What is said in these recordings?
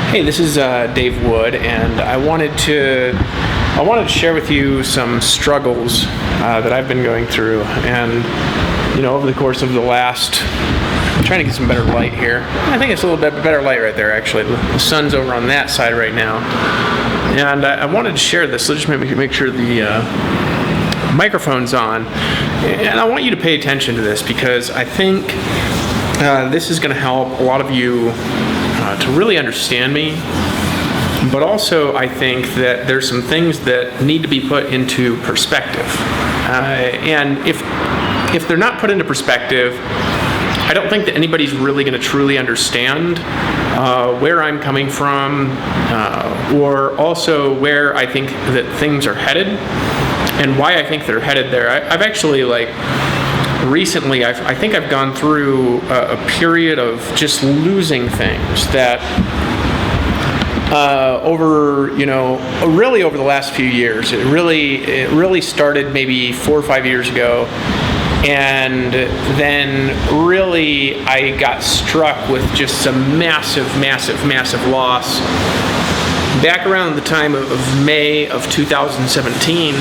Hey, this is Dave Wood, and I wanted to share with you some struggles that I've been going through, and over the course of the last. I'm trying to get some better light here. I think it's a little bit better light right there. Actually, the sun's over on that side right now, and I wanted to share this. So just make sure the microphone's on, and I want you to pay attention to this because I think this is going to help a lot of you to really understand me, but also I think that there's some things that need to be put into perspective. And if they're not put into perspective, I don't think that anybody's really going to truly understand where I'm coming from, or also where I think that things are headed, and why I think they're headed there. I've actually recently, I think I've gone through a period of just losing things that really over the last few years. It really started maybe 4 or 5 years ago, and then really I got struck with just some massive loss back around the time of May of 2017.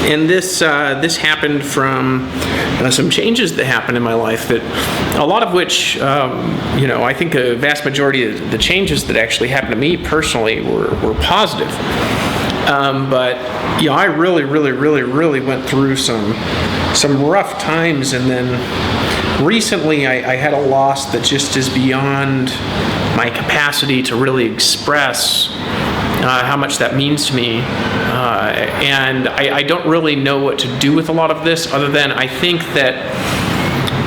And this happened from some changes that happened in my life, that a lot of which, I think a vast majority of the changes that actually happened to me personally were positive. But I really went through some rough times, and then recently I had a loss that just is beyond my capacity to really express how much that means to me. And I don't really know what to do with a lot of this, other than I think that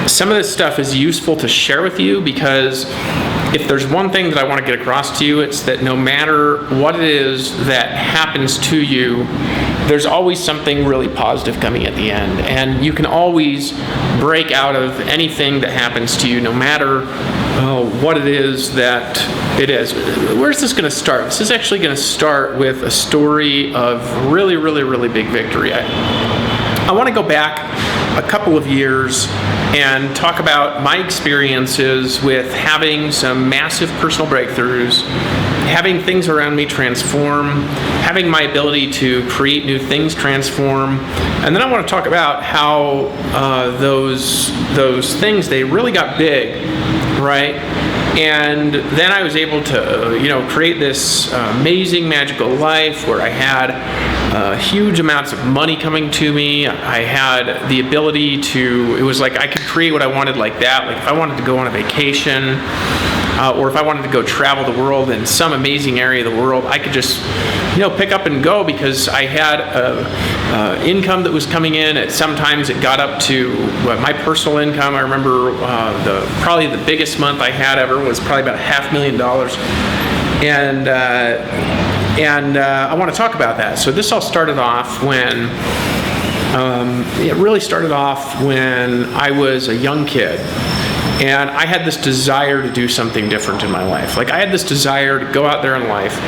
some of this stuff is useful to share with you, because if there's one thing that I want to get across to you, it's that no matter what it is that happens to you, there's always something really positive coming at the end. And you can always break out of anything that happens to you, no matter what it is that it is. Where's this going to start? This is actually going to start with a story of really big victory. I want to go back a couple of years and talk about my experiences with having some massive personal breakthroughs, having things around me transform, having my ability to create new things transform, and then I want to talk about how those things, they really got big, right? And then I was able to, create this amazing, magical life where I had huge amounts of money coming to me. I had the ability to, it was like I could create what I wanted like that. Like if I wanted to go on a vacation, or if I wanted to go travel the world in some amazing area of the world, I could just, pick up and go, because I had income that was coming in. Sometimes it got up to my personal income. I remember probably the biggest month I had ever was probably about $500,000. And I want to talk about that. So this all started off when, it really started off when I was a young kid. And I had this desire to do something different in my life. Like I had this desire to go out there in life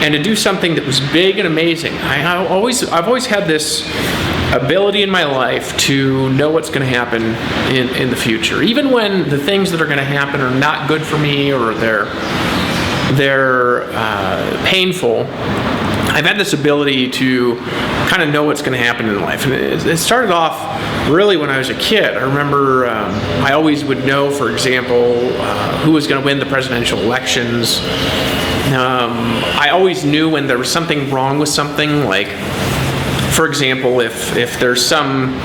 and to do something that was big and amazing. I've always had this ability in my life to know what's going to happen in the future. Even when the things that are going to happen are not good for me, or they're painful, I've had this ability to kind of know what's going to happen in life. And it started off really when I was a kid. I remember I always would know, for example, who was going to win the presidential elections. I always knew when there was something wrong with something. Like, for example, if there's some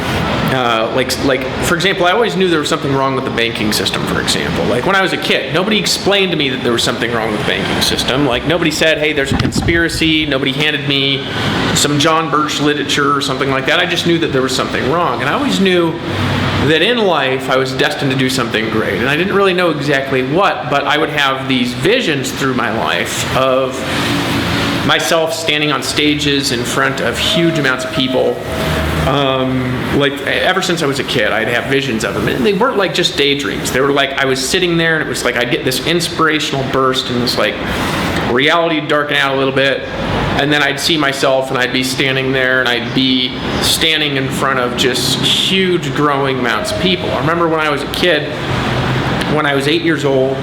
for example, I always knew there was something wrong with the banking system, for example. Like when I was a kid, nobody explained to me that there was something wrong with the banking system. Like nobody said, hey, there's a conspiracy. Nobody handed me some John Birch literature or something like that. I just knew that there was something wrong. And I always knew that in life I was destined to do something great. And I didn't really know exactly what, but I would have these visions through my life of myself standing on stages in front of huge amounts of people. Ever since I was a kid, I'd have visions of them. And they weren't like just daydreams. They were like, I was sitting there and it was like I'd get this inspirational burst and this like reality would darken out a little bit. And then I'd see myself and I'd be standing there and I'd be standing in front of just huge growing amounts of people. I remember when I was a kid, when I was 8 years old,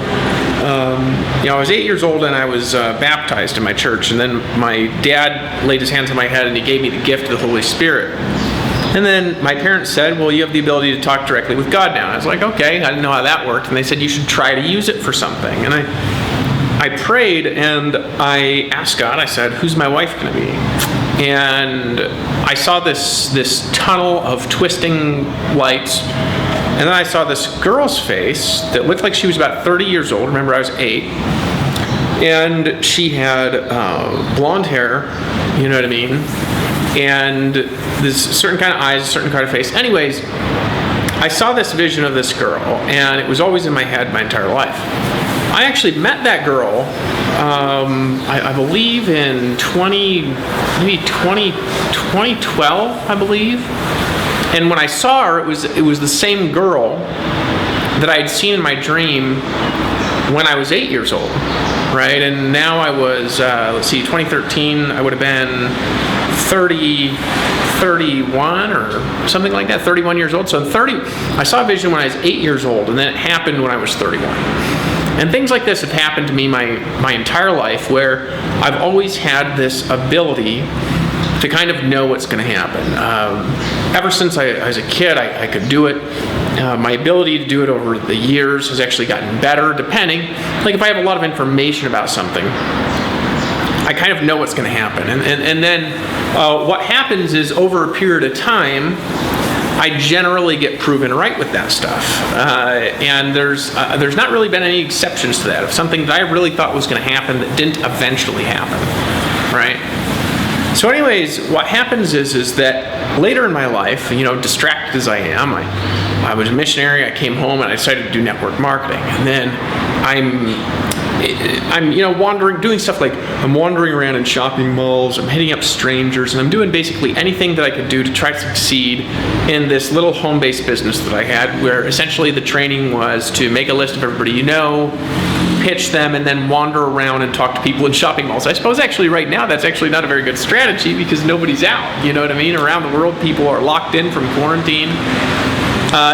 I was 8 years old and I was baptized in my church, and then my dad laid his hands on my head and he gave me the gift of the Holy Spirit. And then my parents said, well, you have the ability to talk directly with God now. And I was like, okay, I didn't know how that worked. And they said, you should try to use it for something. And I prayed and I asked God, I said, who's my wife going to be? And I saw this tunnel of twisting lights. And then I saw this girl's face that looked like she was about 30 years old. Remember, I was 8. And she had blonde hair, you know what I mean? And this certain kind of eyes, a certain kind of face. Anyways, I saw this vision of this girl, and it was always in my head my entire life. I actually met that girl, I believe in 2012, I believe. And when I saw her, it was the same girl that I had seen in my dream when I was 8 years old, right? And now I was, 2013, I would have been 31 or something like that, 31 years old. So I saw a vision when I was 8 years old, and then it happened when I was 31. And things like this have happened to me my entire life, where I've always had this ability to kind of know what's going to happen. Ever since I was a kid, I could do it. My ability to do it over the years has actually gotten better, depending. Like if I have a lot of information about something, I kind of know what's going to happen. And then what happens is, over a period of time, I generally get proven right with that stuff. And there's not really been any exceptions to that. If something that I really thought was going to happen that didn't eventually happen, right? So anyways, what happens is that later in my life, distracted as I am, I was a missionary, I came home and I decided to do network marketing. And then I'm wandering, doing stuff like I'm wandering around in shopping malls, I'm hitting up strangers, and I'm doing basically anything that I could do to try to succeed in this little home-based business that I had, where essentially the training was to make a list of everybody you know, pitch them, and then wander around and talk to people in shopping malls. I suppose actually right now that's actually not a very good strategy, because nobody's out, you know what I mean? Around the world, people are locked in from quarantine.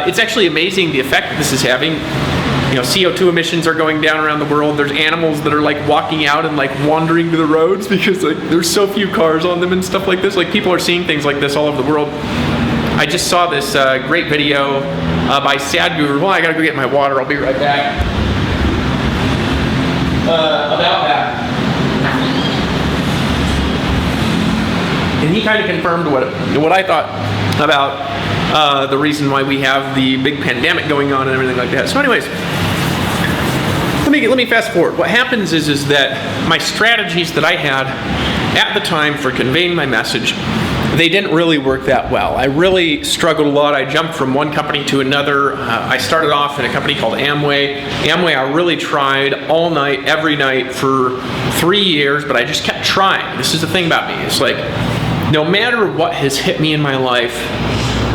It's actually amazing the effect that this is having. CO2 emissions are going down around the world. There's animals that are like walking out and like wandering to the roads because like there's so few cars on them and stuff like this. Like people are seeing things like this all over the world. I just saw this great video by Sadhguru. Well, I gotta go get my water. I'll be right back. About that. And he kind of confirmed what I thought about the reason why we have the big pandemic going on and everything like that. So anyways, let me fast forward. What happens is that my strategies that I had at the time for conveying my message, they didn't really work that well. I really struggled a lot. I jumped from one company to another. I started off in a company called Amway. Amway, I really tried all night, every night for 3 years, but I just kept trying. This is the thing about me. It's like, no matter what has hit me in my life,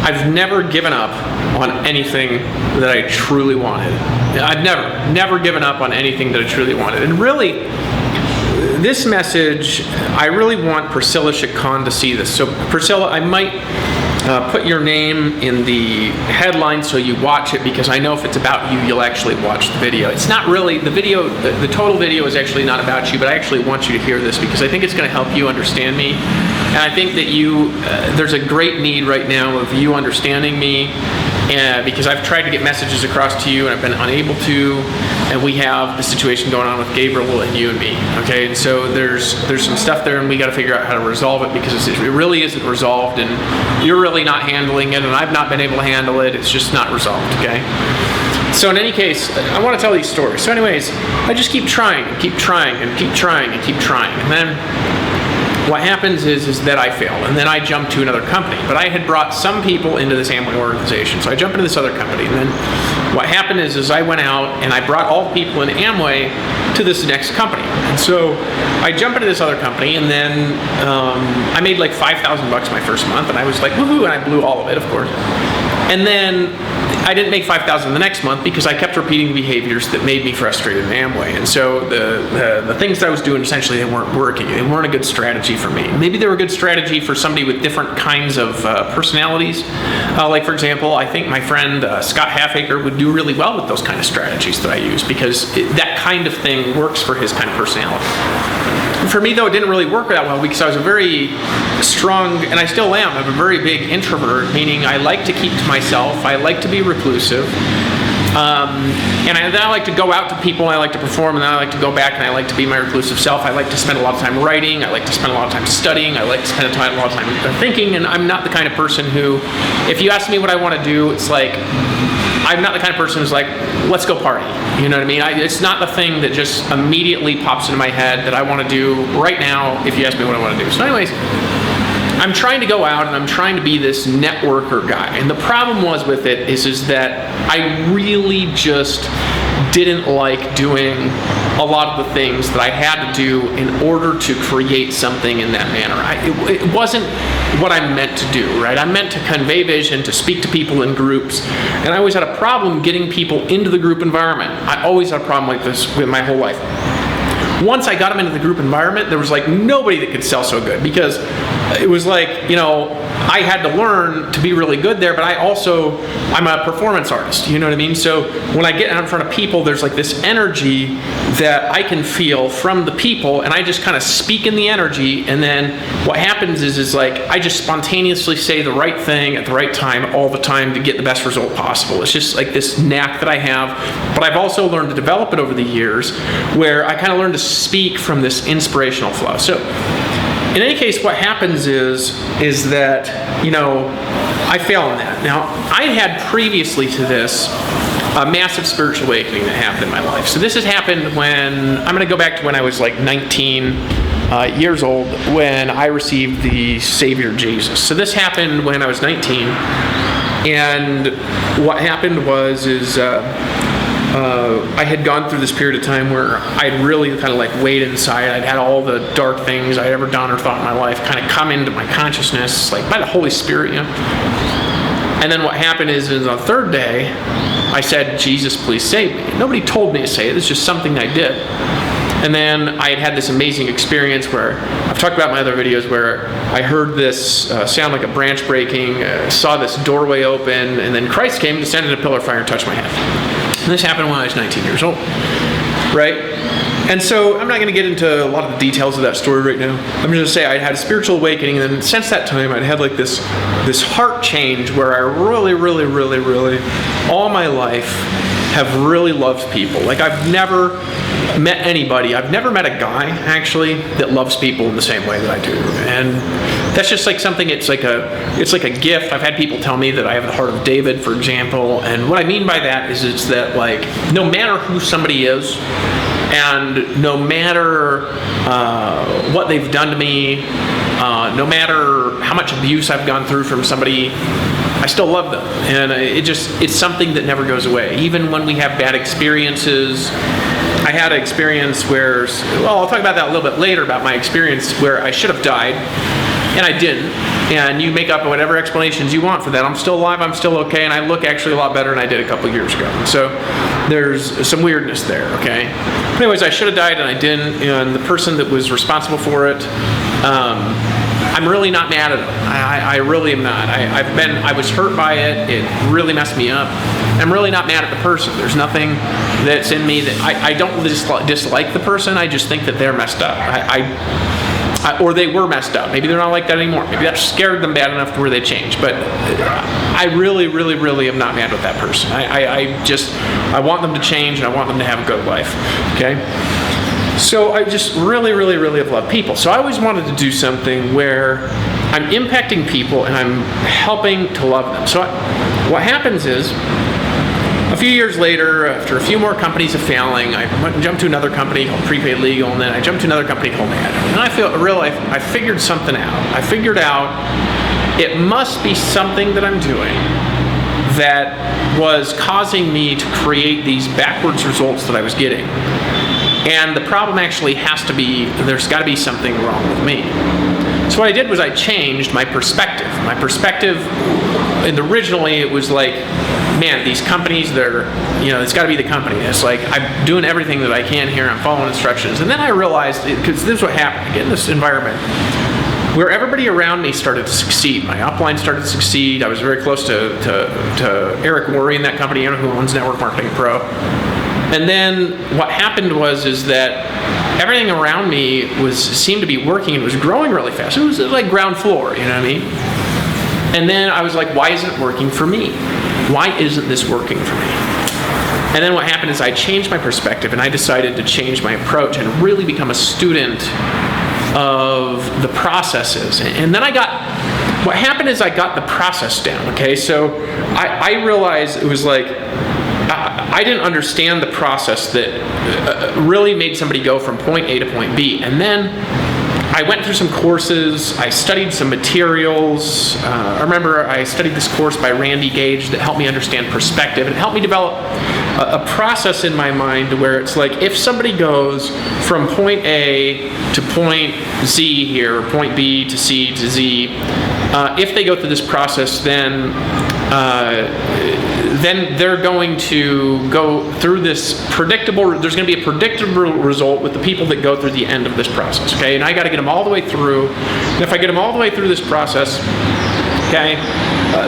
I've never given up on anything that I truly wanted. I've never given up on anything that I truly wanted. And really, this message, I really want Priscilla Chacon to see this. So Priscilla, I might put your name in the headline so you watch it, because I know if it's about you, you'll actually watch the video. It's not really, the total video is actually not about you, but I actually want you to hear this because I think it's going to help you understand me. And I think that there's a great need right now of you understanding me, because I've tried to get messages across to you and I've been unable to, and we have the situation going on with Gabriel and you and me, okay? And so there's some stuff there, and we got to figure out how to resolve it, because it really isn't resolved, and you're really not handling it, and I've not been able to handle it. It's just not resolved, okay? So in any case, I want to tell these stories. So anyways, I just keep trying and keep trying and keep trying and keep trying, and then what happens is that I fail, and then I jump to another company. But I had brought some people into this Amway organization, so I jumped into this other company. And then what happened is I went out and I brought all the people in Amway to this next company. And so I jump into this other company, and then I made like $5,000 my first month, and I was like, woohoo, and I blew all of it, of course. And then I didn't make $5,000 the next month because I kept repeating the behaviors that made me frustrated in Amway. And so the things that I was doing, essentially, they weren't working. They weren't a good strategy for me. Maybe they were a good strategy for somebody with different kinds of personalities. Like, for example, I think my friend Scott Halfacre would do really well with those kind of strategies that I use, because that kind of thing works for his kind of personality. For me, though, it didn't really work that well because I was a very strong, and I still am, I'm a very big introvert, meaning I like to keep to myself, I like to be reclusive, and then I like to go out to people, and I like to perform, and then I like to go back and I like to be my reclusive self. I like to spend a lot of time writing, I like to spend a lot of time studying, I like to spend a lot of time thinking, and I'm not the kind of person who, if you ask me what I want to do, it's like, I'm not the kind of person who's like, let's go party. You know what I mean? It's not the thing that just immediately pops into my head that I want to do right now if you ask me what I want to do. So anyways, I'm trying to go out and I'm trying to be this networker guy. And the problem was with it is that I really just didn't like doing a lot of the things that I had to do in order to create something in that manner. It wasn't what I meant to do, right? I meant to convey vision, to speak to people in groups, and I always had a problem getting people into the group environment. I always had a problem like this with my whole life. Once I got them into the group environment, there was like nobody that could sell so good, because it was like, you know, I had to learn to be really good there, but I'm a performance artist, you know what I mean? So when I get out in front of people, there's like this energy that I can feel from the people, and I just kind of speak in the energy, and then what happens is like I just spontaneously say the right thing at the right time all the time to get the best result possible. It's just like this knack that I have, but I've also learned to develop it over the years, where I kind of learned to speak from this inspirational flow. So in any case, what happens is that, you know, I fail in that. Now, I had previously to this a massive spiritual awakening that happened in my life. So this has happened when, I'm going to go back to when I was like 19 years old, when I received the Savior Jesus. So this happened when I was 19, and what happened was I had gone through this period of time where I'd really kind of like weighed inside. I'd had all the dark things I'd ever done or thought in my life kind of come into my consciousness, like by the Holy Spirit, you know. And then what happened is on the third day, I said, Jesus, please save me. Nobody told me to say it. It's just something I did. And then I had this amazing experience where, I've talked about in my other videos, where I heard this sound like a branch breaking, saw this doorway open, and then Christ came, descended in a pillar of fire, and touched my hand. And this happened when I was 19 years old, right? And so I'm not going to get into a lot of the details of that story right now. I'm just going to say I had a spiritual awakening, and then since that time I'd had like this heart change where I really, all my life have really loved people. Like I've never met anybody, I've never met a guy actually that loves people in the same way that I do. And that's just like something, it's like a gift. I've had people tell me that I have the heart of David, for example. And what I mean by that is it's that like no matter who somebody is, and no matter what they've done to me, no matter how much abuse I've gone through from somebody, I still love them. And it's something that never goes away. Even when we have bad experiences. I had an experience where, well, I'll talk about that a little bit later, about my experience where I should have died, and I didn't. And you make up whatever explanations you want for that. I'm still alive, I'm still okay, and I look actually a lot better than I did a couple years ago. So there's some weirdness there, okay? But anyways, I should have died and I didn't, and the person that was responsible for it, I'm really not mad at him. I really am not. I was hurt by it. It really messed me up. I'm really not mad at the person. There's nothing that's in me that I don't dislike the person. I just think that they're messed up. Or they were messed up. Maybe they're not like that anymore. Maybe that scared them bad enough to where they changed. But I really am not mad with that person. I want them to change, and I want them to have a good life. Okay? So I just really have loved people. So I always wanted to do something where I'm impacting people and I'm helping to love them. So what happens is, a few years later, after a few more companies of failing, I jumped to another company called Prepaid Legal, and then I jumped to another company called Ad. And I figured something out. I figured out it must be something that I'm doing that was causing me to create these backwards results that I was getting. And the problem actually has to be, there's got to be something wrong with me. So what I did was I changed my perspective. My perspective, and originally it was like, man, these companies, it's got to be the company. It's like, I'm doing everything that I can here, I'm following instructions. And then I realized, because this is what happened, I get in this environment where everybody around me started to succeed. My upline started to succeed. I was very close to Eric Worre in that company, who owns Network Marketing Pro. And then what happened is that everything around me seemed to be working and was growing really fast. It was like ground floor, you know what I mean? And then I was like, why isn't it working for me? Why isn't this working for me? And then what happened is I changed my perspective and I decided to change my approach and really become a student of the processes. And then what happened is I got the process down, okay? So I realized it was like, I didn't understand the process that really made somebody go from point A to point B. And then I went through some courses, I studied some materials. I remember I studied this course by Randy Gage that helped me understand perspective and helped me develop a process in my mind where it's like, if somebody goes from point A to point Z here, or point B to C to Z, if they go through this process, then they're going to go through this there's going to be a predictable result with the people that go through the end of this process, okay? And I got to get them all the way through. And if I get them all the way through this process, okay,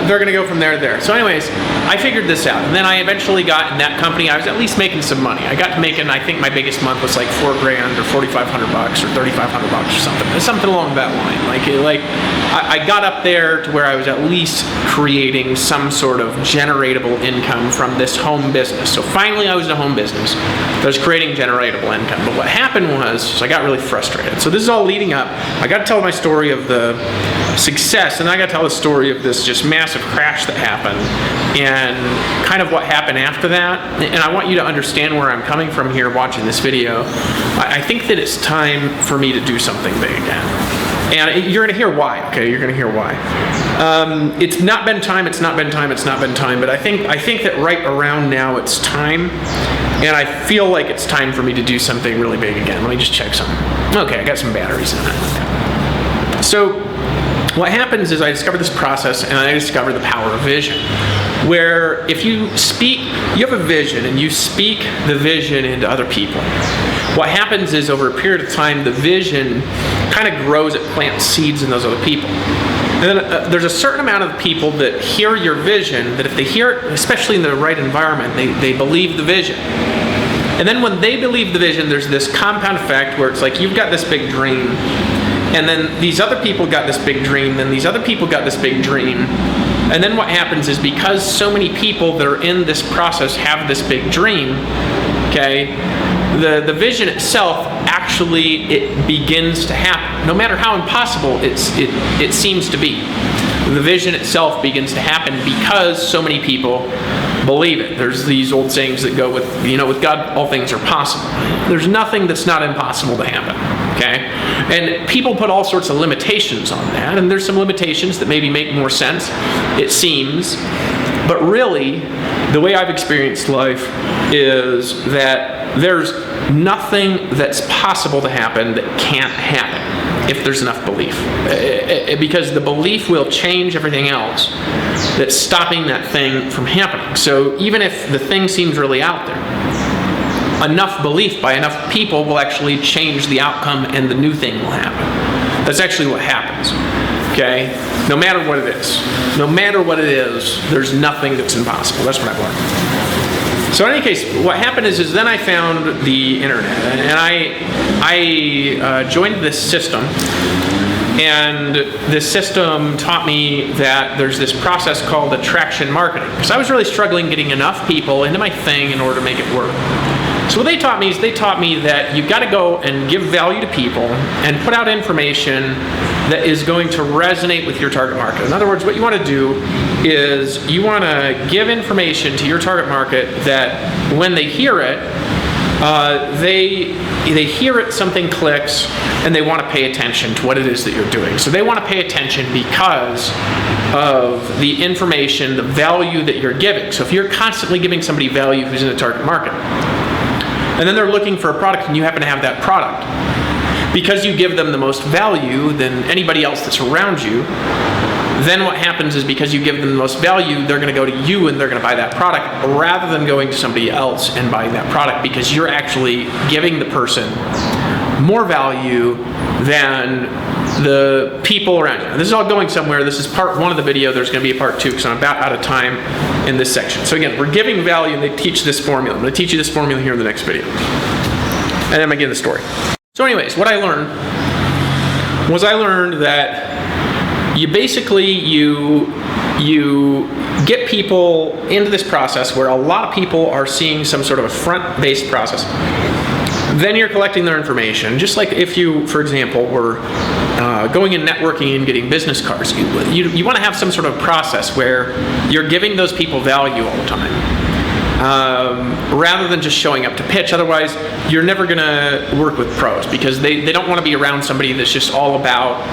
they're going to go from there to there. So anyways, I figured this out. And then I eventually got in that company, I was at least making some money. I got to making, I think my biggest month was like $4,000 or $4,500 or $3,500 or something along that line. Like I got up there to where I was at least creating some sort of generatable income from this home business. So finally I was in a home business that was creating generatable income. But what happened was I got really frustrated. So this is all leading up. I got to tell my story of the success, and I got to tell the story of this just massive crash that happened and kind of what happened after that. And I want you to understand where I'm coming from here watching this video. I think that it's time for me to do something big again. And you're going to hear why, okay? You're going to hear why. It's not been time, but I think that right around now it's time, and I feel like it's time for me to do something really big again. Let me just check something. Okay, I got some batteries in it. So what happens is I discovered this process, and I discovered the power of vision, where if you have a vision and you speak the vision into other people, what happens is over a period of time, the vision kind of grows, it plants seeds in those other people. And then there's a certain amount of people that hear your vision, that if they hear it, especially in the right environment, they believe the vision. And then when they believe the vision, there's this compound effect where it's like you've got this big dream, and then these other people got this big dream, then these other people got this big dream. And then what happens is because so many people that are in this process have this big dream, okay, the vision itself actually, it begins to happen. No matter how impossible it seems to be. The vision itself begins to happen because so many people believe it. There's these old sayings that go with, with God, all things are possible. There's nothing that's not impossible to happen, okay? And people put all sorts of limitations on that, and there's some limitations that maybe make more sense, it seems. But really, the way I've experienced life is that there's nothing that's possible to happen that can't happen if there's enough belief. Because the belief will change everything else that's stopping that thing from happening. So even if the thing seems really out there, enough belief by enough people will actually change the outcome and the new thing will happen. That's actually what happens. Okay? No matter what it is. No matter what it is, there's nothing that's impossible. That's what I've learned. So in any case, what happened is then I found the internet, and I joined this system, and this system taught me that there's this process called attraction marketing, because I was really struggling getting enough people into my thing in order to make it work. So what they taught me is they taught me that you've got to go and give value to people and put out information that is going to resonate with your target market. In other words, what you want to do is you want to give information to your target market that when they hear it, they hear it, something clicks, and they want to pay attention to what it is that you're doing. So they want to pay attention because of the information, the value that you're giving. So if you're constantly giving somebody value who's in a target market, and then they're looking for a product and you happen to have that product, because you give them the most value than anybody else that's around you, then what happens is because you give them the most value, they're going to go to you and they're going to buy that product rather than going to somebody else and buying that product, because you're actually giving the person more value than the people around you. This is all going somewhere. This is part one of the video. There's going to be a part two because I'm about out of time in this section. So again, we're giving value and they teach this formula. I'm going to teach you this formula here in the next video. And then I'm going to get the story. So anyways, what I learned that you basically, you get people into this process where a lot of people are seeing some sort of a front-based process. Then you're collecting their information. Just like if you, for example, were going and networking and getting business cards, you want to have some sort of process where you're giving those people value all the time. Rather than just showing up to pitch. Otherwise, you're never going to work with pros because they don't want to be around somebody that's just all about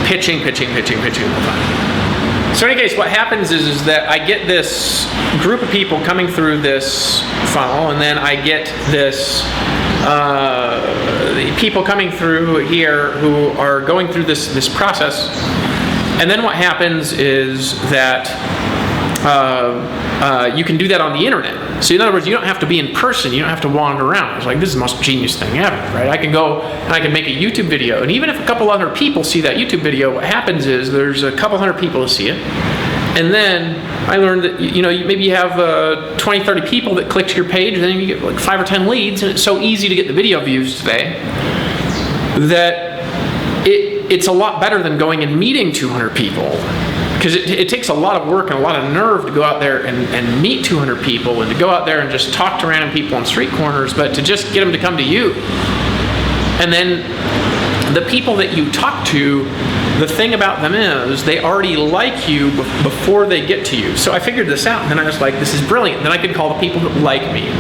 pitching all the time. So in any case, what happens is that I get this group of people coming through this funnel, and then I get this people coming through here who are going through this process. And then what happens is that you can do that on the internet. So in other words, you don't have to be in person. You don't have to wander around. It's like, this is the most genius thing ever, right? I can go and I can make a YouTube video. And even if a couple other people see that YouTube video, what happens is there's a couple hundred people to see it. And then I learned that, maybe you have 20, 30 people that clicked your page, and then you get like 5 or 10 leads. And it's so easy to get the video views today that it's a lot better than going and meeting 200 people. Because it takes a lot of work and a lot of nerve to go out there and meet 200 people and to go out there and just talk to random people on street corners, but to just get them to come to you. And then the people that you talk to, the thing about them is they already like you before they get to you. So I figured this out, and then I was like, this is brilliant. Then I can call the people that like me.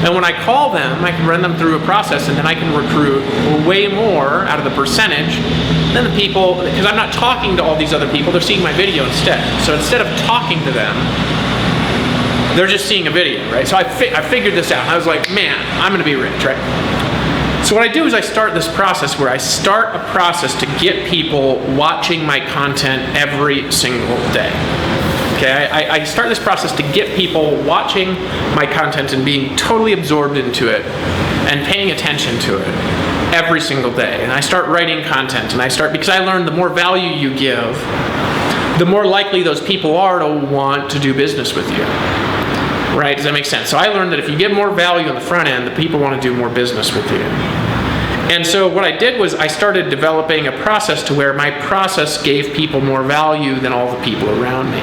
And when I call them, I can run them through a process, and then I can recruit way more out of the percentage than the people, because I'm not talking to all these other people, they're seeing my video instead. So instead of talking to them, they're just seeing a video, right? So I figured this out. I was like, man, I'm gonna be rich, right? So what I do is I start this process where I start a process to get people watching my content every single day. Okay, I start this process to get people watching my content and being totally absorbed into it and paying attention to it every single day. And I start writing content, and because I learned the more value you give, the more likely those people are to want to do business with you. Right? Does that make sense? So I learned that if you give more value on the front end, the people want to do more business with you. And so what I did was I started developing a process to where my process gave people more value than all the people around me.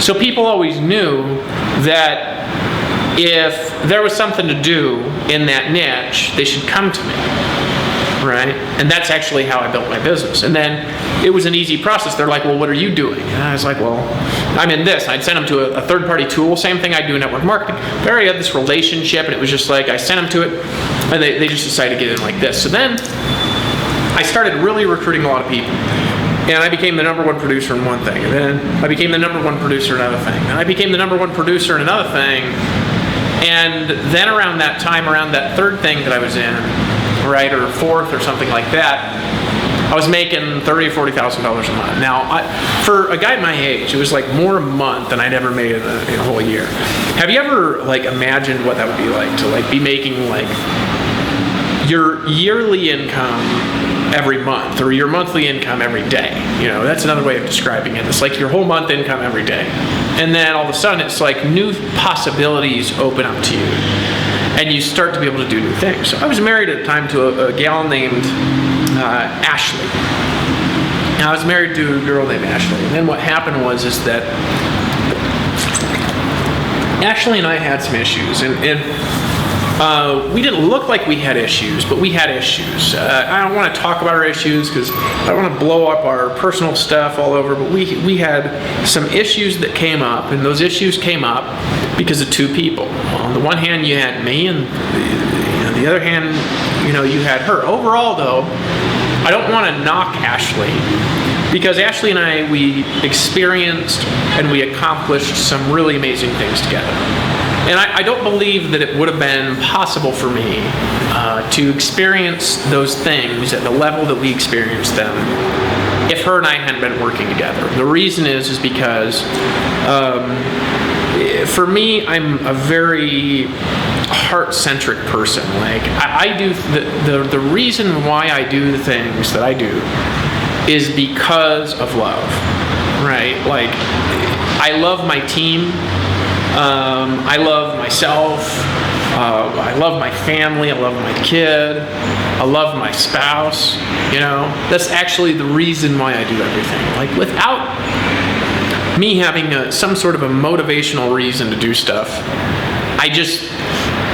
So people always knew that if there was something to do in that niche, they should come to me, right? And that's actually how I built my business. And then it was an easy process. They're like, well, what are you doing? And I was like, well, I'm in this. I'd send them to a third-party tool, same thing I do in network marketing. They already had this relationship, and it was just like I sent them to it, and they just decided to get in like this. So then I started really recruiting a lot of people. And I became the #1 producer in one thing. And then I became the #1 producer in another thing. And I became the #1 producer in another thing. And then around that time, around that third thing that I was in, right, or fourth or something like that, I was making $30,000 or $40,000 a month. Now, for a guy my age, it was like more a month than I'd ever made in a whole year. Have you ever like imagined what that would be like to like be making like your yearly income every month or your monthly income every day? That's another way of describing it. It's like your whole month income every day. And then all of a sudden it's like new possibilities open up to you and you start to be able to do new things. So I was married at the time to a gal named Ashley. And I was married to a girl named Ashley. And then what happened was that Ashley and I had some issues, and we didn't look like we had issues, but we had issues. I don't want to talk about our issues because I don't want to blow up our personal stuff all over, but we had some issues that came up, and those issues came up because of two people. On the one hand, you had me, and the other hand, you had her. Overall, though, I don't want to knock Ashley, because Ashley and I, we experienced and we accomplished some really amazing things together. And I don't believe that it would have been possible for me to experience those things at the level that we experienced them if her and I hadn't been working together. The reason is because for me, I'm a very heart-centric person. Like I do the reason why I do the things that I do is because of love, right? Like I love my team. I love myself. I love my family. I love my kid. I love my spouse. That's actually the reason why I do everything. Like without me having some sort of a motivational reason to do stuff,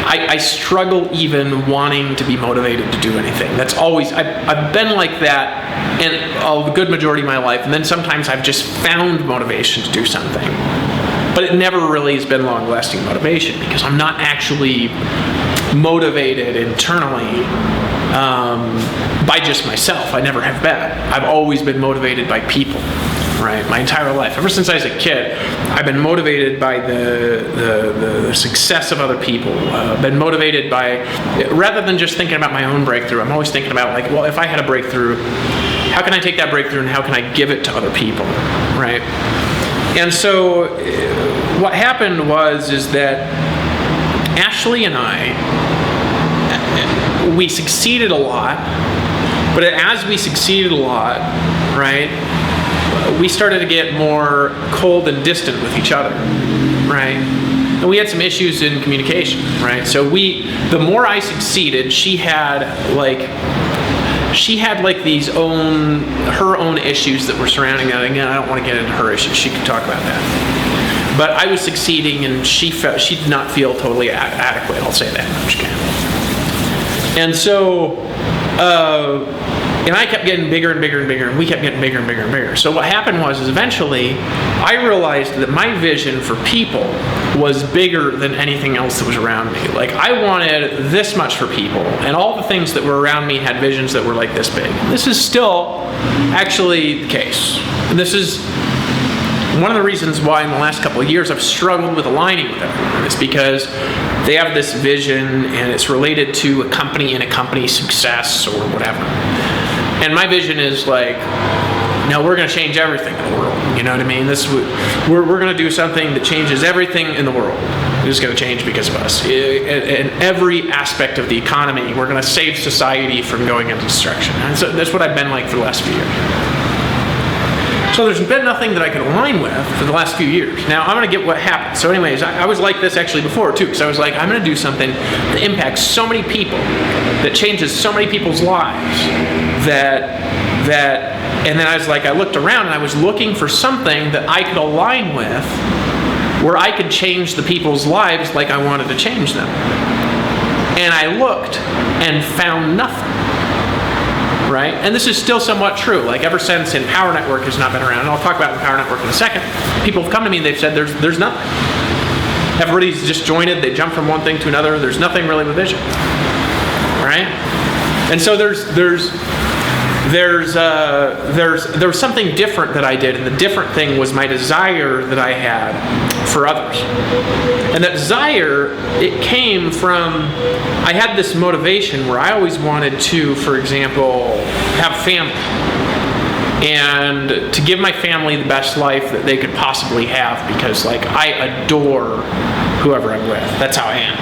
I struggle even wanting to be motivated to do anything. That's always, I've been like that in a good majority of my life, and then sometimes I've just found motivation to do something. But it never really has been long-lasting motivation because I'm not actually motivated internally by just myself. I never have been. I've always been motivated by people, right? My entire life. Ever since I was a kid, I've been motivated by the success of other people. Been motivated by, rather than just thinking about my own breakthrough, I'm always thinking about like, well, if I had a breakthrough, how can I take that breakthrough and how can I give it to other people, right? And so what happened is that Ashley and I, we succeeded a lot, but as we succeeded a lot, right, we started to get more cold and distant with each other, right? And we had some issues in communication, right? So the more I succeeded, she had her own issues that were surrounding that. Again, I don't want to get into her issues. She can talk about that. But I was succeeding, and she did not feel totally adequate. I'll say that much. And so, and I kept getting bigger and bigger and bigger, and we kept getting bigger and bigger and bigger. So what happened is eventually I realized that my vision for people was bigger than anything else that was around me. Like I wanted this much for people, and all the things that were around me had visions that were like this big. This is still actually the case. And this is one of the reasons why in the last couple of years I've struggled with aligning with everyone. It's because they have this vision and it's related to a company and a company's success or whatever. And my vision is like, no, we're going to change everything in the world. You know what I mean? We're going to do something that changes everything in the world. It's going to change because of us. In every aspect of the economy, we're going to save society from going into destruction. And so that's what I've been like for the last few years. So there's been nothing that I could align with for the last few years. Now, I'm going to get what happened. So anyways, I was like this actually before too, because I was like, I'm going to do something that impacts so many people, that changes so many people's lives, and then I was like, I looked around and I was looking for something that I could align with where I could change the people's lives like I wanted to change them. And I looked and found nothing. Right? And this is still somewhat true. Like ever since Empower Network has not been around, and I'll talk about Empower Network in a second, people have come to me and they've said there's nothing. Everybody's just joined, they jump from one thing to another, there's nothing really with vision. Right? And so there was something different that I did, and the different thing was my desire that I had for others. And that desire, it came from, I had this motivation where I always wanted to, for example, have family. And to give my family the best life that they could possibly have, because like I adore whoever I'm with. That's how I am.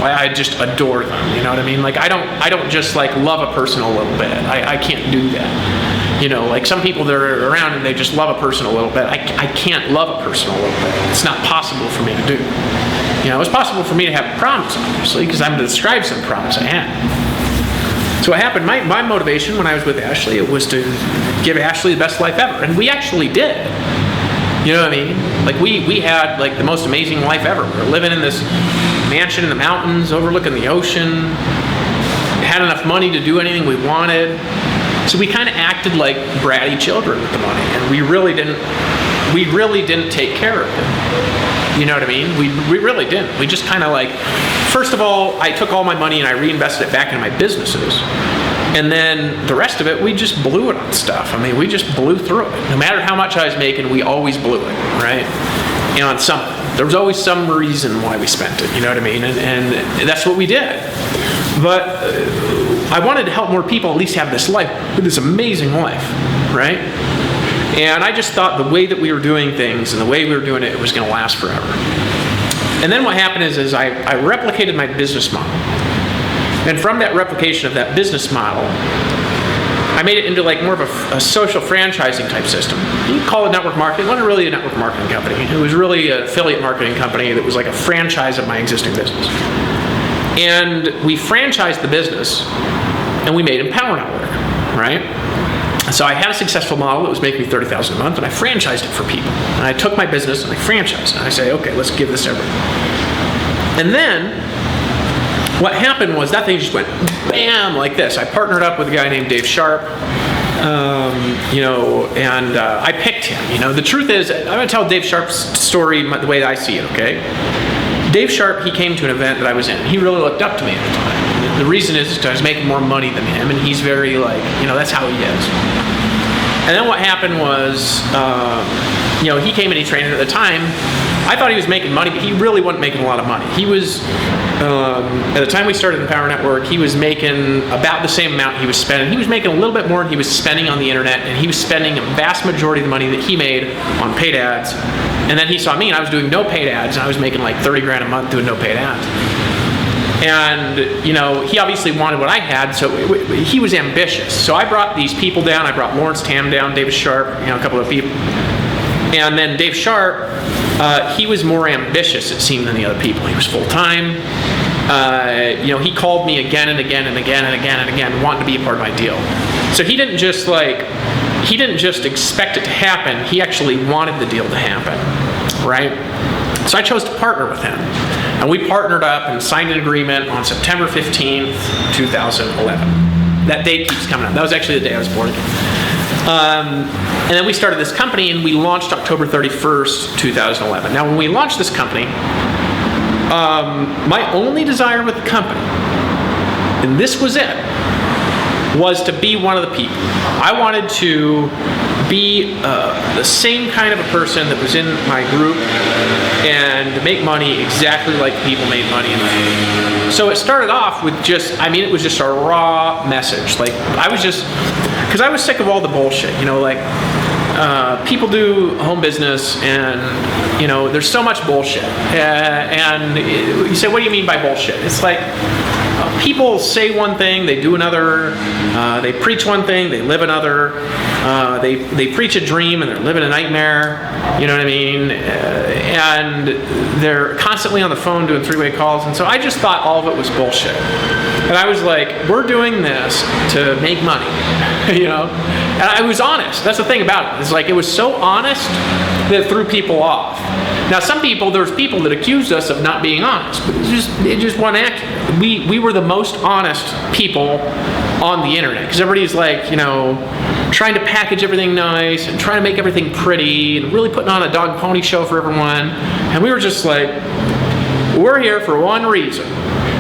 I just adore them, you know what I mean? Like I don't just like love a person a little bit. I can't do that. You know, like some people that are around and they just love a person a little bit. I can't love a person a little bit. It's not possible for me to do. You know, it's possible for me to have problems, obviously, because I'm going to describe some problems I had. So what happened, my motivation when I was with Ashley, it was to give Ashley the best life ever. And we actually did. You know what I mean? Like we had like the most amazing life ever. We were living in this mansion in the mountains, overlooking the ocean, had enough money to do anything we wanted. So we kind of acted like bratty children with the money, and we really didn't take care of it. You know what I mean? We really didn't. We just kind of like, first of all, I took all my money and I reinvested it back into my businesses. And then the rest of it, we just blew it on stuff. I mean, we just blew through it. No matter how much I was making, we always blew it, right? And on something. There was always some reason why we spent it, you know what I mean? And that's what we did. But I wanted to help more people at least have this life, this amazing life. right? And I just thought the way that we were doing things and the way we were doing it was going to last forever. And then what happened is I replicated my business model. And from that replication of that business model, I made it into like more of a social franchising type system. You could call it network marketing. It wasn't really a network marketing company. It was really an affiliate marketing company that was like a franchise of my existing business. And we franchised the business and we made Empower Network, right? So I had a successful model that was making me $30,000 a month, and I franchised it for people. And I took my business and I franchised it. And I say, okay, let's give this everything. And then what happened was that thing just went bam like this. I partnered up with a guy named Dave Sharp, and I picked him. The truth is, I'm going to tell Dave Sharp's story the way I see it. Okay, Dave Sharp, he came to an event that I was in. He really looked up to me at the time. The reason is because I was making more money than him, and he's very that's how he is. And then what happened was, he came and he trained at the time. I thought he was making money, but he really wasn't making a lot of money. He was, at the time we started the Power Network, he was making about the same amount he was spending. He was making a little bit more than he was spending on the internet, and he was spending a vast majority of the money that he made on paid ads. And then he saw me, and I was doing no paid ads, and I was making like $30,000 a month doing no paid ads. And, he obviously wanted what I had, so he was ambitious. So I brought these people down. I brought Lawrence Tam down, David Sharp, a couple of people. And then Dave Sharp, he was more ambitious, it seemed, than the other people. He was full-time. He called me again and again and again and again and again, wanting to be a part of my deal. So he didn't just expect it to happen. He actually wanted the deal to happen, right? So I chose to partner with him. And we partnered up and signed an agreement on September 15th, 2011. That date keeps coming up. That was actually the day I was born. And then we started this company, and we launched October 31st, 2011. Now, when we launched this company, my only desire with the company, and this was it, was to be one of the people. I wanted to be the same kind of a person that was in my group and make money exactly like people made money in my group. So it started off with it was just a raw message. Because I was sick of all the bullshit, people do home business and, there's so much bullshit. And you say, what do you mean by bullshit? It's like, people say one thing, they do another. They preach one thing, they live another. They preach a dream and they're living a nightmare. You know what I mean? And they're constantly on the phone doing three-way calls. And so I just thought all of it was bullshit. And I was like, we're doing this to make money, And I was honest. That's the thing about it. It's like it was so honest that it threw people off. Now, there's people that accused us of not being honest, but it just wasn't accurate. We were the most honest people on the internet, because everybody's like, trying to package everything nice and trying to make everything pretty and really putting on a dog pony show for everyone. And we were just like, we're here for one reason.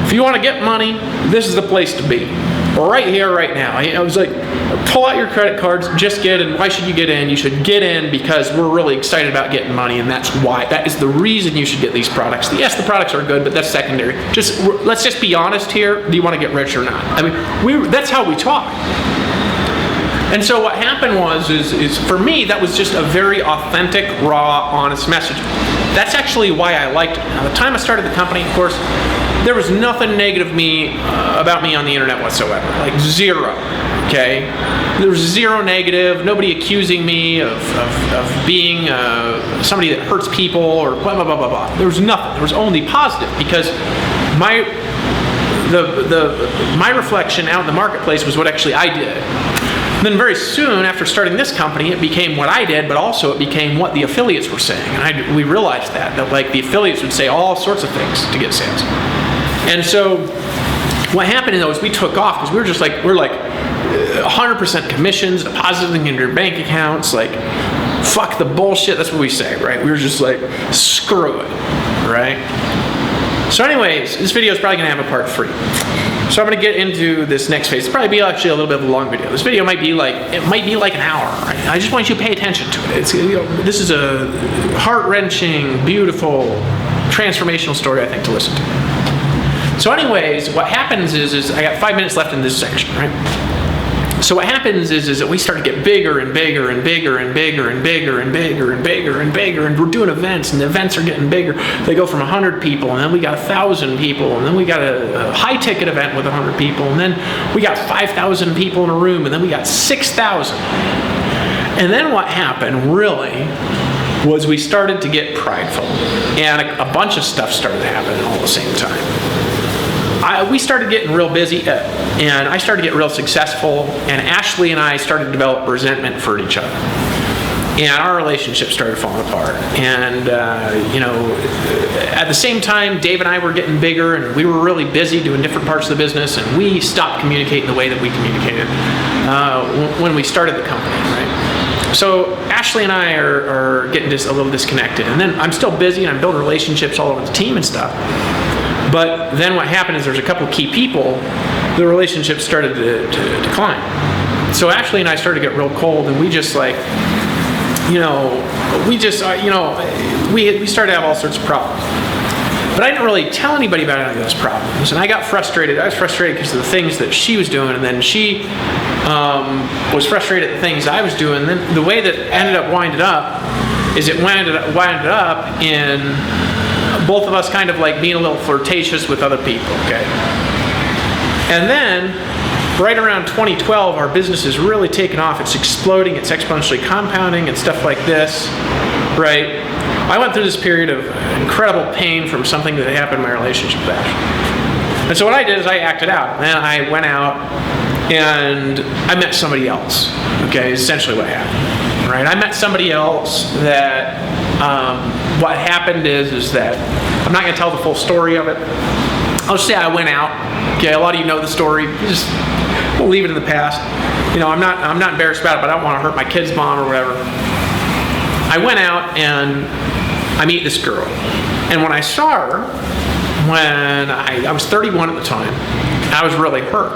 If you want to get money, this is the place to be. Right here, right now. I was like, pull out your credit cards, just get in. Why should you get in? You should get in because we're really excited about getting money, and that's why. That is the reason you should get these products. Yes, the products are good, but that's secondary. Let's just be honest here. Do you want to get rich or not? I mean, that's how we talk. And so what happened is for me, that was just a very authentic, raw, honest message. That's actually why I liked it. Now, the time I started the company, of course, there was nothing negative about me on the internet whatsoever. Like zero, okay? There was zero negative, nobody accusing me of being somebody that hurts people or blah, blah, blah, blah, blah. There was nothing. There was only positive, because my reflection out in the marketplace was what actually I did. And then very soon after starting this company, it became what I did, but also it became what the affiliates were saying. And we realized that the affiliates would say all sorts of things to get sales. And so what happened is we took off because we're like 100% commissions, depositing into your bank accounts, fuck the bullshit. That's what we say, right? We were just like, screw it, right? So anyways, this video is probably going to have a part 3. So I'm going to get into this next phase. It'll probably be actually a little bit of a long video. This video might be like an hour. Right? I just want you to pay attention to it. This is a heart-wrenching, beautiful, transformational story, I think, to listen to. So anyways, what happens is I got 5 minutes left in this section, right? So what happens is that we start to get bigger and bigger and bigger and bigger and bigger and bigger and bigger and bigger, and we're doing events, and the events are getting bigger. They go from 100 people, and then we got 1,000 people, and then we got a high-ticket event with 100 people, and then we got 5,000 people in a room, and then we got 6,000. And then what happened really was we started to get prideful, and a bunch of stuff started happening all at the same time. We started getting real busy, and I started to get real successful, and Ashley and I started to develop resentment for each other. And our relationship started falling apart. And, at the same time, Dave and I were getting bigger, and we were really busy doing different parts of the business, and we stopped communicating the way that we communicated when we started the company, right? So Ashley and I are getting just a little disconnected. And then I'm still busy, and I'm building relationships all over the team and stuff. But then what happened is there's a couple of key people, the relationship started to decline. So Ashley and I started to get real cold, and we just we started to have all sorts of problems. But I didn't really tell anybody about any of those problems, and I got frustrated. I was frustrated because of the things that she was doing, and then she was frustrated at the things I was doing. And then the way that ended up winded up is it winded up in both of us kind of like being a little flirtatious with other people, okay? And then, right around 2012, our business is really taken off. It's exploding, it's exponentially compounding and stuff like this, right? I went through this period of incredible pain from something that happened in my relationship with Ashley. And so what I did is I acted out, and I went out and I met somebody else, okay? Essentially what happened, right? I met somebody else that what happened is that I'm not going to tell the full story of it. I'll just say I went out. Okay, a lot of you know the story. We'll leave it in the past. I'm not embarrassed about it, but I don't want to hurt my kid's mom or whatever. I went out and I meet this girl, and when I saw her, when I was 31 at the time, I was really hurt.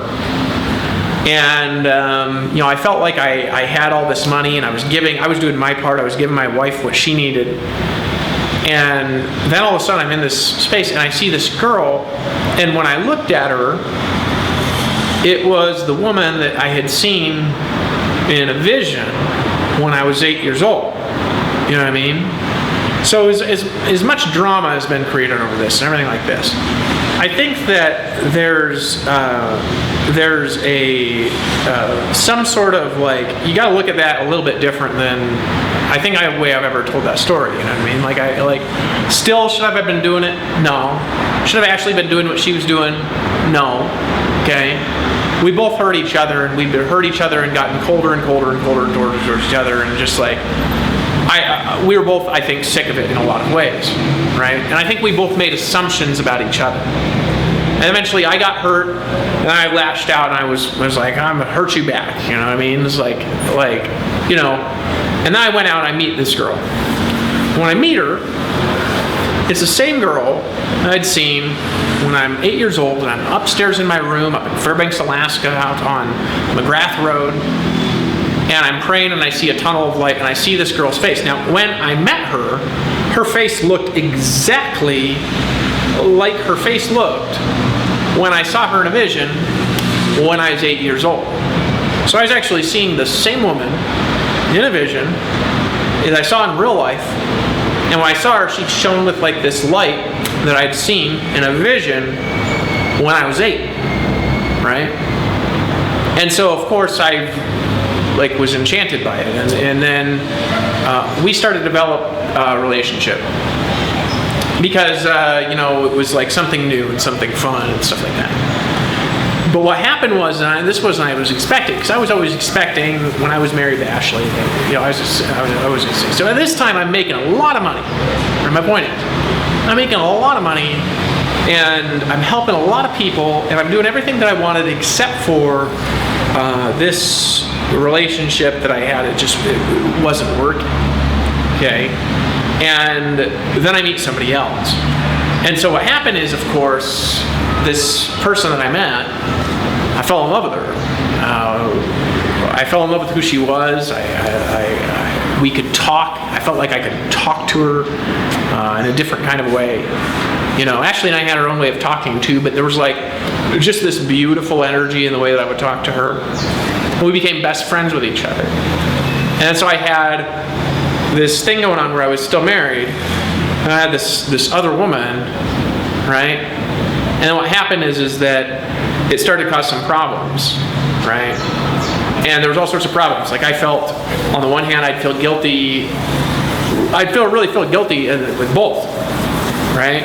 And I felt like I had all this money, and I was doing my part. I was giving my wife what she needed. And then all of a sudden I'm in this space, and I see this girl, and when I looked at her, it was the woman that I had seen in a vision when I was 8 years old. You know what I mean? So as much drama has been created over this and everything like this, I think that there's some sort of you got to look at that a little bit different than I think the way I've ever told that story. You know what I mean? Still, should I have been doing it? No. Should I have actually been doing what she was doing? No. Okay. We both hurt each other, and we've hurt each other and gotten colder and colder and colder towards each other, and just we were both, I think, sick of it in a lot of ways, right? And I think we both made assumptions about each other. And eventually I got hurt, and I lashed out, and I was like, I'm gonna hurt you back, you know what I mean? It's and then I went out and I meet this girl. When I meet her, it's the same girl I'd seen when I'm 8 years old, and I'm upstairs in my room up in Fairbanks, Alaska, out on McGrath Road, and I'm praying, and I see a tunnel of light, and I see this girl's face. Now, when I met her, her face looked exactly like her face looked when I saw her in a vision when I was 8 years old. So I was actually seeing the same woman in a vision that I saw in real life, and when I saw her, she shone with this light that I'd seen in a vision when I was 8, right? And so, of course, I was enchanted by it, and then we started to develop a relationship because it was something new and something fun and stuff like that. But what happened was, this wasn't what I was expecting, because I was always expecting when I was married to Ashley, I was going to say. So at this time, I'm making a lot of money. And my point is, I'm making a lot of money, and I'm helping a lot of people, and I'm doing everything that I wanted except for this relationship that I had. It wasn't working. Okay, and then I meet somebody else, and so what happened is, of course, this person that I met, I fell in love with her. I fell in love with who she was. We could talk. I felt like I could talk to her in a different kind of way. Ashley and I had our own way of talking too, but there was like just this beautiful energy in the way that I would talk to her. And we became best friends with each other. And so I had this thing going on where I was still married, and I had this other woman, right? And then what happened is that it started to cause some problems, right? And there was all sorts of problems. Like I felt, on the one hand, I'd feel guilty. Really feel guilty with both, right?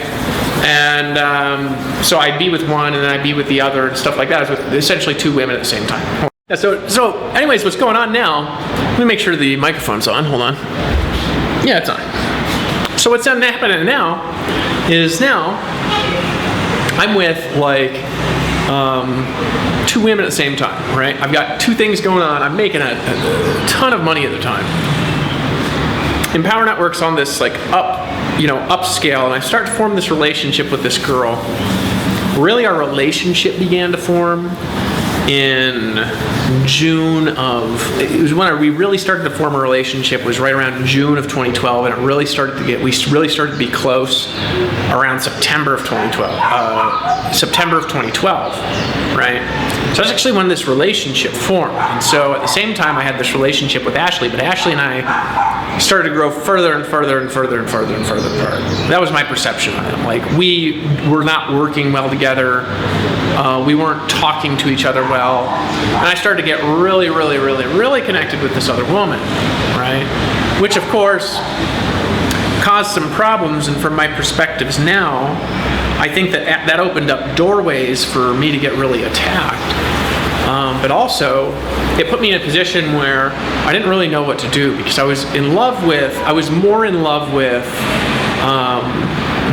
And so I'd be with one, and then I'd be with the other, and stuff like that. I was with essentially two women at the same time. Yeah, so anyways, what's going on now? Let me make sure the microphone's on. Hold on. Yeah, it's on. So what's happening now is I'm with like two women at the same time, right? I've got two things going on. I'm making a ton of money at the time. Empower Network's on this like upscale, and I start to form this relationship with this girl. Really, our relationship began to form in June of, it was when we really started to form a relationship, was right around June of 2012, and we really started to be close around September of 2012, right? So that's actually when this relationship formed. And so at the same time, I had this relationship with Ashley, but Ashley and I started to grow further and further and further and further and further apart. That was my perception of them. Like, we were not working well together. We weren't talking to each other well. And I started to get really, really, really, really connected with this other woman, right? Which, of course, caused some problems. And from my perspectives now, I think that opened up doorways for me to get really attacked. But also, it put me in a position where I didn't really know what to do, because I was more in love with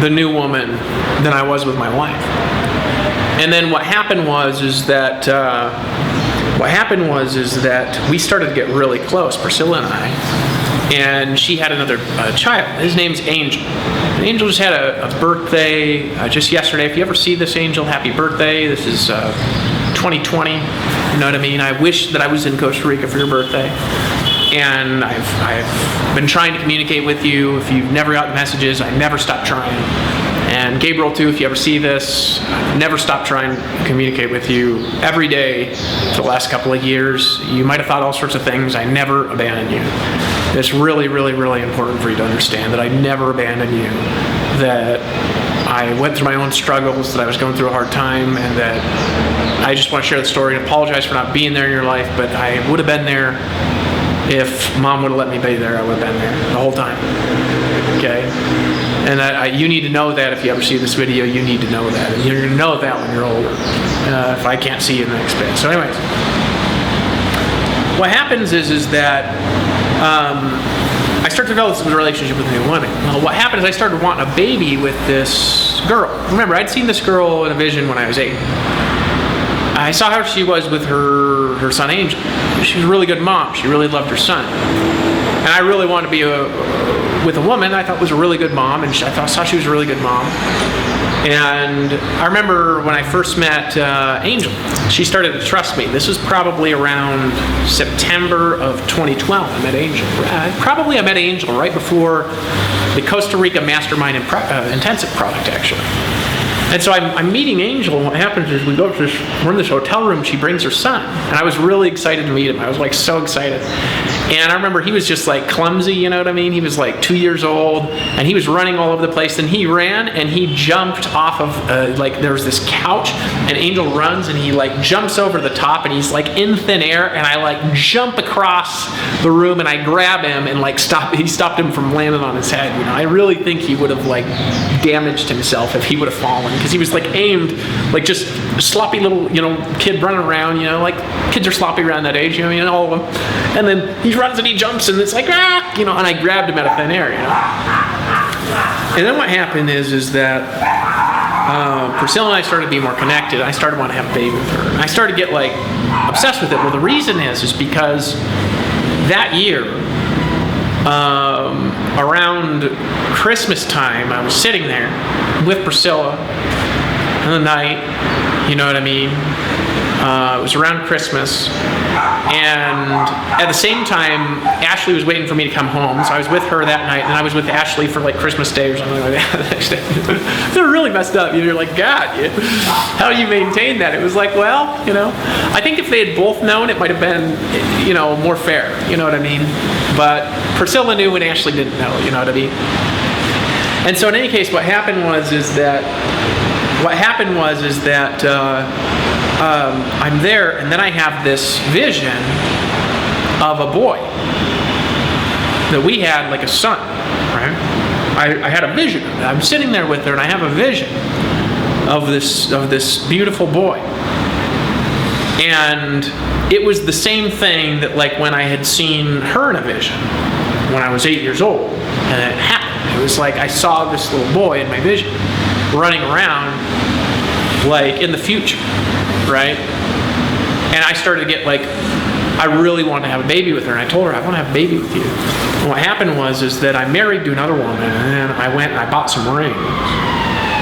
the new woman than I was with my wife. And then what happened was that we started to get really close, Priscilla and I, and she had another child. His name's Angel. And Angel just had a birthday just yesterday. If you ever see this, Angel, happy birthday. This is 2020. You know what I mean? I wish that I was in Costa Rica for your birthday. And I've been trying to communicate with you. If you've never gotten messages, I never stop trying. And Gabriel too, if you ever see this, I've never stopped trying to communicate with you every day for the last couple of years. You might have thought all sorts of things. I never abandoned you. It's really, really, really important for you to understand that I never abandoned you, that I went through my own struggles, that I was going through a hard time, and that I just want to share the story and apologize for not being there in your life, but I would have been there if Mom would have let me be there. I would have been there the whole time, okay? And you need to know that. If you ever see this video, you need to know that. And you're going to know that when you're older, if I can't see you in the next bit. So anyways, what happens is that I start to develop this relationship with a new woman. Well, what happened is I started wanting a baby with this girl. Remember, I'd seen this girl in a vision when I was 8. I saw how she was with her son Angel. She was a really good mom. She really loved her son. And I really wanted to be with a woman I thought was a really good mom, and I saw she was a really good mom. And I remember when I first met Angel, she started to trust me. This was probably around September of 2012. I met Angel. I met Angel right before the Costa Rica Mastermind Intensive product, actually. And so I'm meeting Angel, and what happens is we're in this hotel room, she brings her son. And I was really excited to meet him. I was like so excited. And I remember he was just like clumsy, you know what I mean? He was like 2 years old, and he was running all over the place. And he ran and he jumped off of, there was this couch, and Angel runs and he like jumps over the top, and he's like in thin air, and I like jump across the room and I grab him and like he stopped him from landing on his head. You know, I really think he would have like damaged himself if he would have fallen, because he was like aimed like just sloppy little, kid running around, like kids are sloppy around that age, all of them. And then he runs and he jumps and it's like, and I grabbed him out of thin air, And then what happened is that Priscilla and I started to be more connected. I started wanting to have a baby with her. And I started to get like obsessed with it. Well, the reason is because that year, around Christmas time, I was sitting there with Priscilla in the night, you know what I mean? It was around Christmas, and at the same time, Ashley was waiting for me to come home, so I was with her that night, and I was with Ashley for like Christmas Day or something like that. They were really messed up. You're like, God, how do you maintain that? It was like, well, I think if they had both known, it might have been, more fair. You know what I mean? But Priscilla knew and Ashley didn't know. You know what I mean? And so in any case, what happened was that I'm there, and then I have this vision of a boy that we had like a son, right? I had a vision of it. I'm sitting there with her, and I have a vision of this beautiful boy. And it was the same thing that like when I had seen her in a vision when I was 8 years old, and it happened. It was like I saw this little boy in my vision running around like in the future, right? And I started to get like, I really wanted to have a baby with her, and I told her, I want to have a baby with you. And what happened was I married to another woman, and then I went and I bought some rings.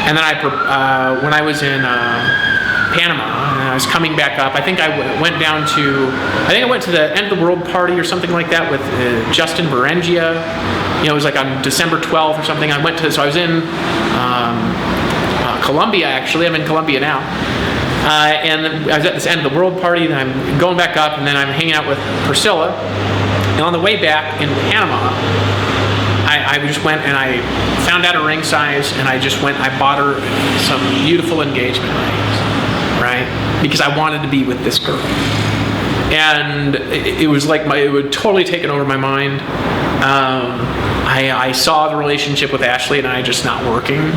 And then when I was in Panama, and I was coming back up, I think I went to the end of the world party or something like that with Justin Berengia. It was like on December 12th or something. I was in Colombia, actually. I'm in Colombia now. And I was at this end of the world party, and I'm going back up, and then I'm hanging out with Priscilla. And on the way back in Panama, I just went and I found out her ring size, and I just went and I bought her some beautiful engagement rings, right? Because I wanted to be with this girl. And it was like it would totally taken over my mind. I saw the relationship with Ashley and I just not working.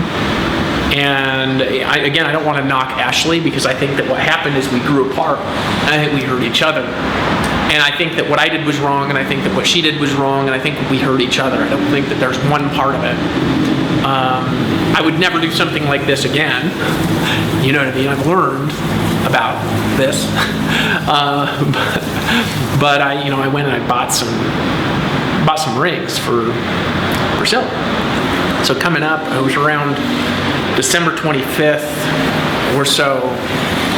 And I don't want to knock Ashley, because I think that what happened is we grew apart, and I think we hurt each other. And I think that what I did was wrong, and I think that what she did was wrong, and I think we hurt each other. I don't think that there's one part of it. I would never do something like this again. You know what I mean? I've learned about this. But I went and I bought some rings for Priscilla. So coming up, it was around December 25th or so,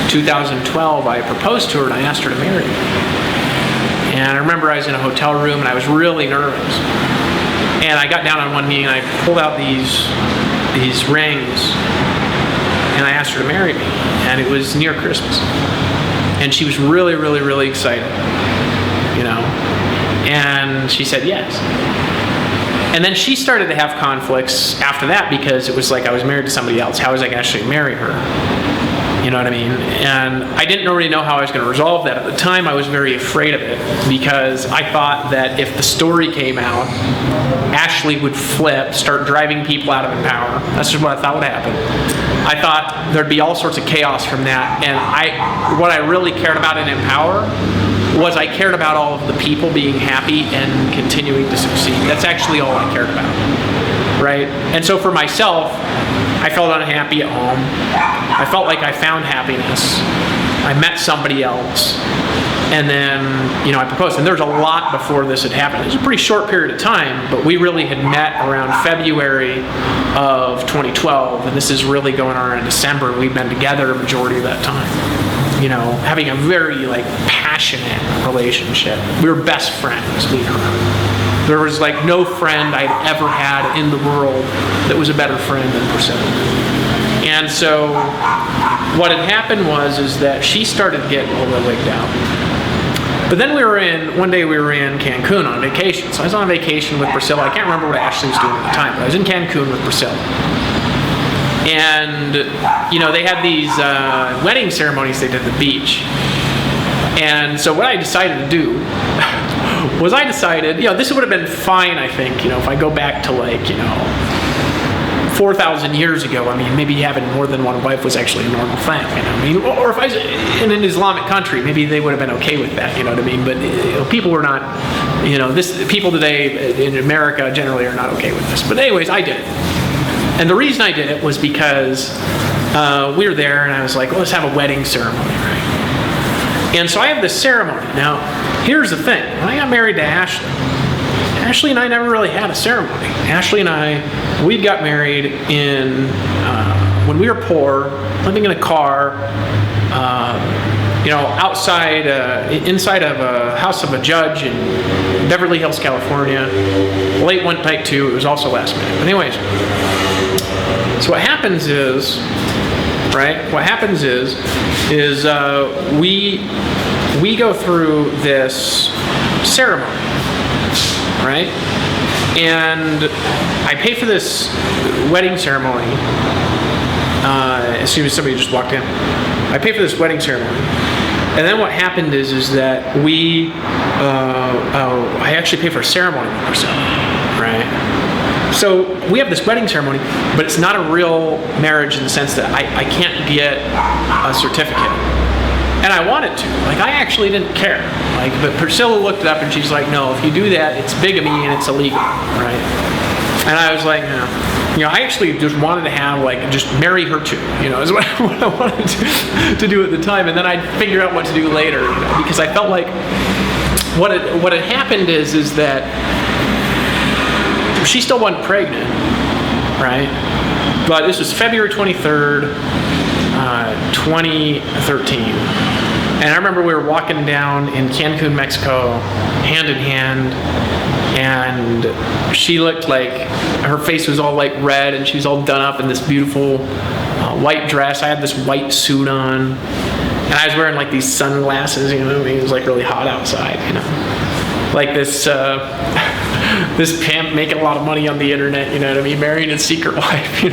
2012, I proposed to her and I asked her to marry me. And I remember I was in a hotel room and I was really nervous. And I got down on one knee and I pulled out these rings and I asked her to marry me. And it was near Christmas. And she was really, really, really excited, And she said yes. And then she started to have conflicts after that, because it was like I was married to somebody else. How was I going to actually marry her? You know what I mean? And I didn't really know how I was going to resolve that. At the time, I was very afraid of it, because I thought that if the story came out, Ashley would flip, start driving people out of Empower. That's just what I thought would happen. I thought there'd be all sorts of chaos from that. And what I really cared about in Empower was I cared about all of the people being happy and continuing to succeed. That's actually all I cared about, right? And so for myself, I felt unhappy at home. I felt like I found happiness. I met somebody else. And then, I proposed. And there was a lot before this had happened. It was a pretty short period of time, but we really had met around February of 2012. And this is really going on in December. We've been together a majority of that time. Having a very passionate relationship. We were best friends, me and her. There was no friend I'd ever had in the world that was a better friend than Priscilla. And so what had happened was that she started getting a little wigged out. But then one day we were in Cancun on vacation. So I was on vacation with Priscilla. I can't remember what Ashley was doing at the time, but I was in Cancun with Priscilla. And, they had these wedding ceremonies they did at the beach. And so what I decided to do was this would have been fine, I think, if I go back to 4,000 years ago. Maybe having more than one wife was actually a normal thing, or if I was in an Islamic country, maybe they would have been okay with that, But people were not, people today in America generally are not okay with this. But anyways, I did it. And the reason I did it was because we were there, and I was like, well, let's have a wedding ceremony, right? And so I have this ceremony. Now, here's the thing. When I got married to Ashley and I never really had a ceremony. Ashley and I, we got married when we were poor, living in a car, outside, inside of a house of a judge in Beverly Hills, California. Late one night too. It was also last minute. But anyways, so what happens is, right? What happens is we go through this ceremony, right? And I pay for this wedding ceremony as soon as somebody just walked in. I pay for this wedding ceremony. And then what happened is that I actually pay for a ceremony with Priscilla, right? So we have this wedding ceremony, but it's not a real marriage in the sense that I can't get a certificate. And I wanted to. I actually didn't care. But Priscilla looked it up and she's like, no, if you do that, it's bigamy and it's illegal, right? And I was like, no. I actually just wanted to have, just marry her too, is what I wanted to do at the time. And then I'd figure out what to do later, because I felt like what had happened is that she still wasn't pregnant, right? But this was February 23rd, 2013. And I remember we were walking down in Cancun, Mexico, hand in hand, and she looked like her face was all red, and she was all done up in this beautiful white dress. I had this white suit on, and I was wearing these sunglasses. It was really hot outside. This this pimp making a lot of money on the internet. Marrying his secret wife.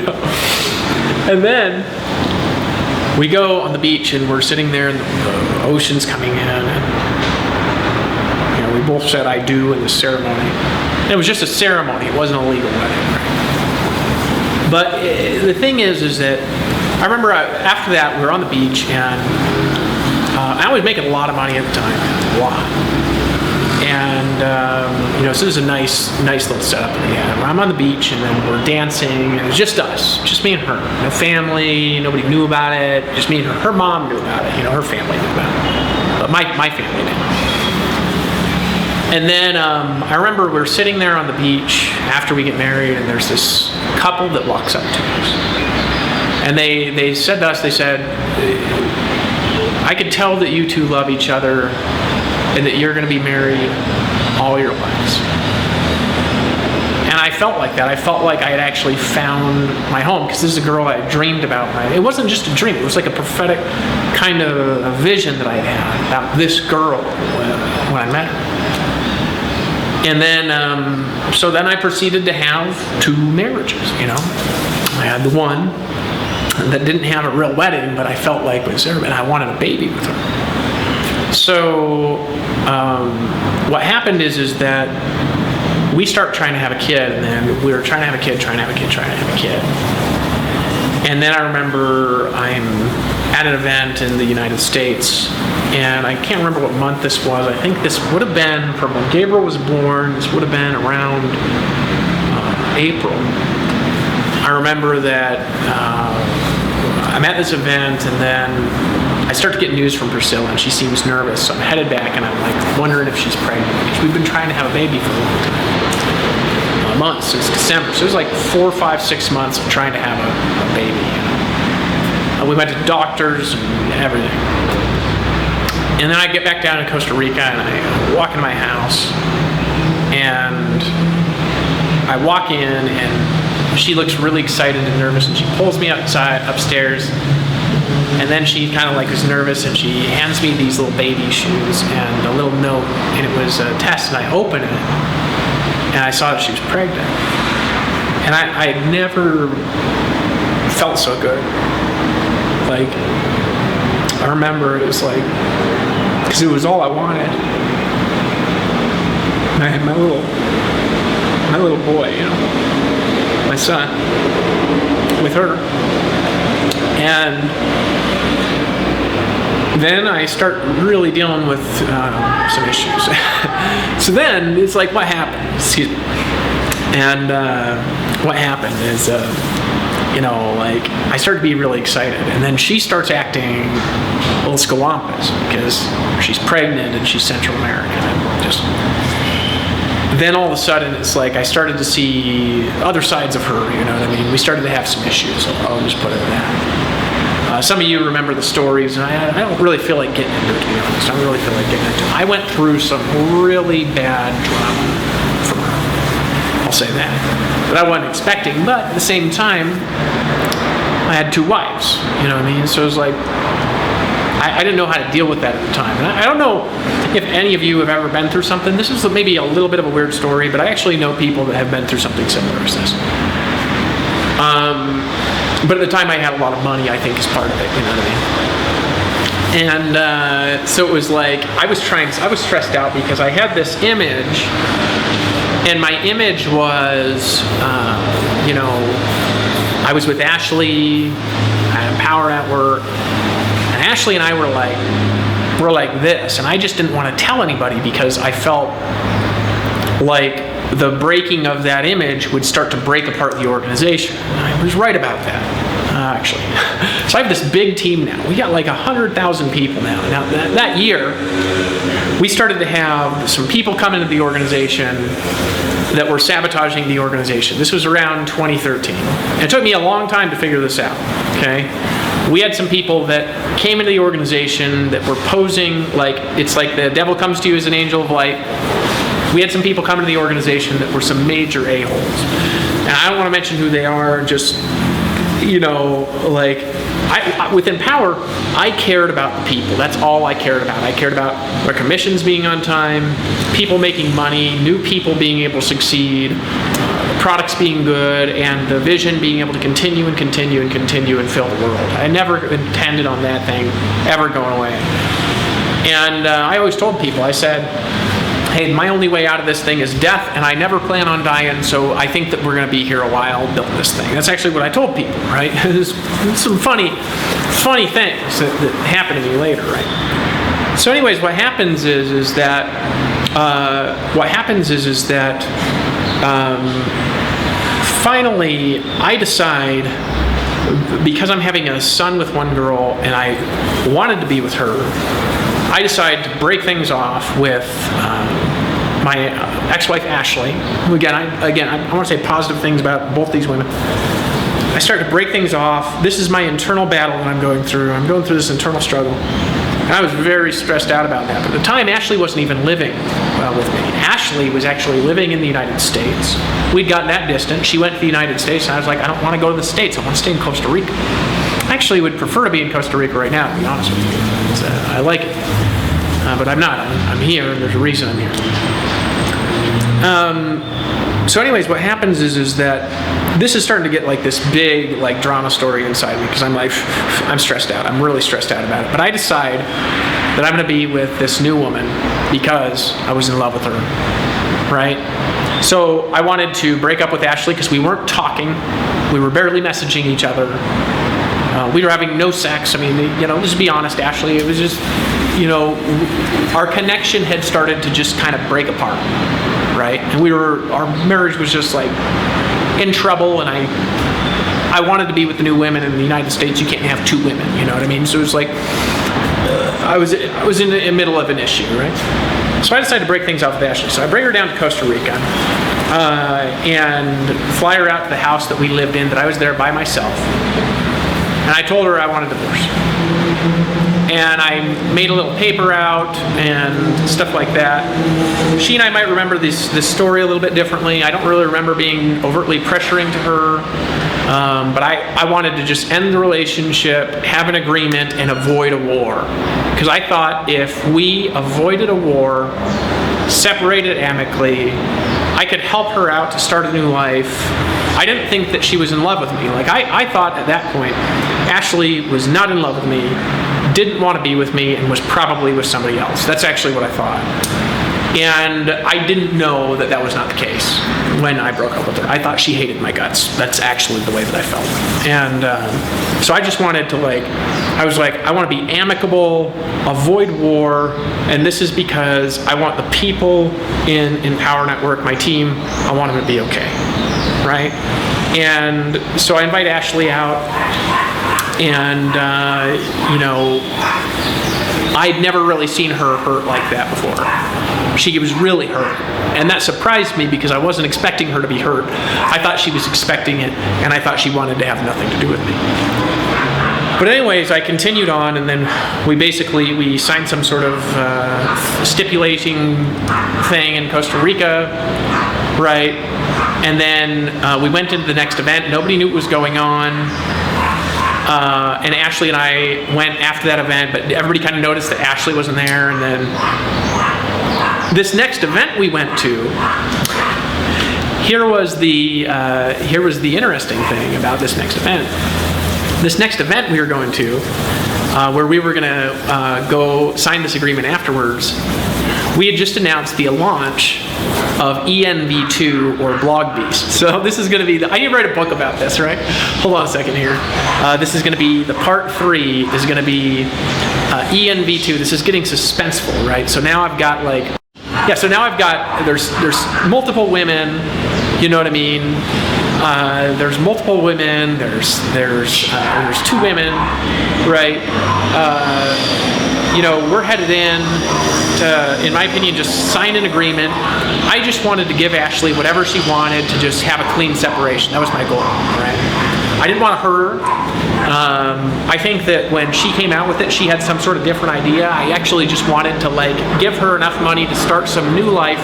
And then we go on the beach and we're sitting there and the ocean's coming in, and we both said I do in the ceremony. And it was just a ceremony, it wasn't a legal wedding, right? But the thing is that I remember after that we were on the beach, and I was making a lot of money at the time, a lot. And so this is a nice little setup that we had. I'm on the beach, and then we're dancing, and it was just us, just me and her. No family, nobody knew about it, just me and her. Her mom knew about it, her family knew about it, but my family didn't. And then I remember we were sitting there on the beach after we get married, and there's this couple that walks up to us, and they said to us, they said, I could tell that you two love each other and that you're going to be married all your lives. And I felt like that. I felt like I had actually found my home, because this is a girl I had dreamed about. Right? It wasn't just a dream. It was like a prophetic kind of a vision that I had about this girl when I met her. And then, so then I proceeded to have 2 marriages, I had the one that didn't have a real wedding, but I felt like was there, and I wanted a baby with her. So what happened is that we start trying to have a kid, and then we were trying to have a kid. And then I remember I'm at an event in the United States, and I can't remember what month this was. I think this would have been from when Gabriel was born. This would have been around April. I remember that I'm at this event, and then I start to get news from Priscilla, and she seems nervous. So I'm headed back, and I'm wondering if she's pregnant, because we've been trying to have a baby for a long time. Months, since December. So it was 4, 5, 6 months of trying to have a baby. We went to doctors and everything. And then I get back down to Costa Rica, and I walk into my house, and I walk in, and she looks really excited and nervous, and she pulls me upstairs, and then she kind of is nervous, and she hands me these little baby shoes and a little note, and it was a test, and I open it, and I saw that she was pregnant. And I had never felt so good. I remember it was because it was all I wanted. And I had my little boy, my son, with her. And then I start really dealing with some issues. So then it's what happened? Excuse me. And what happened is, I started to be really excited, and then she starts acting a little scalampus because she's pregnant and she's Central American, and then all of a sudden it's I started to see other sides of her. We started to have some issues. I'll just put it at that. Some of you remember the stories, and I don't really feel like getting into it, to be honest. I don't really feel like getting into it. I went through some really bad drama from her. I'll say that. But I wasn't expecting. But at the same time, I had 2 wives. You know what I mean? So it was like, I didn't know how to deal with that at the time. And I don't know if any of you have ever been through something. This is maybe a little bit of a weird story, but I actually know people that have been through something similar as this. But at the time I had a lot of money, I think, is part of it, you know what I mean? And so it was like, I was stressed out because I had this image, and my image was, you know, I was with Ashley, I had power at work, and Ashley and I were like this, and I just didn't want to tell anybody because I felt like the breaking of that image would start to break apart the organization. I was right about that, actually. So I have this big team now. We got like 100,000 people now. Now that year, we started to have some people come into the organization that were sabotaging the organization. This was around 2013. And it took me a long time to figure this out, okay? We had some people that came into the organization that were posing like, it's like the devil comes to you as an angel of light. We had some people come into the organization that were some major a-holes. And I don't want to mention who they are, just, you know, like, within Power, I cared about the people. That's all I cared about. I cared about their commissions being on time, people making money, new people being able to succeed, products being good, and the vision being able to continue and continue and continue and fill the world. I never intended on that thing ever going away. And I always told people, I said, hey, my only way out of this thing is death, and I never plan on dying, so I think that we're going to be here a while building this thing. That's actually what I told people, right? There's some funny things that happen to me later, right? So anyways, what happens is that finally I decide, because I'm having a son with one girl and I wanted to be with her, I decided to break things off with my ex-wife Ashley, who again I want to say positive things about both these women. I started to break things off. This is my internal battle that I'm going through. I'm going through this internal struggle. And I was very stressed out about that. But at the time, Ashley wasn't even living with me. Ashley was actually living in the United States. We'd gotten that distant. She went to the United States, and I was like, I don't want to go to the States. I want to stay in Costa Rica. I actually would prefer to be in Costa Rica right now, to be honest with you. I like it. But I'm not. I'm here, and there's a reason I'm here. So anyways, what happens is that this is starting to get like this big like drama story inside me, because I'm like, I'm stressed out. I'm really stressed out about it. But I decide that I'm going to be with this new woman because I was in love with her, right? So I wanted to break up with Ashley because we weren't talking. We were barely messaging each other. We were having no sex. I mean, you know, let's be honest, Ashley, it was just, you know, our connection had started to just kind of break apart, right? And our marriage was just like in trouble, and I wanted to be with the new women. In the United States, you can't have 2 women, you know what I mean? So it was like, I was in the middle of an issue, right? So I decided to break things off with Ashley. So I bring her down to Costa Rica and fly her out to the house that we lived in, that I was there by myself. And I told her I wanted a divorce. And I made a little paper out and stuff like that. She and I might remember this story a little bit differently. I don't really remember being overtly pressuring to her. But I wanted to just end the relationship, have an agreement, and avoid a war. Because I thought if we avoided a war, separated amicably, I could help her out to start a new life. I didn't think that she was in love with me. Like I thought at that point, Ashley was not in love with me, didn't want to be with me, and was probably with somebody else. That's actually what I thought. And I didn't know that that was not the case when I broke up with her. I thought she hated my guts. That's actually the way that I felt. And so I just wanted to I was like, I want to be amicable, avoid war, and this is because I want the people in Power Network, my team, I want them to be okay, right? And so I invite Ashley out, and you know, I'd never really seen her hurt like that before. She was really hurt, and that surprised me because I wasn't expecting her to be hurt. I thought she was expecting it, and I thought she wanted to have nothing to do with me. But anyways, I continued on, and then we signed some sort of stipulating thing in Costa Rica, right? And then we went into the next event. Nobody knew what was going on. And Ashley and I went after that event, but everybody kind of noticed that Ashley wasn't there. And then this next event we went to, here was the interesting thing about this next event. This next event we were going to, where we were going to go sign this agreement afterwards, we had just announced the launch of ENV2 or Blog Beast. So this is going to be I need to write a book about this, right? Hold on a second here. This is going to be the part 3 is going to be ENV2. This is getting suspenseful, right? So now I've got there's multiple women, you know what I mean? There's multiple women. There's 2 women, right? We're headed in to, in my opinion, just sign an agreement. I just wanted to give Ashley whatever she wanted to just have a clean separation. That was my goal, right? I didn't want to hurt her. I think that when she came out with it, she had some sort of different idea. I actually just wanted to give her enough money to start some new life,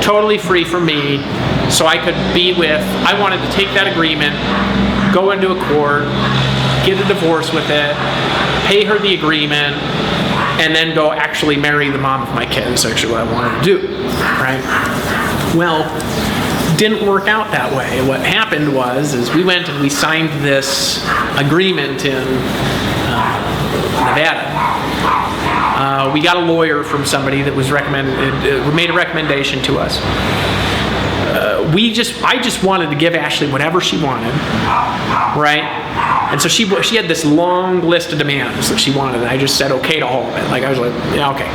totally free from me, so I could be with. I wanted to take that agreement, go into a court, get a divorce with it, pay her the agreement, and then go actually marry the mom of my kids. That's actually what I wanted to do, right? Well, didn't work out that way. What happened is we went and we signed this agreement in Nevada. We got a lawyer from somebody that was made a recommendation to us. I just wanted to give Ashley whatever she wanted, right? And so she had this long list of demands that she wanted, and I just said okay to all of it. I was like, yeah, okay.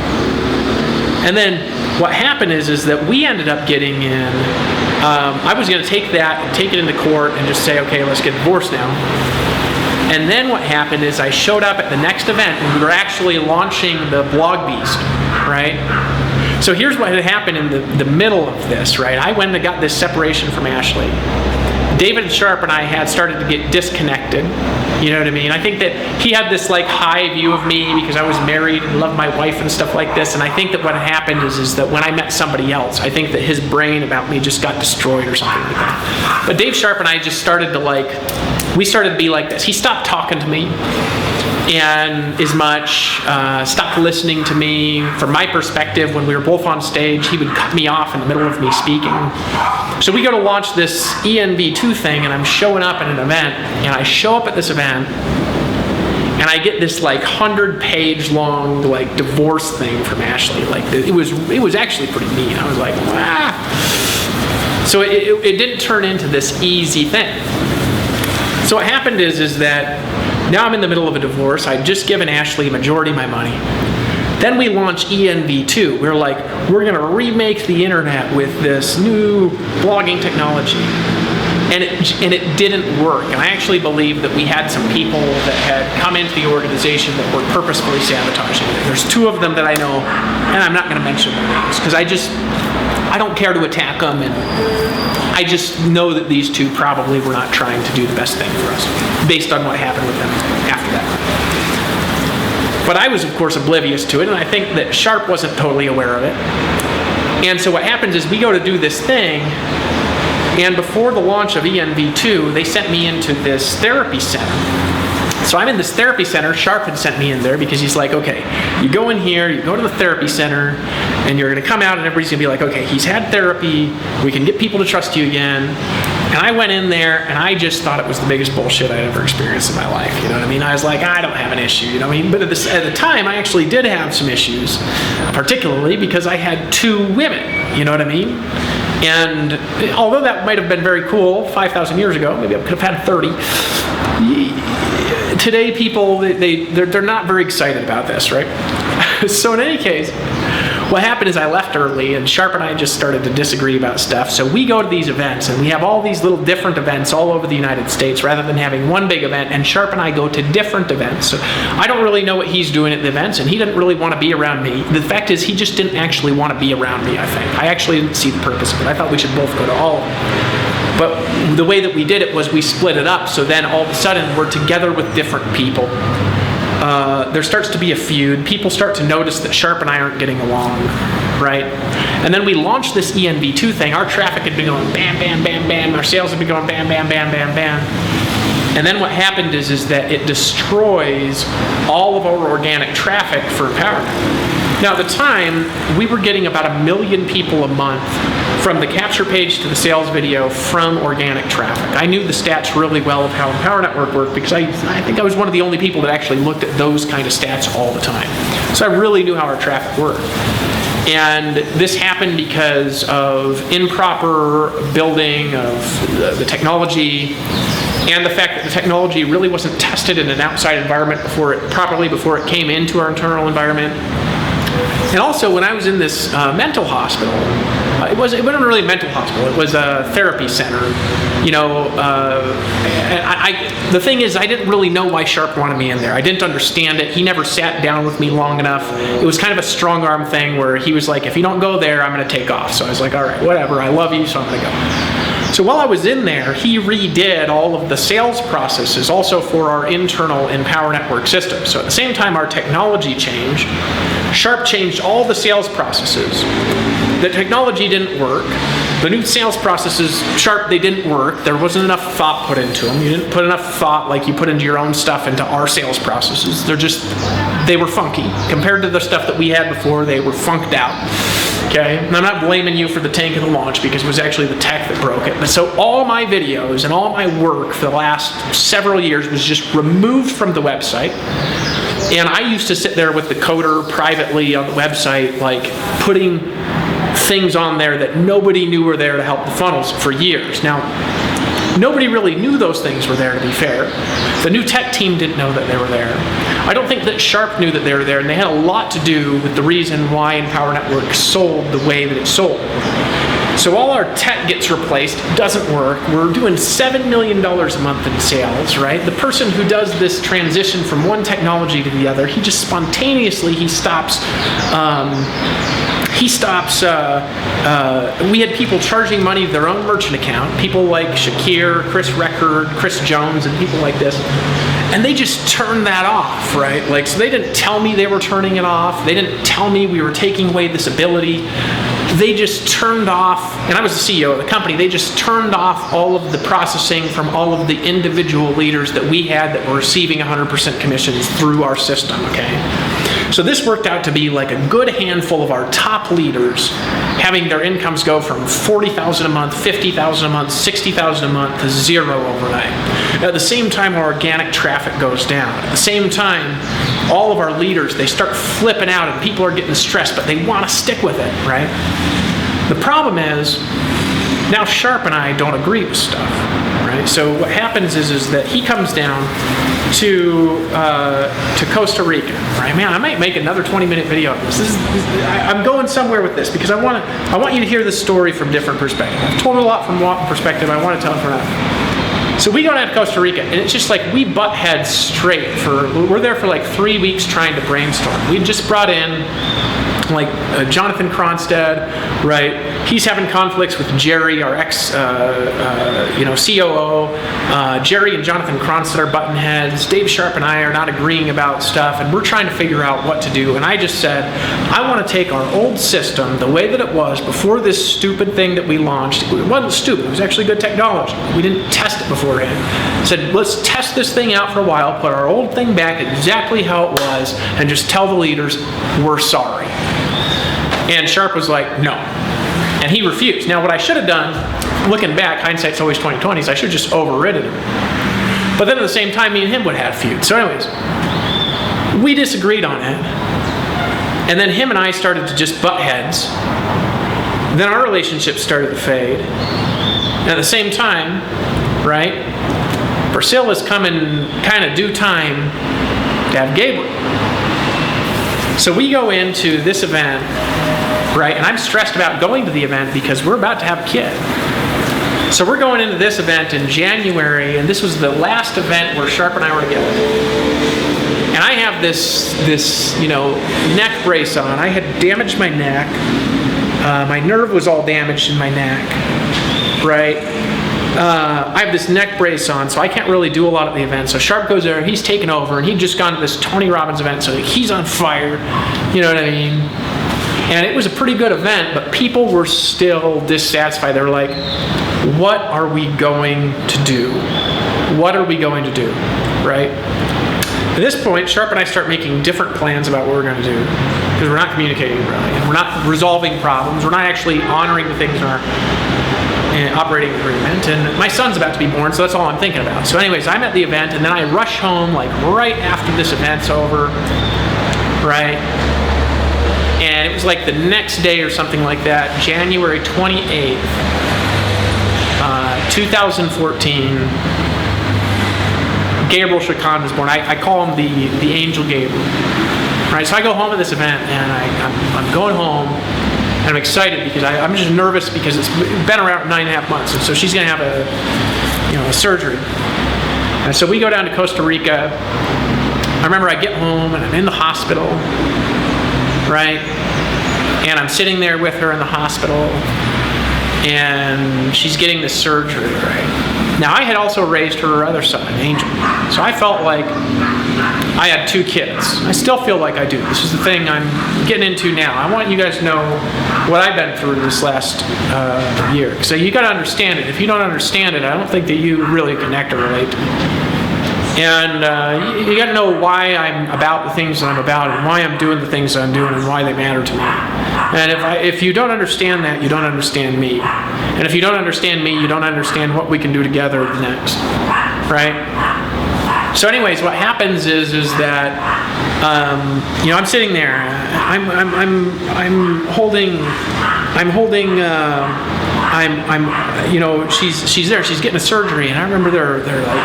And then what happened is that we ended up getting in. I was going to take it into court and just say, okay, let's get divorced now. And then what happened is I showed up at the next event, and we were actually launching the Blog Beast, right? So here's what had happened in the middle of this, right? I went and got this separation from Ashley. David Sharp and I had started to get disconnected. You know what I mean? I think that he had this high view of me because I was married and loved my wife and stuff like this. And I think that what happened is that when I met somebody else, I think that his brain about me just got destroyed or something like that. But Dave Sharp and I just started to we started to be like this. He stopped talking to me and stopped listening to me. From my perspective, when we were both on stage, he would cut me off in the middle of me speaking. So we go to launch this ENV2 thing, and I'm showing up at an event, and I show up at this event, and I get this 100-page long divorce thing from Ashley. It was actually pretty mean. I was like, ah. So it didn't turn into this easy thing. So what happened is that now I'm in the middle of a divorce. I'd just given Ashley a majority of my money. Then we launched ENV2. We're we're going to remake the internet with this new blogging technology. And it didn't work. And I actually believe that we had some people that had come into the organization that were purposefully sabotaging it. There's 2 of them that I know, and I'm not going to mention their names because I don't care to attack them, and I just know that these 2 probably were not trying to do the best thing for us based on what happened with them after that. But I was, of course, oblivious to it, and I think that Sharp wasn't totally aware of it. And so what happens is we go to do this thing, and before the launch of ENV2, they sent me into this therapy center. So I'm in this therapy center. Sharp had sent me in there because he's like, okay, you go in here, you go to the therapy center, and you're going to come out and everybody's going to be like, okay, he's had therapy, we can get people to trust you again. And I went in there, and I just thought it was the biggest bullshit I'd ever experienced in my life. You know what I mean? I was like, I don't have an issue. You know what I mean? But at the time, I actually did have some issues, particularly because I had 2 women. You know what I mean? And although that might have been very cool 5,000 years ago, maybe I could have had 30. Today, people they're not very excited about this, right? So in any case, what happened is I left early, and Sharp and I just started to disagree about stuff. So we go to these events, and we have all these little different events all over the United States rather than having one big event, and Sharp and I go to different events. So I don't really know what he's doing at the events, and he didn't really want to be around me. The fact is, he just didn't actually want to be around me, I think. I actually didn't see the purpose of it. I thought we should both go to all of them. But the way that we did it was we split it up, so then all of a sudden we're together with different people. There starts to be a feud. People start to notice that Sharp and I aren't getting along, right? And then we launched this ENV2 thing. Our traffic had been going bam, bam, bam, bam. Our sales had been going bam, bam, bam, bam, bam. And then what happened is that it destroys all of our organic traffic for empowerment. Now, at the time, we were getting about 1 million people a month from the capture page to the sales video from organic traffic. I knew the stats really well of how Empower Network worked because I think I was one of the only people that actually looked at those kind of stats all the time. So I really knew how our traffic worked. And this happened because of improper building of the technology and the fact that the technology really wasn't tested in an outside environment before it came into our internal environment. And also, when I was in this mental hospital, it wasn't really a mental hospital, it was a therapy center. The thing is, I didn't really know why Sharp wanted me in there. I didn't understand it. He never sat down with me long enough. It was kind of a strong arm thing where he was like, if you don't go there, I'm going to take off. So I was like, all right, whatever, I love you, so I'm going to go. So while I was in there, he redid all of the sales processes also for our internal Empower Network system. So at the same time our technology changed, Sharp changed all the sales processes. The technology didn't work. The new sales processes, Sharp, they didn't work. There wasn't enough thought put into them. You didn't put enough thought like you put into your own stuff into our sales processes. They were funky. Compared to the stuff that we had before, they were funked out. Okay? And I'm not blaming you for the tank of the launch because it was actually the tech that broke it. But so all my videos and all my work for the last several years was just removed from the website. And I used to sit there with the coder privately on the website, like putting things on there that nobody knew were there to help the funnels for years. Now, nobody really knew those things were there, to be fair. The new tech team didn't know that they were there. I don't think that Sharp knew that they were there, and they had a lot to do with the reason why Empower Network sold the way that it sold. So all our tech gets replaced, doesn't work. We're doing $7 million a month in sales, right? The person who does this transition from one technology to the other, he just spontaneously, he stops. We had people charging money to their own merchant account, people like Shakir, Chris Record, Chris Jones, and people like this. And they just turned that off, right? Like, so they didn't tell me they were turning it off. They didn't tell me we were taking away this ability. They just turned off, and I was the CEO of the company, they just turned off all of the processing from all of the individual leaders that we had that were receiving 100% commissions through our system, okay? So this worked out to be like a good handful of our top leaders having their incomes go from $40,000 a month, $50,000 a month, $60,000 a month to zero overnight. At the same time, our organic traffic goes down. At the same time, all of our leaders, they start flipping out and people are getting stressed, but they want to stick with it, right? The problem is, now Sharp and I don't agree with stuff, right? So what happens is that he comes down to Costa Rica, right? Man, I might make another 20-minute video of this. I'm going somewhere with this because I want you to hear this story from different perspectives. I've told it a lot from one perspective. I want to tell it from another. So we go down to Costa Rica, and it's just like we butt heads straight we're there for like 3 weeks trying to brainstorm. We just brought in like Jonathan Cronstead, right? He's having conflicts with Jerry, our COO. Jerry and Jonathan Cronstead are button heads. Dave Sharp and I are not agreeing about stuff, and we're trying to figure out what to do. And I just said, I want to take our old system, the way that it was before this stupid thing that we launched. It wasn't stupid. It was actually good technology. We didn't test it beforehand. I said, let's test this thing out for a while, put our old thing back exactly how it was, and just tell the leaders, we're sorry. And Sharp was like, no. And he refused. Now, what I should have done, looking back, hindsight's always 20/20, is I should have just overridden him. But then at the same time, me and him would have feuds. So anyways, we disagreed on it. And then him and I started to just butt heads. Then our relationship started to fade. And at the same time, right, Priscilla's coming kind of due time to have Gabriel. So we go into this event, right, and I'm stressed about going to the event because we're about to have a kid. So we're going into this event in January, and this was the last event where Sharp and I were together. And I have this neck brace on. I had damaged my neck. My nerve was all damaged in my neck, right? I have this neck brace on, so I can't really do a lot at the event. So Sharp goes there, he's taken over, and he'd just gone to this Tony Robbins event, so he's on fire, you know what I mean? And it was a pretty good event, but people were still dissatisfied. They were like, what are we going to do? What are we going to do, right? At this point, Sharp and I start making different plans about what we're going to do, because we're not communicating really. We're not resolving problems. We're not actually honoring the things in our operating agreement. And my son's about to be born, so that's all I'm thinking about. So anyways, I'm at the event, and then I rush home like right after this event's over, right? And it was like the next day or something like that, January 28th, 2014, Gabriel Shakan was born. I call him the Angel Gabriel. Right, so I go home to this event, and I'm going home, and I'm excited because I'm just nervous because it's been around 9.5 months, and so she's going to have a surgery. And so we go down to Costa Rica. I remember I get home, and I'm in the hospital, right? And I'm sitting there with her in the hospital, and she's getting this surgery, right? Now, I had also raised her other son, Angel. So I felt like I had 2 kids. I still feel like I do. This is the thing I'm getting into now. I want you guys to know what I've been through this last year. So you got to understand it. If you don't understand it, I don't think that you really connect or relate to me. And you got to know why I'm about the things that I'm about, and why I'm doing the things that I'm doing, and why they matter to me. And if you don't understand that, you don't understand me. And if you don't understand me, you don't understand what we can do together next, right? So, anyways, what happens is that I'm sitting there. She's there. She's getting a surgery, and I remember they're like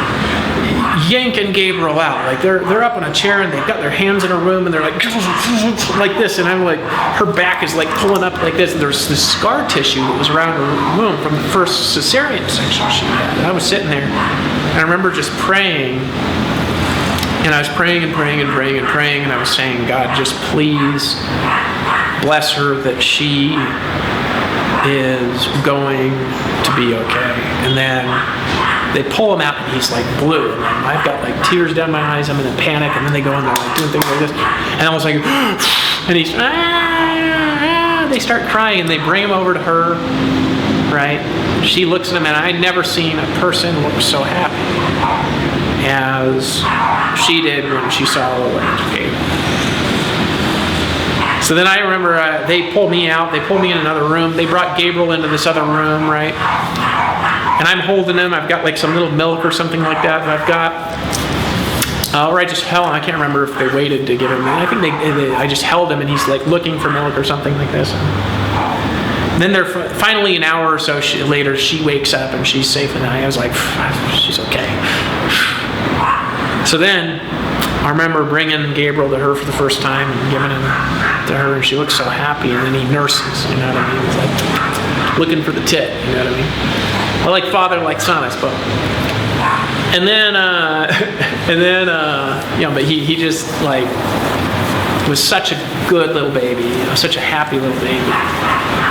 yanking Gabriel out. Like they're up on a chair, and they've got their hands in her room, and they're like this, and I'm like, her back is like pulling up like this, and there's this scar tissue that was around her womb from the first cesarean section she had. And I was sitting there, and I remember just praying, and I was praying and praying and praying and praying, and I was saying, God, just please bless her, that she is going to be okay. And then they pull him out, and he's like blue. And I've got like tears down my eyes. I'm in a panic, and then they go in there like doing things like this. And I was like, and he's, they start crying, and they bring him over to her, right? She looks at him, and I'd never seen a person look so happy as she did when she saw little Angel Gabriel. So then I remember they pulled me out. They pulled me in another room. They brought Gabriel into this other room, right? And I'm holding him. I've got like some little milk or something like that I've got. Or I just held him. I can't remember if they waited to give him. I think I just held him, and he's like looking for milk or something like this. And then finally an hour or so later, she wakes up, and she's safe. And I was like, she's okay. So then I remember bringing Gabriel to her for the first time and giving him to her, and she looked so happy. And then he nurses, you know what I mean? He's like looking for the tit, you know what I mean? I like father, like son, I suppose. And then, but he just like was such a good little baby, such a happy little baby.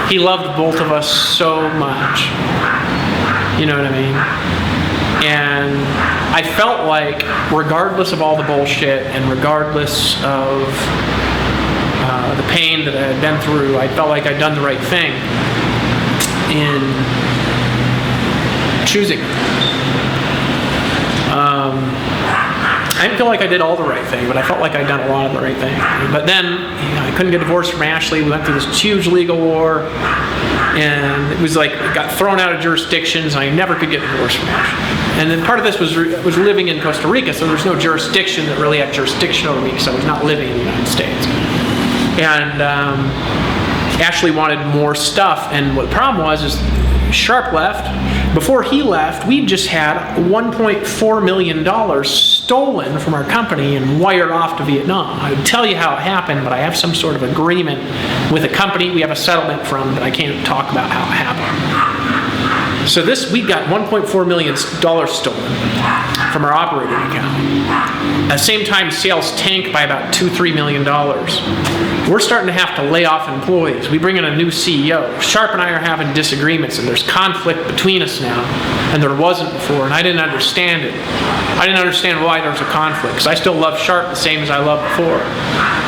He loved both of us so much, you know what I mean? And I felt like, regardless of all the bullshit, and regardless of the pain that I had been through, I felt like I'd done the right thing in choosing. I didn't feel like I did all the right thing, but I felt like I'd done a lot of the right thing. But then, I couldn't get divorced from Ashley. We went through this huge legal war, and it was like it got thrown out of jurisdictions, and I never could get divorced from Ashley. And then part of this was living in Costa Rica, so there's no jurisdiction that really had jurisdiction over me, because I was not living in the United States. And Ashley wanted more stuff, and what the problem was is Sharp left. Before he left, we just had $1.4 million stolen from our company and wired off to Vietnam. I would tell you how it happened, but I have some sort of agreement with a company we have a settlement from, but I can't talk about how it happened. So we got $1.4 million stolen from our operating account. At the same time, sales tanked by about $2-3 million. We're starting to have to lay off employees. We bring in a new CEO. Sharp and I are having disagreements, and there's conflict between us now, and there wasn't before, and I didn't understand it. I didn't understand why there was a conflict, because I still love Sharp the same as I loved before.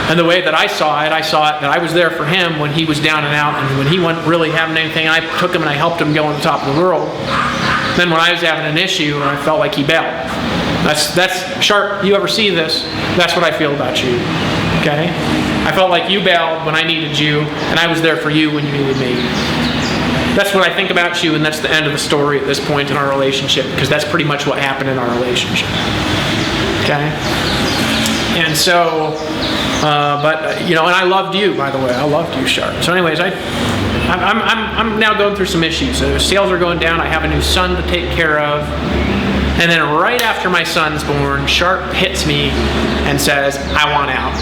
And the way that I saw it that I was there for him when he was down and out, and when he wasn't really having anything, I took him and I helped him go on the top of the world. Then when I was having an issue, I felt like he bailed. That's Sharp, you ever see this? That's what I feel about you, okay? I felt like you bailed when I needed you, and I was there for you when you needed me. That's what I think about you, and that's the end of the story at this point in our relationship, because that's pretty much what happened in our relationship, okay? And so, and I loved you, by the way. I loved you, Sharp. So anyways, I'm now going through some issues. So sales are going down. I have a new son to take care of. And then right after my son's born, Sharp hits me and says, I want out.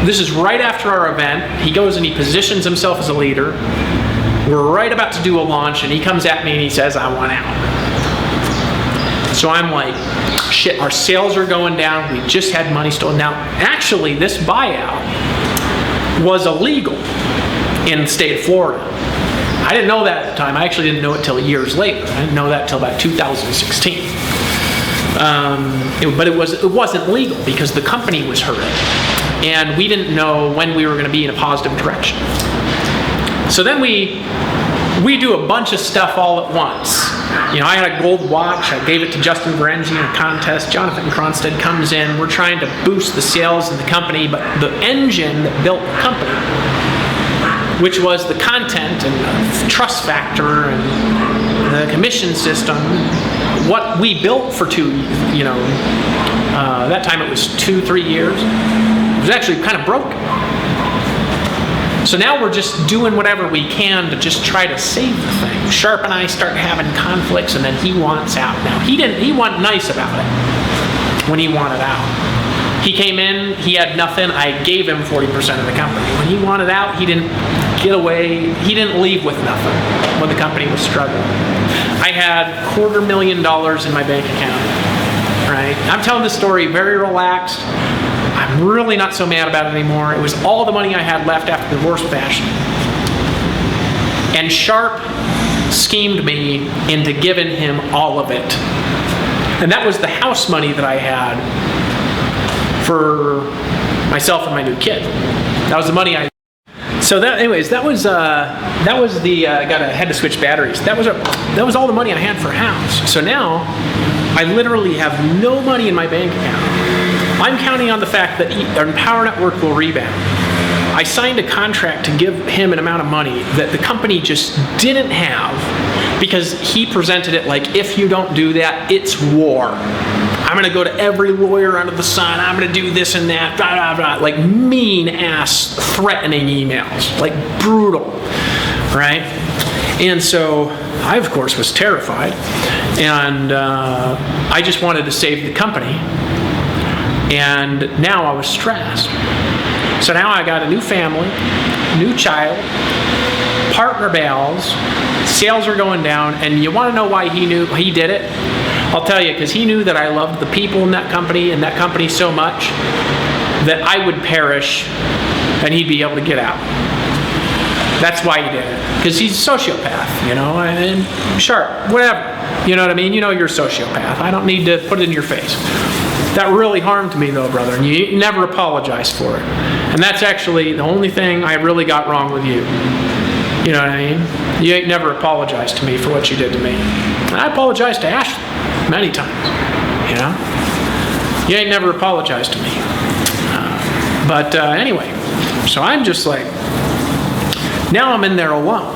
This is right after our event. He goes and he positions himself as a leader. We're right about to do a launch, and he comes at me and he says, I want out. So I'm like, shit, our sales are going down. We just had money stolen. Now, actually, this buyout was illegal in the state of Florida. I didn't know that at the time. I actually didn't know it till years later. I didn't know that till about 2016. But it wasn't legal because the company was hurting, and we didn't know when we were going to be in a positive direction. So then we do a bunch of stuff all at once. I had a gold watch. I gave it to Justin Varenzi in a contest. Jonathan Cronstead comes in. We're trying to boost the sales of the company, but the engine that built the company, which was the content and the trust factor and the commission system, what we built for that time it was 2-3 years, it was actually kind of broken. So now we're just doing whatever we can to just try to save the thing. Sharp and I start having conflicts, and then he wants out. Now, he wasn't nice about it when he wanted out. He came in, he had nothing, I gave him 40% of the company. When he wanted out, he didn't get away, he didn't leave with nothing when the company was struggling. I had $250,000 in my bank account, right? I'm telling this story very relaxed. I'm really not so mad about it anymore. It was all the money I had left after the divorce fashion. And Sharp schemed me into giving him all of it. And that was the house money that I had for myself and my new kid. That was the money I... So that was the I had to switch batteries. That was all the money I had for a house. So now I literally have no money in my bank account. I'm counting on the fact that Power Network will rebound. I signed a contract to give him an amount of money that the company just didn't have, because he presented it like, if you don't do that, it's war. I'm going to go to every lawyer under the sun. I'm going to do this and that, blah, blah, blah. Like mean-ass threatening emails, like brutal, right? And so I, of course, was terrified, and I just wanted to save the company. And now I was stressed. So now I got a new family, new child, partner bails, sales are going down, and you want to know why he knew he did it? I'll tell you, because he knew that I loved the people in that company and that company so much that I would perish and he'd be able to get out. That's why he did it. Because he's a sociopath, and Sharp, whatever. You know what I mean? You're a sociopath. I don't need to put it in your face. That really harmed me, though, brother, and you never apologized for it. And that's actually the only thing I really got wrong with you. You know what I mean? You ain't never apologized to me for what you did to me. And I apologized to Ashley many times, You ain't never apologized to me. But anyway, so I'm just like, now I'm in there alone.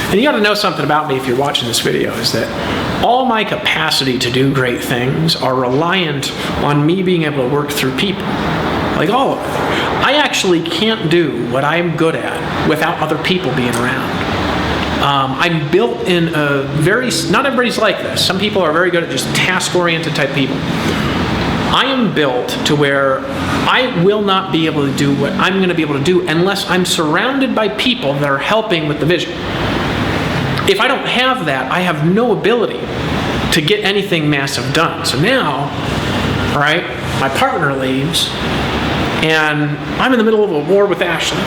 And you got to know something about me if you're watching this video, is that all my capacity to do great things are reliant on me being able to work through people. Like all of it. I actually can't do what I'm good at without other people being around. I'm built in a not everybody's like this. Some people are very good at just task-oriented type people. I am built to where I will not be able to do what I'm going to be able to do unless I'm surrounded by people that are helping with the vision. if I don't have that, I have no ability to get anything massive done. So now, right, my partner leaves, and I'm in the middle of a war with Ashley.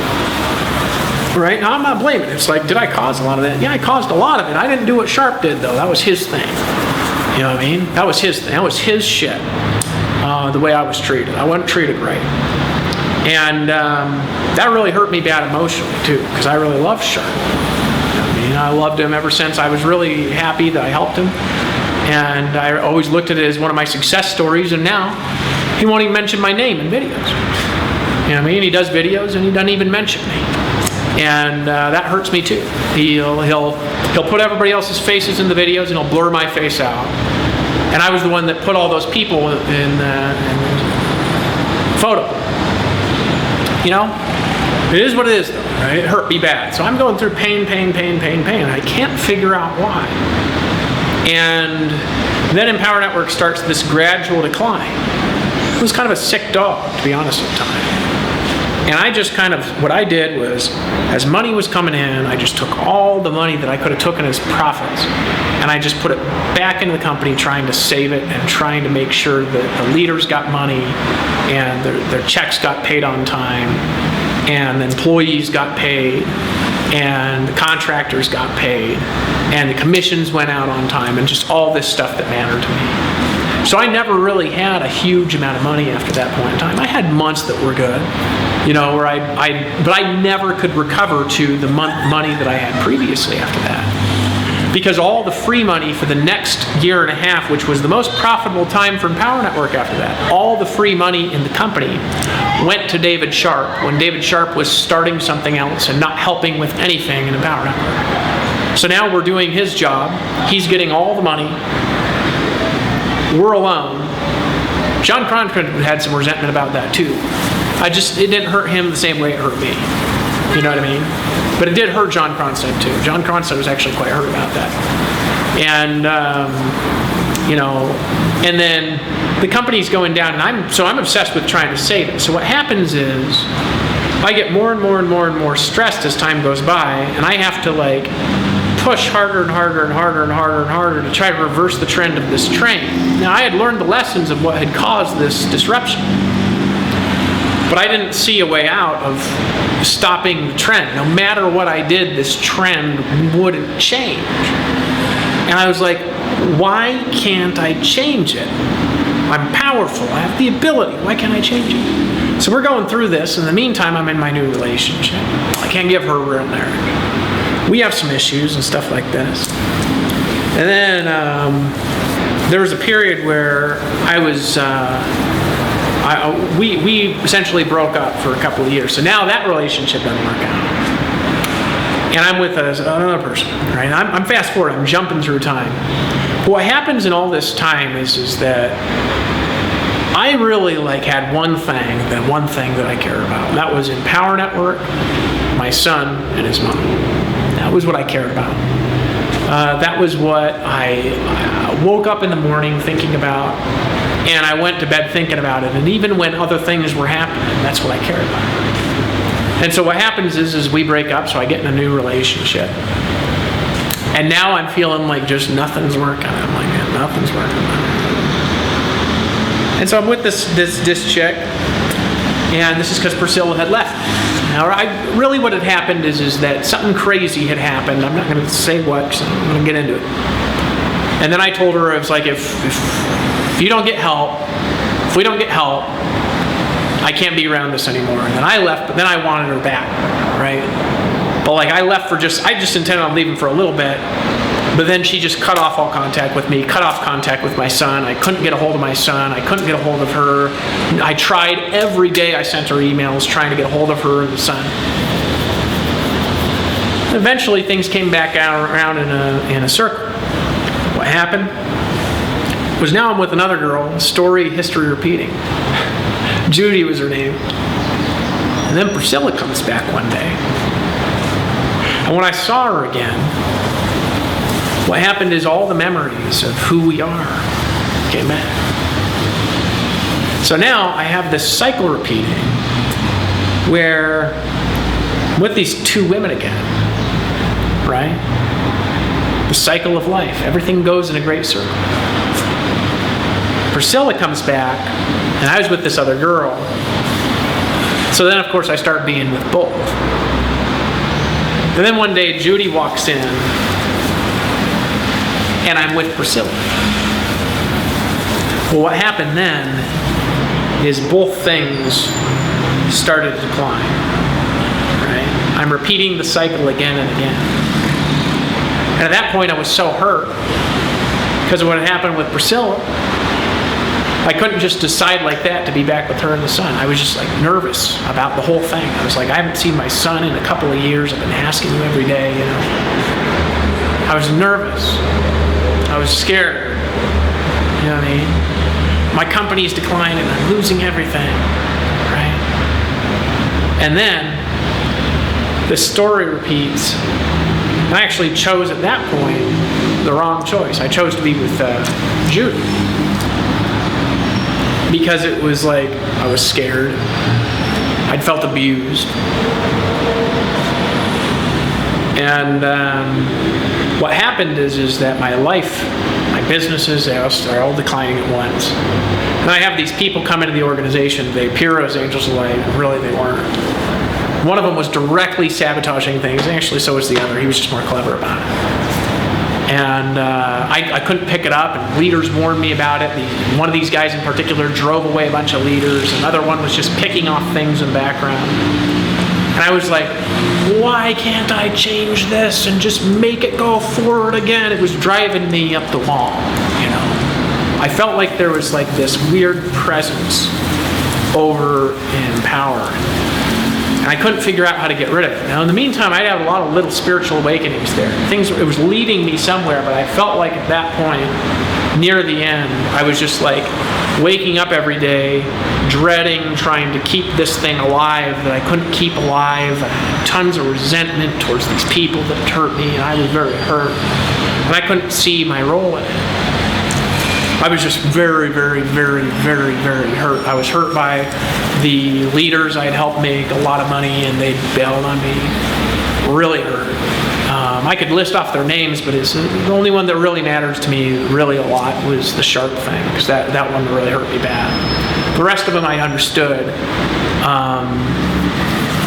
Right? Now, I'm not blaming it. It's like, did I cause a lot of that? Yeah, I caused a lot of it. I didn't do what Sharp did, though. That was his thing. You know what I mean? That was his thing. That was his shit. The way I was treated. I wasn't treated right. And that really hurt me bad emotionally, too, because I really loved Sharp. You know what I mean? I loved him ever since. I was really happy that I helped him. And I always looked at it as one of my success stories, and now he won't even mention my name in videos. You know what I mean? He does videos, and he doesn't even mention me. And that hurts me too. He'll put everybody else's faces in the videos, and he'll blur my face out. And I was the one that put all those people in the photo. You know, it is what it is, though. Right? It hurt me bad. So I'm going through pain. And I can't figure out why. And then Empower Network starts this gradual decline. It was kind of a sick dog, to be honest at the time. And I just what I did was, as money was coming in, I just took all the money that I could have taken as profits, and I just put it back into the company, trying to save it and trying to make sure that the leaders got money, and their checks got paid on time, and the employees got paid, and the contractors got paid, and the commissions went out on time, and just all this stuff that mattered to me. So I never really had a huge amount of money after that point in time. I had months that were good, you know, where but I never could recover to the money that I had previously after that. Because all the free money for the next year and a half, which was the most profitable time for Empower Network after that, all the free money in the company went to David Sharp when David Sharp was starting something else and not helping with anything in Empower Network. So now we're doing his job. He's getting all the money. We're alone. John Cronford had some resentment about that too. It didn't hurt him the same way it hurt me. You know what I mean? But it did hurt John Cronstead too. John Cronstead was actually quite hurt about that. And, you know, and then the company's going down, and I'm obsessed with trying to save it. So what happens is, I get more and more stressed as time goes by, and I have to push harder and harder to try to reverse the trend of this train. Now, I had learned the lessons of what had caused this disruption, but I didn't see a way out of stopping the trend. No matter what I did, this trend wouldn't change. And I was like, why can't I change it? I'm powerful. I have the ability. Why can't I change it? So we're going through this. In the meantime, I'm in my new relationship. I can't give her room there. We have some issues and stuff like this. And then there was a period where we essentially broke up for a couple of years. So now that relationship doesn't work out. And I'm with another person, right? I'm fast forward, I'm jumping through time. But what happens in all this time is that I really had one thing that I care about. That was Empower Network, my son, and his mom. That was what I cared about. That was what I woke up in the morning thinking about, and I went to bed thinking about it. And even when other things were happening, that's what I cared about. And so what happens is we break up, so I get in a new relationship. And now I'm feeling like just nothing's working. I'm like, yeah, nothing's working. And so I'm with this chick, and this is because Priscilla had left. Now, what had happened is that something crazy had happened. I'm not going to say what, because I'm going to get into it. And then I told her, I was like, if you don't get help, if we don't get help, I can't be around this anymore. And then I left, but then I wanted her back, right? But I left I just intended on leaving for a little bit, but then she just cut off all contact with me, cut off contact with my son. I couldn't get a hold of my son. I couldn't get a hold of her. I tried every day. I sent her emails trying to get a hold of her and the son. Eventually, things came back around in a circle. What happened was now I'm with another girl, history repeating. Judy was her name. And then Priscilla comes back one day. And when I saw her again, what happened is all the memories of who we are came back. So now I have this cycle repeating where I'm with these two women again, right? The cycle of life. Everything goes in a great circle. Priscilla comes back, and I was with this other girl. So then, of course, I start being with both. And then one day, Judy walks in, and I'm with Priscilla. Well, what happened then is both things started to decline. Right? I'm repeating the cycle again and again. And at that point, I was so hurt because of what had happened with Priscilla. I couldn't just decide like that to be back with her and the son. I was just like nervous about the whole thing. I was like, I haven't seen my son in a couple of years. I've been asking you every day, you know. I was nervous. I was scared. You know what I mean? My company's declining. I'm losing everything. Right? And then this story repeats. And I actually chose at that point the wrong choice. I chose to be with Judy. Because it was like, I was scared. I'd felt abused. And what happened is that my life, my businesses, are all declining at once. And I have these people come into the organization, they appear as angels of light, and really they weren't. One of them was directly sabotaging things, actually so was the other. He was just more clever about it. And I couldn't pick it up, and leaders warned me about it. One of these guys in particular drove away a bunch of leaders. Another one was just picking off things in the background. And I was like, why can't I change this and just make it go forward again? It was driving me up the wall, you know. I felt like there was like this weird presence over in power. And I couldn't figure out how to get rid of it. Now, in the meantime, I had a lot of little spiritual awakenings there. It was leading me somewhere, but I felt like at that point, near the end, I was just like waking up every day, dreading, trying to keep this thing alive that I couldn't keep alive. I had tons of resentment towards these people that had hurt me, and I was very hurt. And I couldn't see my role in it. I was just very, very, very, very, very hurt. I was hurt by the leaders I'd helped make a lot of money, and they'd bailed on me. Really hurt. I could list off their names, but the only one that really matters to me really a lot was the shark thing, because that one really hurt me bad. The rest of them I understood.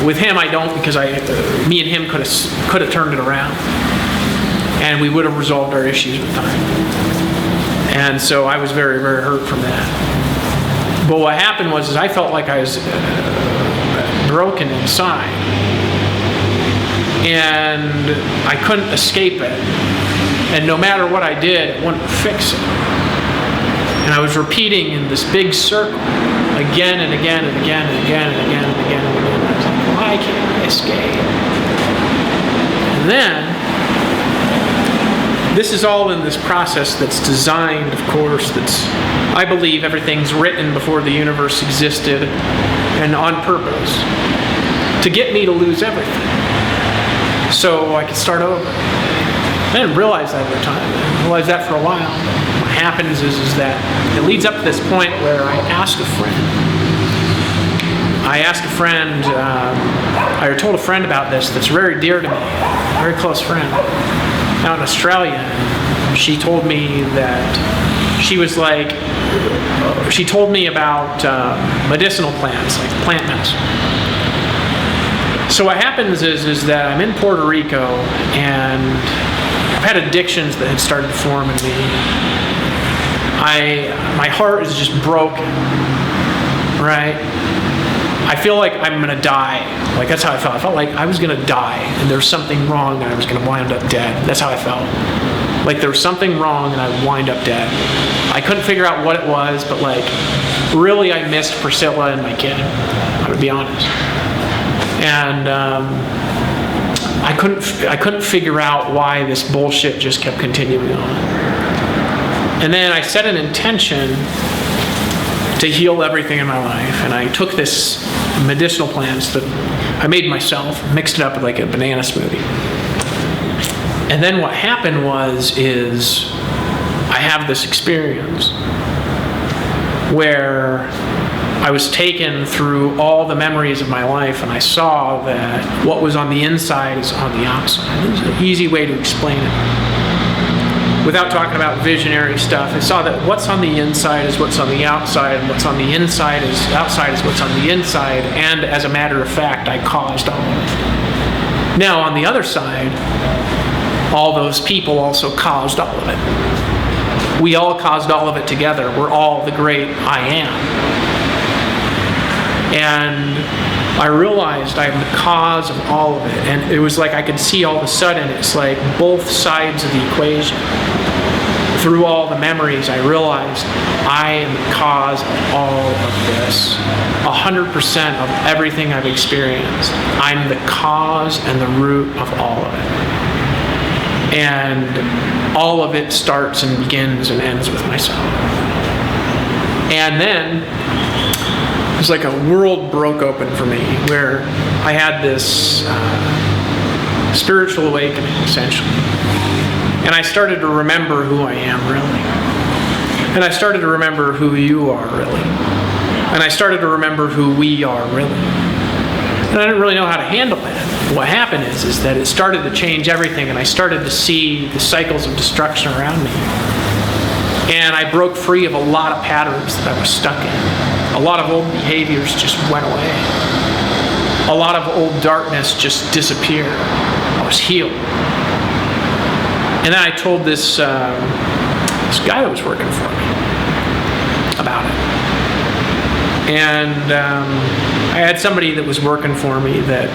With him I don't, because me and him could have turned it around, and we would have resolved our issues with time. And so I was very, very hurt from that. But what happened was I felt like I was broken inside. And I couldn't escape it. And no matter what I did, it wouldn't fix it. And I was repeating in this big circle again and again and again and again and again and again and again. I was like, why can't I escape? And then, this is all in this process that's designed, of course, I believe everything's written before the universe existed and on purpose to get me to lose everything so I could start over. I didn't realize that at the time. I didn't realize that for a while. What happens is that it leads up to this point where I asked a friend. I told a friend about this that's very dear to me, a very close friend. Out in Australia, she told me that she told me about medicinal plants, like plant medicine. So what happens is that I'm in Puerto Rico, and I've had addictions that had started to form in me. My heart is just broken, right? I feel like I'm going to die. Like, that's how I felt. I felt like I was going to die, and there was something wrong, and I was going to wind up dead. That's how I felt. Like, there was something wrong, and I would wind up dead. I couldn't figure out what it was, but, like, really I missed Priscilla and my kid. I would be honest. And I couldn't figure out why this bullshit just kept continuing on. And then I set an intention to heal everything in my life, and I took this medicinal plants that I made myself, mixed it up with like a banana smoothie. And then what happened is I have this experience where I was taken through all the memories of my life, and I saw that what was on the inside is on the outside. It was an easy way to explain it. without talking about visionary stuff, I saw that what's on the inside is what's on the outside, and what's on the outside is what's on the inside, and as a matter of fact, I caused all of it. Now, on the other side, all those people also caused all of it. We all caused all of it together. We're all the great I am. And I realized I'm the cause of all of it. And it was like I could see all of a sudden, it's like both sides of the equation. Through all the memories, I realized I am the cause of all of this. 100% of everything I've experienced, I'm the cause and the root of all of it. And all of it starts and begins and ends with myself. And then it was like a world broke open for me, where I had this spiritual awakening, essentially. And I started to remember who I am, really. And I started to remember who you are, really. And I started to remember who we are, really. And I didn't really know how to handle it. What happened is that it started to change everything, and I started to see the cycles of destruction around me. And I broke free of a lot of patterns that I was stuck in. A lot of old behaviors just went away. A lot of old darkness just disappeared. I was healed. And then I told this guy that was working for me about it. And I had somebody that was working for me that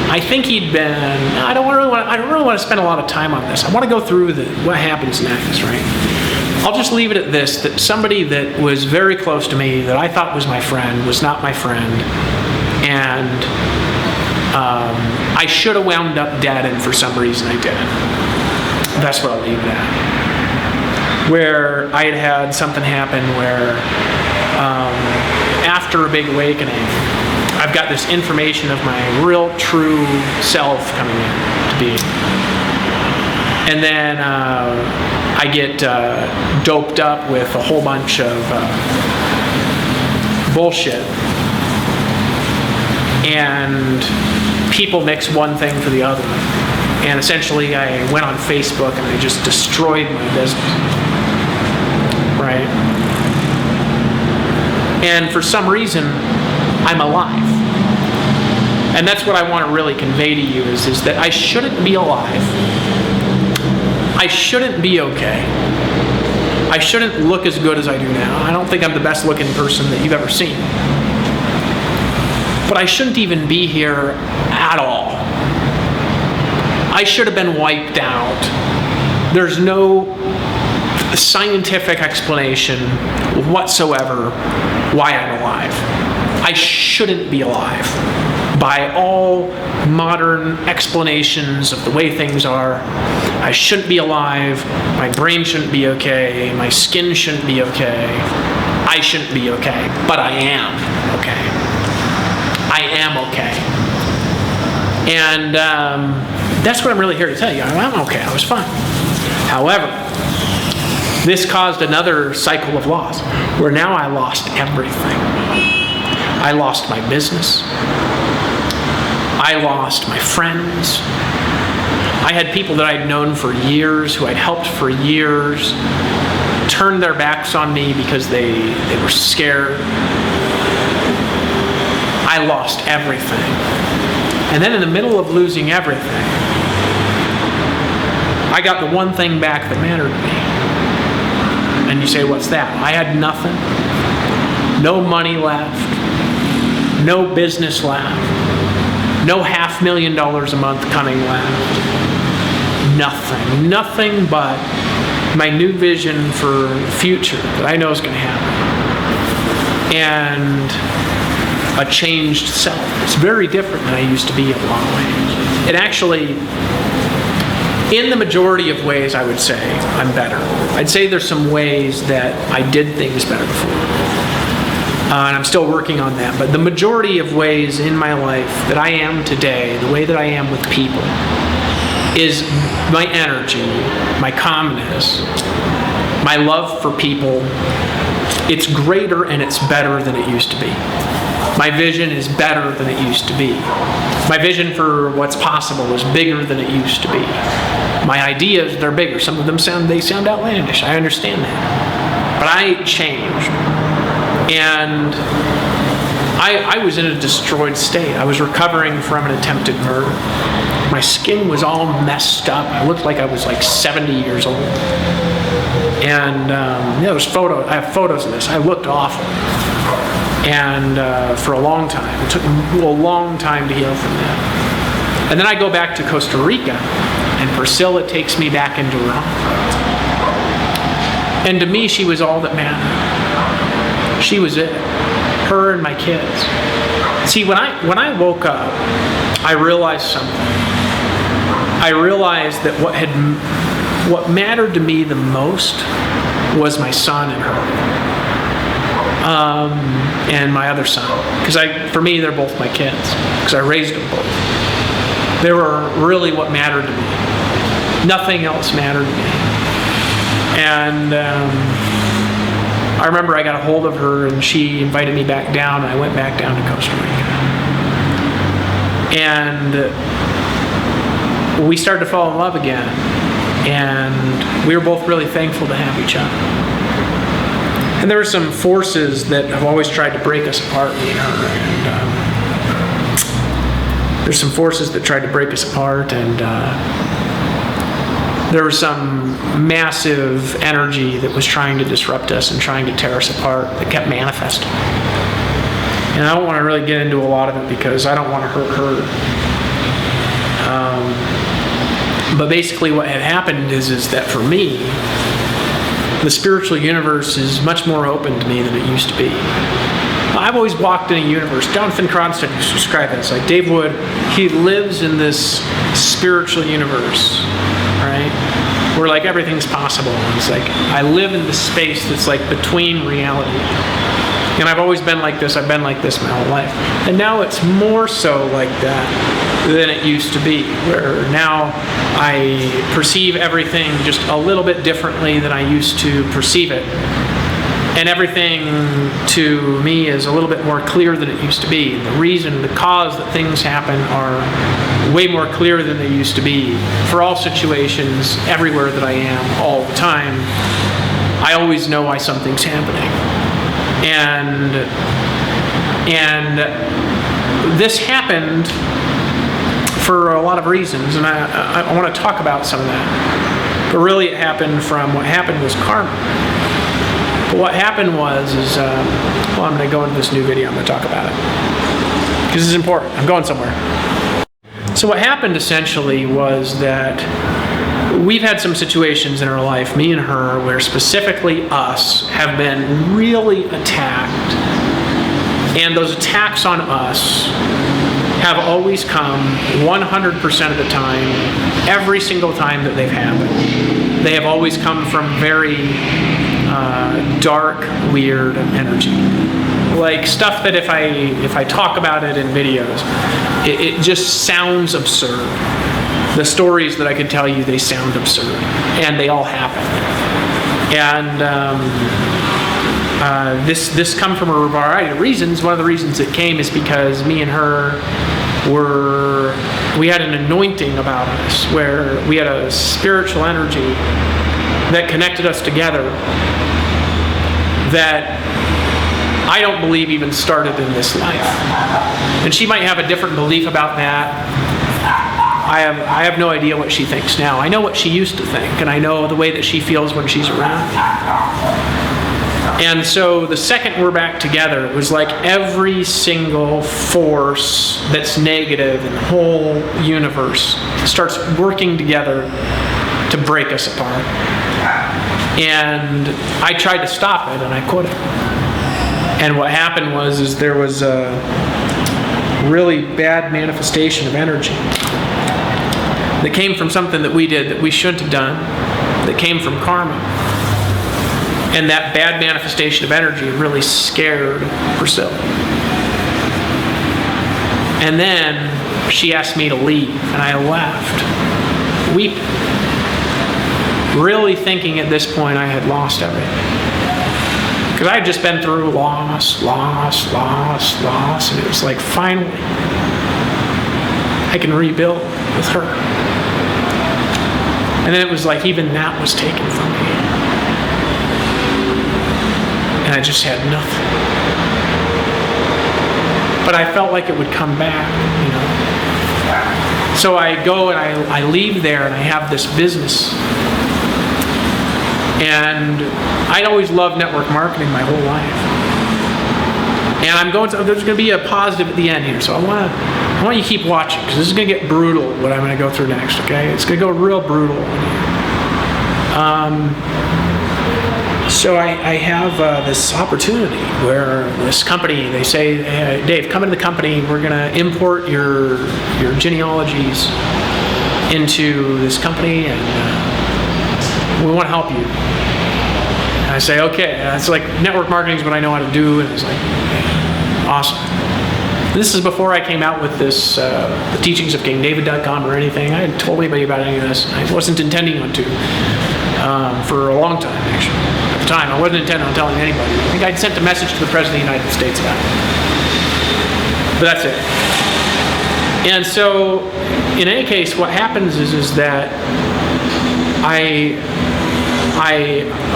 I think he'd been. I don't really want to spend a lot of time on this. I want to go through what happens next, right? I'll just leave it at this, that somebody that was very close to me, that I thought was my friend, was not my friend. And I should have wound up dead, and for some reason I didn't. That's what I'll leave it at. Where I had something happen where after a big awakening, I've got this information of my real, true self coming in to be. And then I get doped up with a whole bunch of bullshit. And people mix one thing for the other. And essentially I went on Facebook and I just destroyed my business. Right? And for some reason, I'm alive. And that's what I want to really convey to you is that I shouldn't be alive. I shouldn't be okay. I shouldn't look as good as I do now. I don't think I'm the best looking person that you've ever seen. But I shouldn't even be here at all. I should have been wiped out. There's no scientific explanation whatsoever why I'm alive. I shouldn't be alive. By all modern explanations of the way things are, I shouldn't be alive, my brain shouldn't be okay, my skin shouldn't be okay, I shouldn't be okay, but I am okay. I am okay. And that's what I'm really here to tell you. I'm okay, I was fine. However, this caused another cycle of loss, where now I lost everything. I lost my business. I lost my friends. I had people that I'd known for years, who I'd helped for years, turn their backs on me because they were scared. I lost everything. And then in the middle of losing everything, I got the one thing back that mattered to me. And you say, what's that? I had nothing. No money left. No business left. No $500,000 a month coming left. Nothing. Nothing but my new vision for the future that I know is going to happen. And a changed self. It's very different than I used to be in a lot of ways. It actually, in the majority of ways, I would say I'm better. I'd say there's some ways that I did things better before. And I'm still working on that. But the majority of ways in my life that I am today, the way that I am with people, is my energy, my calmness, my love for people. It's greater and it's better than it used to be. My vision is better than it used to be. My vision for what's possible is bigger than it used to be. My ideas, they're bigger. Some of them sound outlandish. I understand that. But I changed. And I was in a destroyed state. I was recovering from an attempted murder. My skin was all messed up. I looked like I was like 70 years old. And there's photos. I have photos of this. I looked awful. And for a long time. It took a long time to heal from that. And then I go back to Costa Rica, and Priscilla takes me back into her home. And to me, she was all that mattered. She was it. Her and my kids. See, when I woke up, I realized something. I realized that what mattered to me the most was my son and her. And my other son. Because for me, they're both my kids. Because I raised them both. They were really what mattered to me. Nothing else mattered to me. And I remember I got a hold of her and she invited me back down, and I went back down to Costa Rica. And we started to fall in love again. And we were both really thankful to have each other. And there were some forces that have always tried to break us apart, me and her. And there's some forces that tried to break us apart, and there was some massive energy that was trying to disrupt us and trying to tear us apart that kept manifesting. And I don't want to really get into a lot of it because I don't want to hurt her. But basically what had happened is that for me, the spiritual universe is much more open to me than it used to be. I've always walked in a universe. Jonathan Cronstead used to describe it. It's like Dave Wood, he lives in this spiritual universe, right? Where like everything's possible. It's like I live in this space that's like between reality. And I've always been like this. I've been like this my whole life. And now it's more so like that than it used to be, where now I perceive everything just a little bit differently than I used to perceive it. And everything to me is a little bit more clear than it used to be. And the reason, the cause that things happen are way more clear than they used to be. For all situations, everywhere that I am, all the time, I always know why something's happening. And this happened for a lot of reasons, and I want to talk about some of that. But really it happened from, what happened was karma. But what happened was, I'm going to go into this new video, I'm going to talk about it. Because it's important, I'm going somewhere. So what happened essentially was that we've had some situations in our life, me and her, where specifically us have been really attacked. And those attacks on us have always come 100% of the time, every single time that they've happened. They have always come from very dark, weird energy. Like stuff that if I talk about it in videos, it just sounds absurd. The stories that I could tell you, they sound absurd. And they all happen. And this come from a variety of reasons. One of the reasons it came is because me and her we had an anointing about us, where we had a spiritual energy that connected us together that I don't believe even started in this life. And she might have a different belief about that. I have no idea what she thinks now. I know what she used to think, and I know the way that she feels when she's around me. And so the second we're back together, it was like every single force that's negative in the whole universe starts working together to break us apart. And I tried to stop it, and I couldn't. And what happened was there was a really bad manifestation of energy that came from something that we did that we shouldn't have done, that came from karma. And that bad manifestation of energy really scared Priscilla. And then she asked me to leave, and I left, weeping, really thinking at this point I had lost everything. Because I had just been through loss, and it was like, finally, I can rebuild with her. And then it was like, even that was taken from me. And I just had nothing. But I felt like it would come back, you know. So I go and I leave there and I have this business. And I'd always loved network marketing my whole life. And there's going to be a positive at the end here. So I want you to keep watching, because this is going to get brutal, what I'm going to go through next, okay? It's going to go real brutal. So I have this opportunity where this company, they say, hey, Dave, come into the company, we're going to import your genealogies into this company, and we want to help you. And I say, okay. And it's like, network marketing is what I know how to do, and it's like, awesome. This is before I came out with this, the teachings of KingDavid.com or anything. I hadn't told anybody about any of this. I wasn't intending on to for a long time, actually. At the time, I wasn't intending on telling anybody. I think I'd sent a message to the President of the United States about it. But that's it. And so, in any case, what happens is that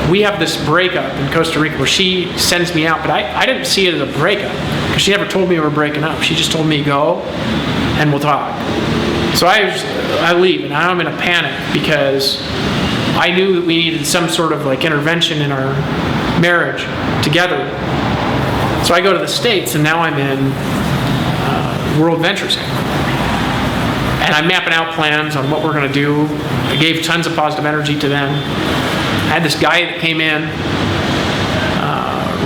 we have this breakup in Costa Rica where she sends me out, but I didn't see it as a breakup, because she never told me we were breaking up. She just told me, go and we'll talk. So I leave, and now I'm in a panic, because I knew that we needed some sort of like intervention in our marriage together. So I go to the States, and now I'm in World Ventures. And I'm mapping out plans on what we're going to do. I gave tons of positive energy to them. I had this guy that came in,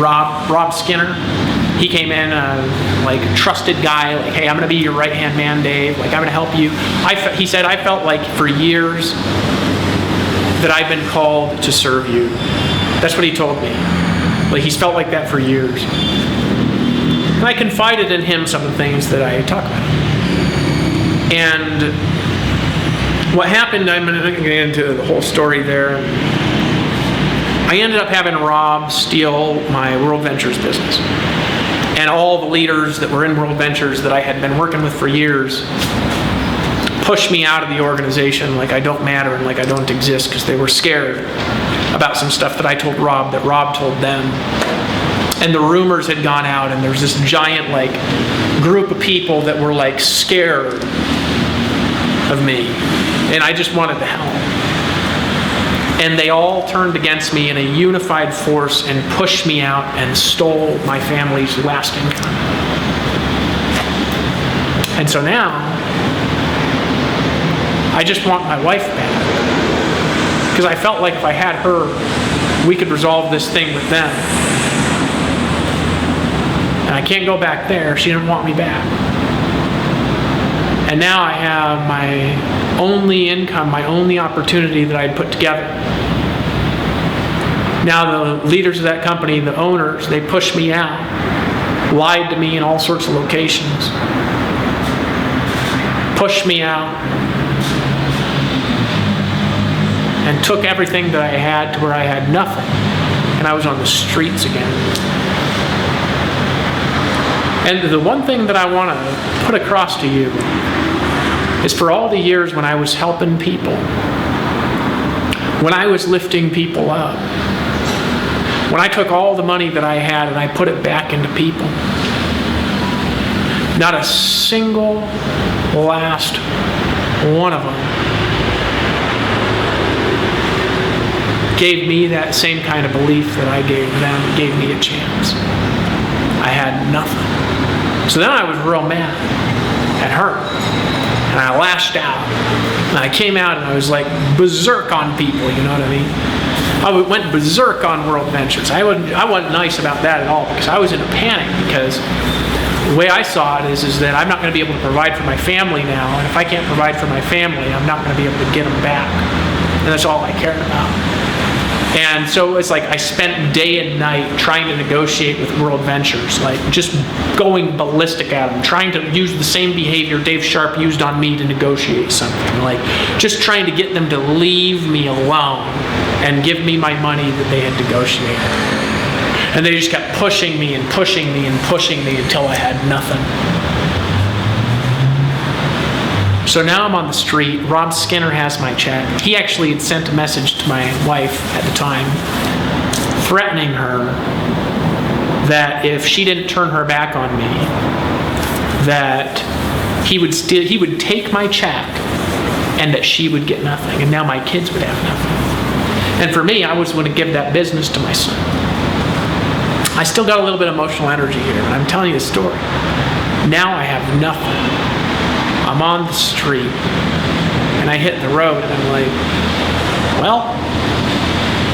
Rob Skinner. He came in, like trusted guy, like, hey, I'm going to be your right-hand man, Dave. Like, I'm going to help you. He said, I felt like for years that I've been called to serve you. That's what he told me. Like, he's felt like that for years. And I confided in him some of the things that I talk about. And what happened, I'm going to get into the whole story there. I ended up having Rob steal my World Ventures business. And all the leaders that were in World Ventures that I had been working with for years pushed me out of the organization like I don't matter and like I don't exist, because they were scared about some stuff that I told Rob that Rob told them. And the rumors had gone out, and there's this giant like group of people that were like scared of me, and I just wanted to help. And they all turned against me in a unified force and pushed me out and stole my family's last income. And so now I just want my wife back, because I felt like if I had her, we could resolve this thing with them. And I can't go back there. She didn't want me back. And now I have my only income, my only opportunity that I'd put together. Now the leaders of that company, the owners, they pushed me out, lied to me in all sorts of locations, pushed me out, and took everything that I had to where I had nothing. And I was on the streets again. And the one thing that I want to put across to you is, for all the years when I was helping people, when I was lifting people up, when I took all the money that I had and I put it back into people, not a single last one of them gave me that same kind of belief that I gave them, gave me a chance. I had nothing. So then I was real mad at her. And I lashed out. And I came out and I was like berserk on people, you know what I mean? I went berserk on World Ventures. I wasn't nice about that at all, because I was in a panic, because the way I saw it is that I'm not going to be able to provide for my family now. And if I can't provide for my family, I'm not going to be able to get them back. And that's all I cared about. And so it's like I spent day and night trying to negotiate with World Ventures, like just going ballistic at them, trying to use the same behavior Dave Sharp used on me to negotiate something, like just trying to get them to leave me alone and give me my money that they had negotiated. And they just kept pushing me and pushing me and pushing me until I had nothing. So now I'm on the street. Rob Skinner has my check. He actually had sent a message to my wife at the time, threatening her that if she didn't turn her back on me, that he would take my check and that she would get nothing, and now my kids would have nothing. And for me, I was going to give that business to my son. I still got a little bit of emotional energy here, and I'm telling you the story. Now I have nothing. I'm on the street, and I hit the road, and I'm like, well,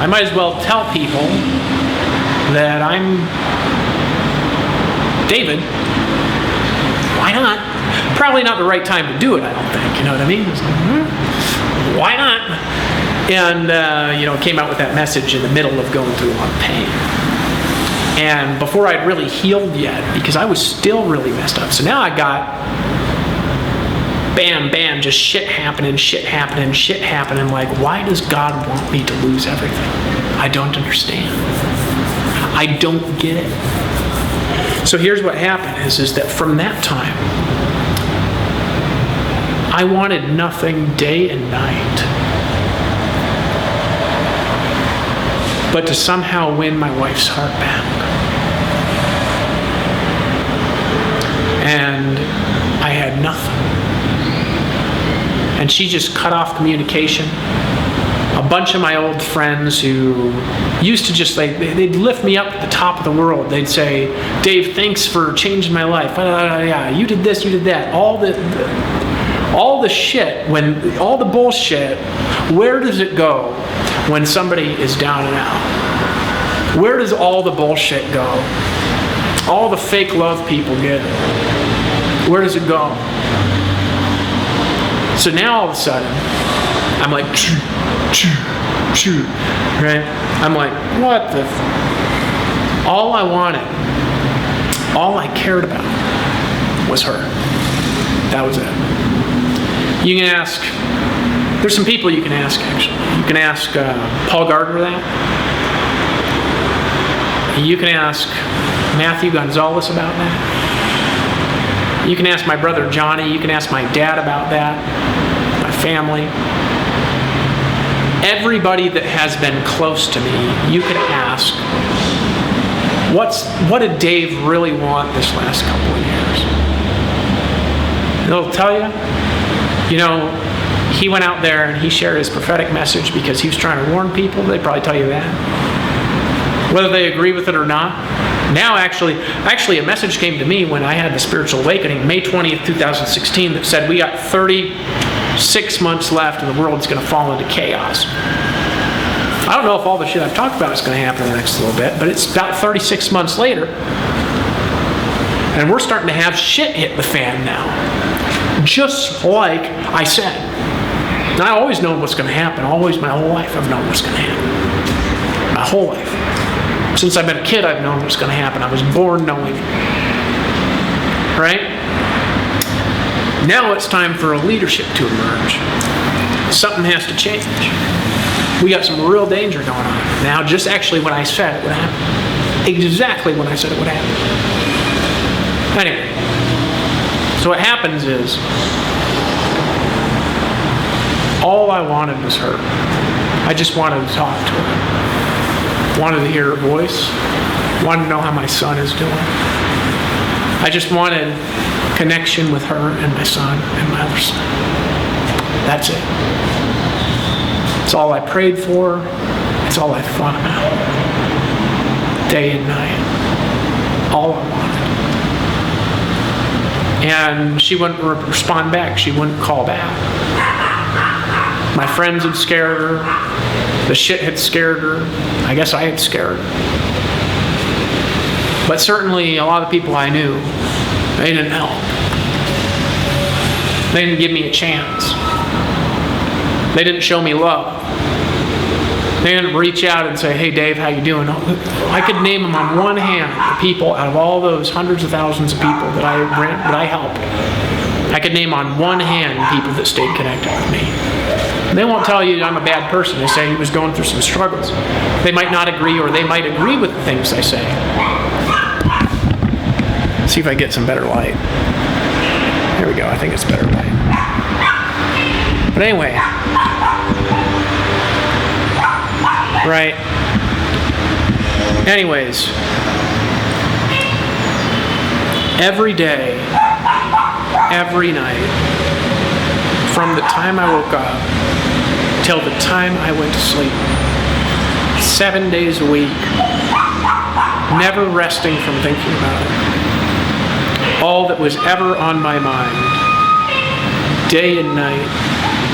I might as well tell people that I'm David. Why not? Probably not the right time to do it, I don't think. You know what I mean? It's like, why not? And, came out with that message in the middle of going through a lot of pain. And before I'd really healed yet, because I was still really messed up. So now I got bam, bam, just shit happening. Like, why does God want me to lose everything? I don't understand. I don't get it. So here's what happened is that from that time, I wanted nothing day and night but to somehow win my wife's heart back. And I had nothing. And she just cut off communication. A bunch of my old friends who used to just they'd lift me up at the top of the world. They'd say, Dave, thanks for changing my life. Yeah, you did this, you did that. All the shit, all the bullshit, where does it go when somebody is down and out? Where does all the bullshit go? All the fake love people get, where does it go? So now all of a sudden, I'm like, right? I'm like, what the? All I wanted, all I cared about was her. That was it. You can ask, there's some people you can ask actually. You can ask Paul Gardner that. You can ask Matthew Gonzalez about that. You can ask my brother Johnny. You can ask my dad about that. My family. Everybody that has been close to me, you can ask, what did Dave really want this last couple of years? And they'll tell you, he went out there and he shared his prophetic message because he was trying to warn people. They'd probably tell you that. Whether they agree with it or not. Now, actually, a message came to me when I had the spiritual awakening, May 20th, 2016, that said we got 36 months left and the world's going to fall into chaos. I don't know if all the shit I've talked about is going to happen in the next little bit, but it's about 36 months later. And we're starting to have shit hit the fan now. Just like I said. And I always know what's going to happen. My whole life, I've known what's going to happen. My whole life. Since I've been a kid, I've known what's going to happen. I was born knowing. Right? Now it's time for a leadership to emerge. Something has to change. We got some real danger going on. Now, just actually when I said it would happen. Exactly when I said it would happen. Anyway. So what happens is, all I wanted was her. I just wanted to talk to her. Wanted to hear her voice. Wanted to know how my son is doing. I just wanted connection with her and my son and my other son. That's it. It's all I prayed for. It's all I thought about. Day and night. All I wanted. And she wouldn't respond back. She wouldn't call back. My friends had scared her. The shit had scared her. I guess I had scared her. But certainly a lot of people I knew, they didn't help. They didn't give me a chance. They didn't show me love. They didn't reach out and say, hey Dave, how you doing? I could name them on one hand the people out of all those hundreds of thousands of people that I helped. I could name on one hand people that stayed connected with me. They won't tell you I'm a bad person. They say he was going through some struggles. They might not agree, or they might agree with the things I say. See if I get some better light. There we go. I think it's better light. But anyway. Right. Anyways. Every day, every night, from the time I woke up till the time I went to sleep, 7 days a week, never resting from thinking about it. All that was ever on my mind, day and night,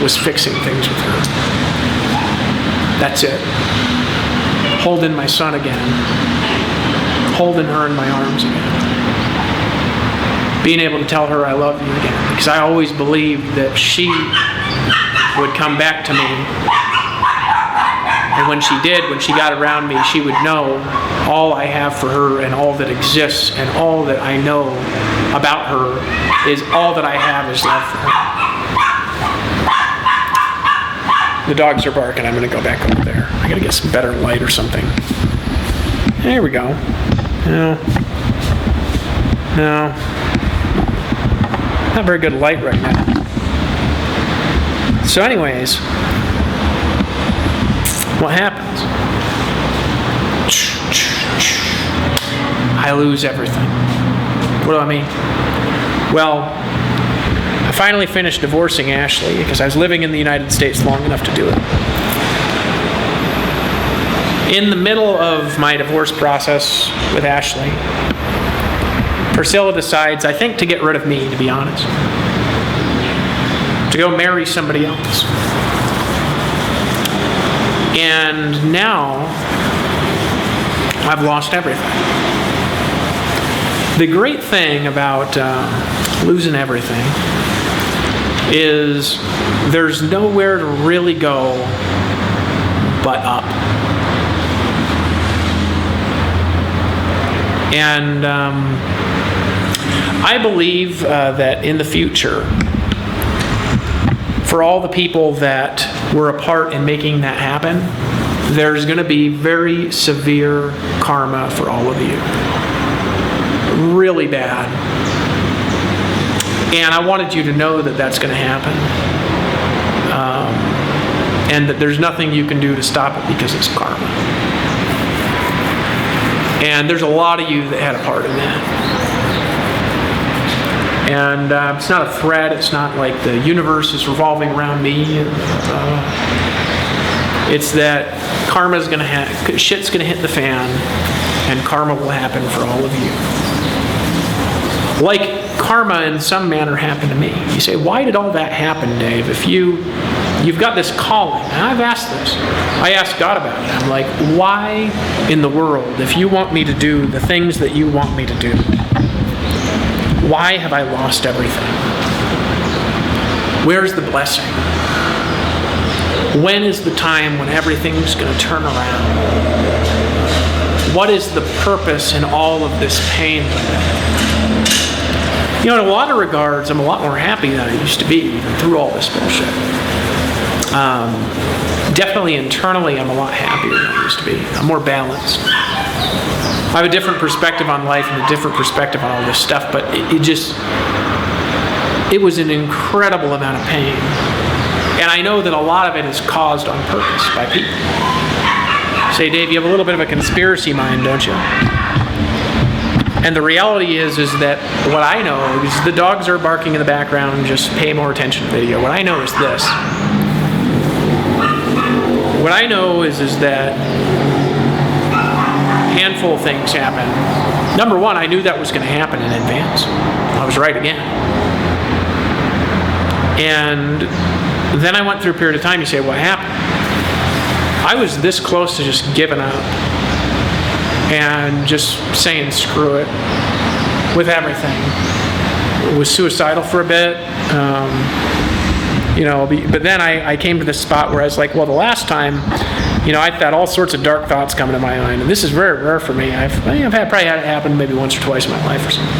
was fixing things with her. That's it. Holding my son again. Holding her in my arms again. Being able to tell her I love you again. Because I always believed that she would come back to me. And when she did, when she got around me, she would know all I have for her and all that exists and all that I know about her is all that I have is love for her. The dogs are barking. I'm going to go back over there. I got to get some better light or something. There we go. No. Not very good light right now. So anyways, what happens? I lose everything. What do I mean? Well, I finally finished divorcing Ashley because I was living in the United States long enough to do it. In the middle of my divorce process with Ashley, Priscilla decides, I think, to get rid of me, to be honest. To go marry somebody else. And now, I've lost everything. The great thing about losing everything is there's nowhere to really go but up. And I believe that in the future, for all the people that were a part in making that happen, there's going to be very severe karma for all of you. Really bad. And I wanted you to know that that's going to happen. And that there's nothing you can do to stop it because it's karma. And there's a lot of you that had a part in that. And it's not a threat. It's not like the universe is revolving around me. It's that karma's going to shit's going to hit the fan, and karma will happen for all of you. Like karma in some manner happened to me. You say, why did all that happen, Dave? If you've got this calling, and I've asked this. I asked God about it. I'm like, why in the world, if you want me to do the things that you want me to do, why have I lost everything? Where's the blessing? When is the time when everything's going to turn around? What is the purpose in all of this pain? You know, in a lot of regards, I'm a lot more happy than I used to be, even through all this bullshit. Definitely internally, I'm a lot happier than I used to be. I'm more balanced. I have a different perspective on life and a different perspective on all this stuff, but it was an incredible amount of pain. And I know that a lot of it is caused on purpose by people. Say, Dave, you have a little bit of a conspiracy mind, don't you? And the reality is that what I know is the dogs are barking in the background, just pay more attention to the video. What I know is this. What I know is that a handful of things happen. Number one, I knew that was going to happen in advance. I was right again. And then I went through a period of time. You say, what happened? I was this close to just giving up and just saying screw it with everything. I was suicidal for a bit. But then I came to this spot where I was like, well, the last time, I've had all sorts of dark thoughts come into my mind, and this is very rare for me. I've probably had it happen maybe once or twice in my life or something.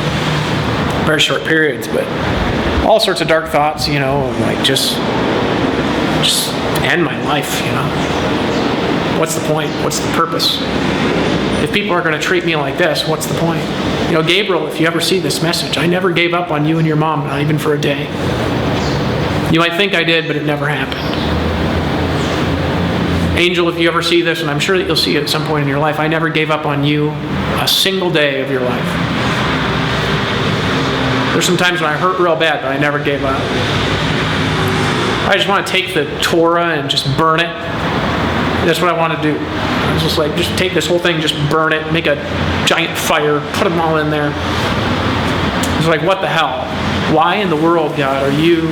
Very short periods, but all sorts of dark thoughts, like just just end my life, What's the point? What's the purpose? If people are going to treat me like this, what's the point? Gabriel, if you ever see this message, I never gave up on you and your mom, not even for a day. You might think I did, but it never happened. Angel, if you ever see this, and I'm sure that you'll see it at some point in your life, I never gave up on you a single day of your life. There's some times when I hurt real bad, but I never gave up. I just want to take the Torah and just burn it. That's what I want to do. It's just like, just take this whole thing, just burn it, make a giant fire, put them all in there. It's like, what the hell? Why in the world, God, are you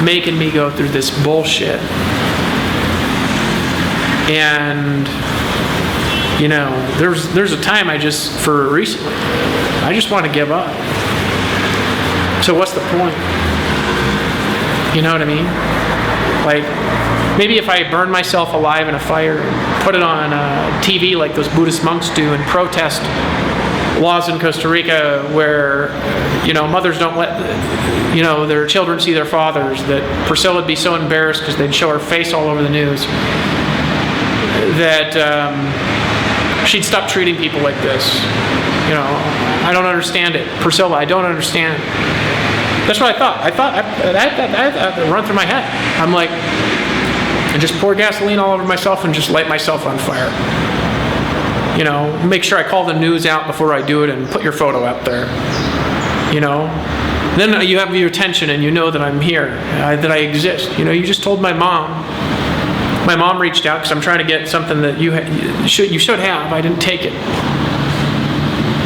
making me go through this bullshit? And, there's a time for recently, I just want to give up. So what's the point? You know what I mean? Like, maybe if I burn myself alive in a fire and put it on TV like those Buddhist monks do and protest laws in Costa Rica where, mothers don't let, their children see their fathers, that Priscilla would be so embarrassed because they'd show her face all over the news, that she'd stop treating people like this. I don't understand it. Priscilla, I don't understand. That's what I thought. That run through my head. I'm like, and just pour gasoline all over myself and just light myself on fire. Make sure I call the news out before I do it and put your photo out there. Then you have your attention and you know that I'm here, that I exist. You just told my mom. My mom reached out because I'm trying to get something that you should have. I didn't take it.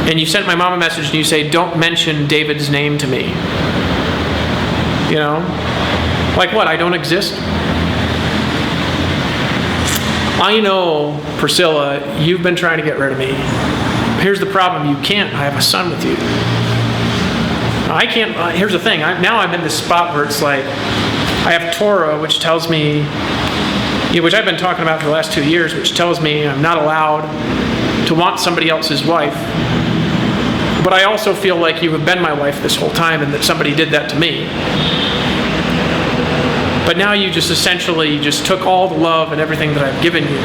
And you sent my mom a message and you say, don't mention David's name to me. Like what? I don't exist? I know, Priscilla, you've been trying to get rid of me. Here's the problem. You can't. I have a son with you. I can't. Here's the thing. Now I'm in this spot where it's like, I have Torah, which tells me, which I've been talking about for the last 2 years, which tells me I'm not allowed to want somebody else's wife. But I also feel like you have been my wife this whole time and that somebody did that to me. But now you just essentially just took all the love and everything that I've given you.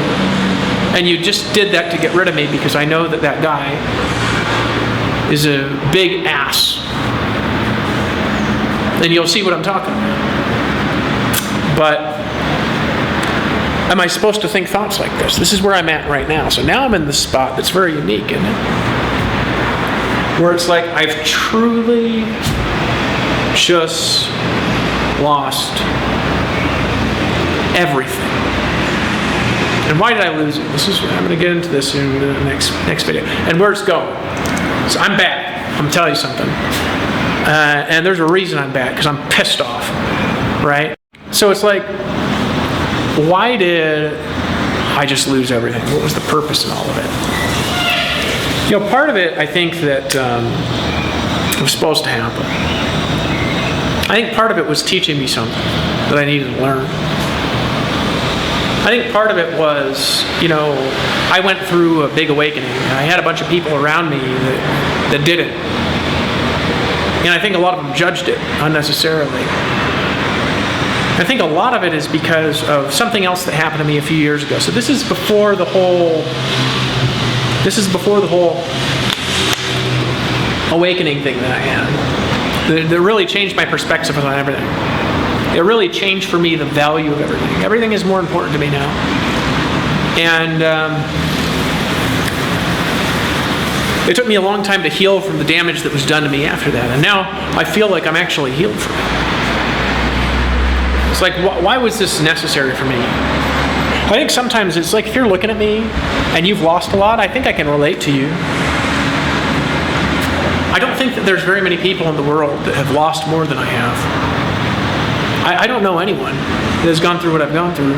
And you just did that to get rid of me because I know that that guy is a big ass. And you'll see what I'm talking about. But am I supposed to think thoughts like this? This is where I'm at right now. So now I'm in this spot that's very unique, isn't it? Where it's like I've truly just lost everything. And why did I lose it? I'm going to get into this in the next video. And where it's going. So I'm back. I'm telling you something. And there's a reason I'm back, because I'm pissed off. Right? So it's like, why did I just lose everything? What was the purpose in all of it? Part of it, I think that was supposed to happen. I think part of it was teaching me something that I needed to learn. I think part of it was, I went through a big awakening. I had a bunch of people around me that did it. And I think a lot of them judged it unnecessarily. I think a lot of it is because of something else that happened to me a few years ago. So this is before the whole awakening thing that I had. That really changed my perspective on everything. It really changed for me the value of everything. Everything is more important to me now. And it took me a long time to heal from the damage that was done to me after that. And now I feel like I'm actually healed from it. It's like, why was this necessary for me? I think sometimes it's like if you're looking at me and you've lost a lot, I think I can relate to you. I don't think that there's very many people in the world that have lost more than I have. I don't know anyone that has gone through what I've gone through.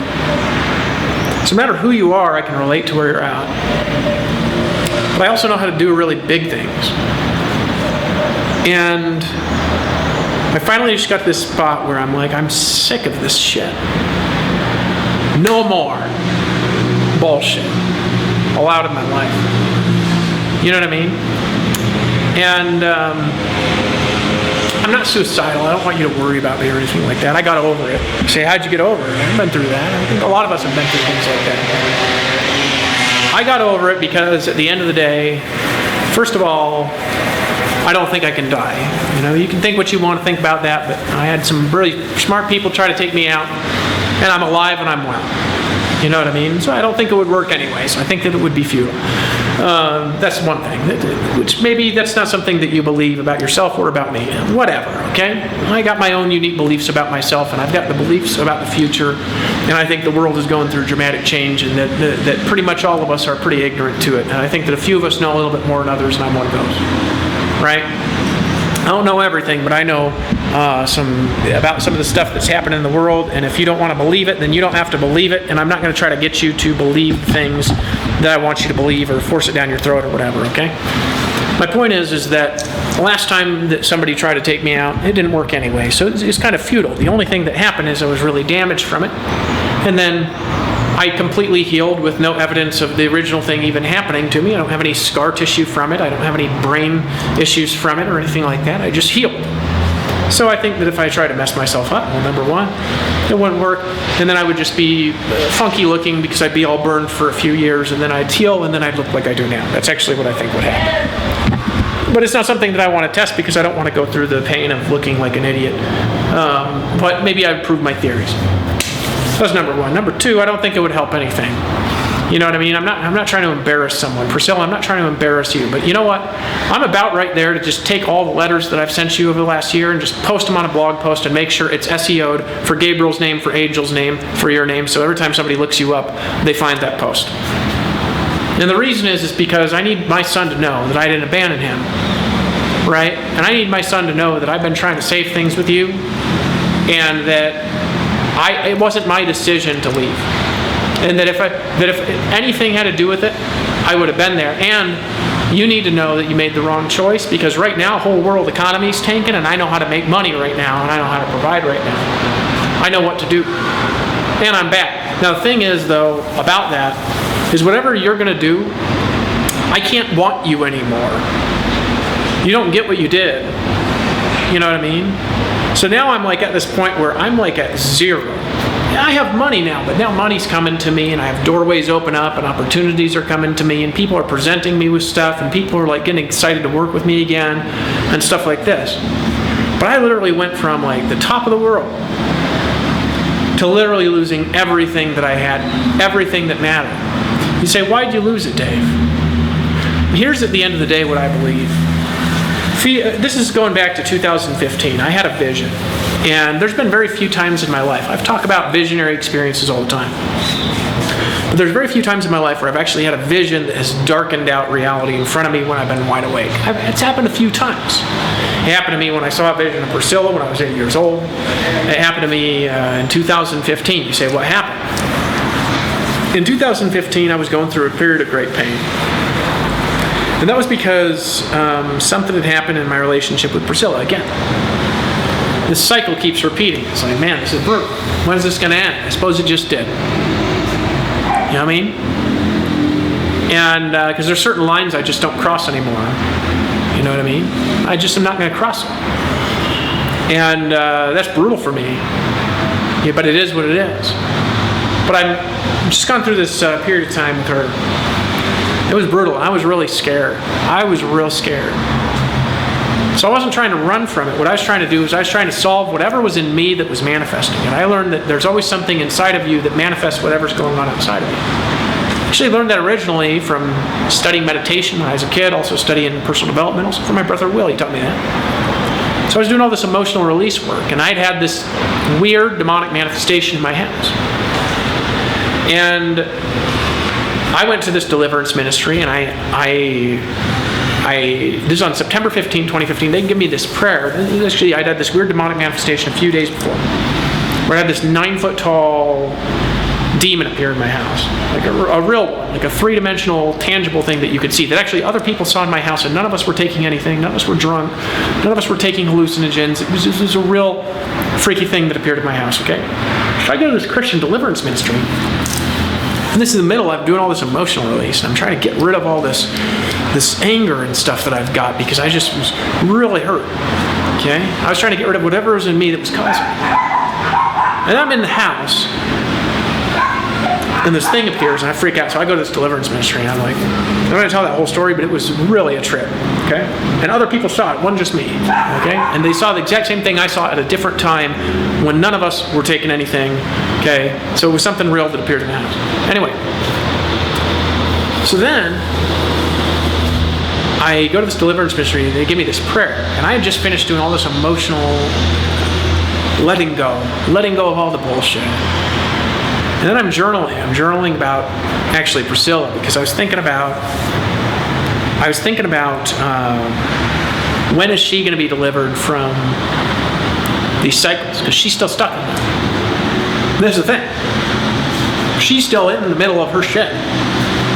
So no matter who you are, I can relate to where you're at. But I also know how to do really big things. And I finally just got to this spot where I'm like, I'm sick of this shit. No more bullshit allowed in my life. You know what I mean? And I'm not suicidal. I don't want you to worry about me or anything like that. I got over it. You say, how'd you get over it? I've been through that. I think a lot of us have been through things like that. I got over it because at the end of the day, first of all, I don't think I can die. You know, you can think what you want to think about that, but I had some really smart people try to take me out, and I'm alive and I'm well. You know what I mean? So I don't think it would work anyway, so I think that it would be futile. That's one thing, which maybe that's not something that you believe about yourself or about me. Whatever, okay? I got my own unique beliefs about myself, and I've got the beliefs about the future, and I think the world is going through dramatic change, and that pretty much all of us are pretty ignorant to it. And I think that a few of us know a little bit more than others, and I'm one of those. Right? I don't know everything, but I know about some of the stuff that's happening in the world, and if you don't want to believe it, then you don't have to believe it, and I'm not going to try to get you to believe things that I want you to believe or force it down your throat or whatever, okay? My point is that the last time that somebody tried to take me out, it didn't work anyway, so it's kind of futile. The only thing that happened is I was really damaged from it, and then I completely healed with no evidence of the original thing even happening to me. I don't have any scar tissue from it. I don't have any brain issues from it or anything like that. I just healed. So I think that if I try to mess myself up, well, number one, it wouldn't work. And then I would just be funky looking because I'd be all burned for a few years, and then I'd heal, and then I'd look like I do now. That's actually what I think would happen. But it's not something that I want to test because I don't want to go through the pain of looking like an idiot. But maybe I'd prove my theories. That's number one. Number two, I don't think it would help anything. You know what I mean? I'm not trying to embarrass someone. Priscilla, I'm not trying to embarrass you. But you know what? I'm about right there to just take all the letters that I've sent you over the last year and just post them on a blog post and make sure it's SEO'd for Gabriel's name, for Angel's name, for your name. So every time somebody looks you up, they find that post. And the reason is because I need my son to know that I didn't abandon him. Right? And I need my son to know that I've been trying to save things with you and that it wasn't my decision to leave, and that if anything had to do with it, I would have been there. And you need to know that you made the wrong choice, because right now, whole world economy is tanking, and I know how to make money right now, and I know how to provide right now. I know what to do, and I'm back. Now the thing is, though, about that is whatever you're going to do, I can't want you anymore. You don't get what you did. You know what I mean? So now I'm like at this point where I'm like at zero. I have money now, but now money's coming to me, and I have doorways open up, and opportunities are coming to me, and people are presenting me with stuff, and people are like getting excited to work with me again, and stuff like this. But I literally went from like the top of the world to literally losing everything that I had, everything that mattered. You say, why'd you lose it, Dave? Here's at the end of the day what I believe. This is going back to 2015. I had a vision. And there's been very few times in my life. I've talked about visionary experiences all the time. But there's very few times in my life where I've actually had a vision that has darkened out reality in front of me when I've been wide awake. It's happened a few times. It happened to me when I saw a vision of Priscilla when I was 8 years old. It happened to me in 2015. You say, what happened? In 2015, I was going through a period of great pain. And that was because something had happened in my relationship with Priscilla again. This cycle keeps repeating. It's like, man, this is brutal. When is this going to end? I suppose it just did. You know what I mean? And because there's certain lines I just don't cross anymore. You know what I mean? I just am not going to cross them. And that's brutal for me. Yeah, but it is what it is. But I've just gone through this period of time with her. It was brutal. I was really scared. I was real scared. So I wasn't trying to run from it. What I was trying to do is I was trying to solve whatever was in me that was manifesting. And I learned that there's always something inside of you that manifests whatever's going on outside of you. I actually learned that originally from studying meditation when I was a kid, also studying personal development, also from my brother Will. He taught me that. So I was doing all this emotional release work, and I'd had this weird demonic manifestation in my house. And I went to this deliverance ministry, and this is on September 15, 2015. They give me this prayer. Actually, I'd had this weird demonic manifestation a few days before, where I had this 9-foot tall demon appear in my house, like a real one, like a 3-dimensional, tangible thing that you could see, that actually other people saw in my house, and none of us were taking anything, none of us were drunk, none of us were taking hallucinogens. It was a real freaky thing that appeared in my house, okay? So I go to this Christian deliverance ministry, and this is in the middle, I'm doing all this emotional release, and I'm trying to get rid of all this anger and stuff that I've got, because I just was really hurt. Okay? I was trying to get rid of whatever was in me that was causing it. And I'm in the house, and this thing appears, and I freak out. So I go to this deliverance ministry, and I'm like, I'm going to tell that whole story, but it was really a trip. Okay? And other people saw it, wasn't just me. Okay? And they saw the exact same thing I saw at a different time when none of us were taking anything. Okay? So it was something real that appeared in the house. Anyway. So then, I go to this deliverance ministry, and they give me this prayer. And I had just finished doing all this emotional letting go of all the bullshit. And then I'm journaling about, actually, Priscilla, because I was thinking about when is she going to be delivered from these cycles, because she's still stuck in them. There's the thing. She's still in the middle of her shit.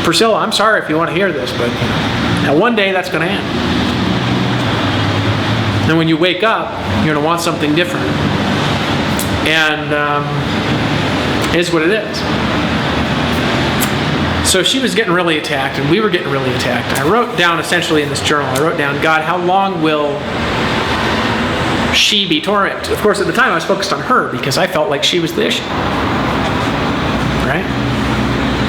Priscilla, I'm sorry if you want to hear this, but now one day that's going to end. And when you wake up, you're going to want something different. And it is what it is. So she was getting really attacked, and we were getting really attacked. I wrote down, essentially in this journal, God, how long will she be tormented? Of course, at the time I was focused on her because I felt like she was the issue. Right?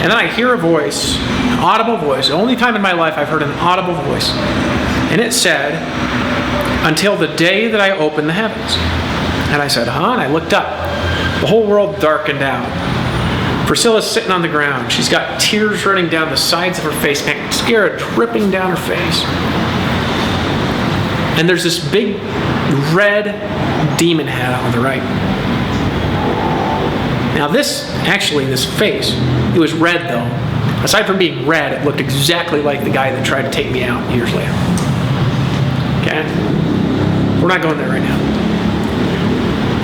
And then I hear a voice, an audible voice. The only time in my life I've heard an audible voice. And it said, until the day that I open the heavens. And I said, huh? And I looked up. The whole world darkened out. Priscilla's sitting on the ground. She's got tears running down the sides of her face, mascara dripping down her face. And there's this big red demon head on the right. Now this face, it was red though. Aside from being red, it looked exactly like the guy that tried to take me out years later. Okay? We're not going there right now.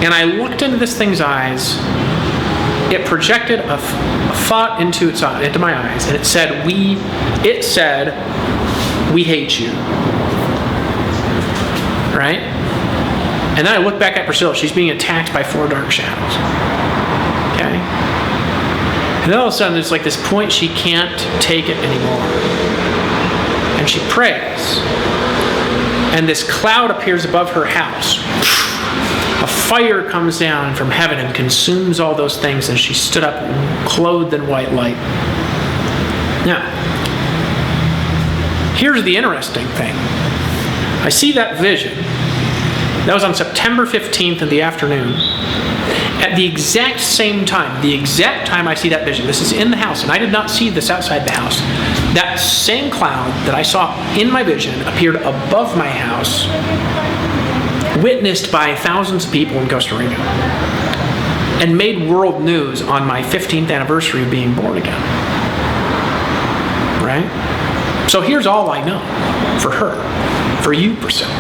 And I looked into this thing's eyes. It projected a thought into my eyes, and it said, we hate you. Right? And then I looked back at Priscilla. She's being attacked by 4 dark shadows. Okay? And then all of a sudden, there's like this point she can't take it anymore. And she prays. And this cloud appears above her house. A fire comes down from heaven and consumes all those things as she stood up clothed in white light. Now, here's the interesting thing. I see that vision. That was on September 15th in the afternoon. At the exact same time, I see that vision. This is in the house, and I did not see this outside the house. That same cloud that I saw in my vision appeared above my house, witnessed by thousands of people in Costa Rica, and made world news on my 15th anniversary of being born again. Right? So here's all I know for her, for you, Priscilla.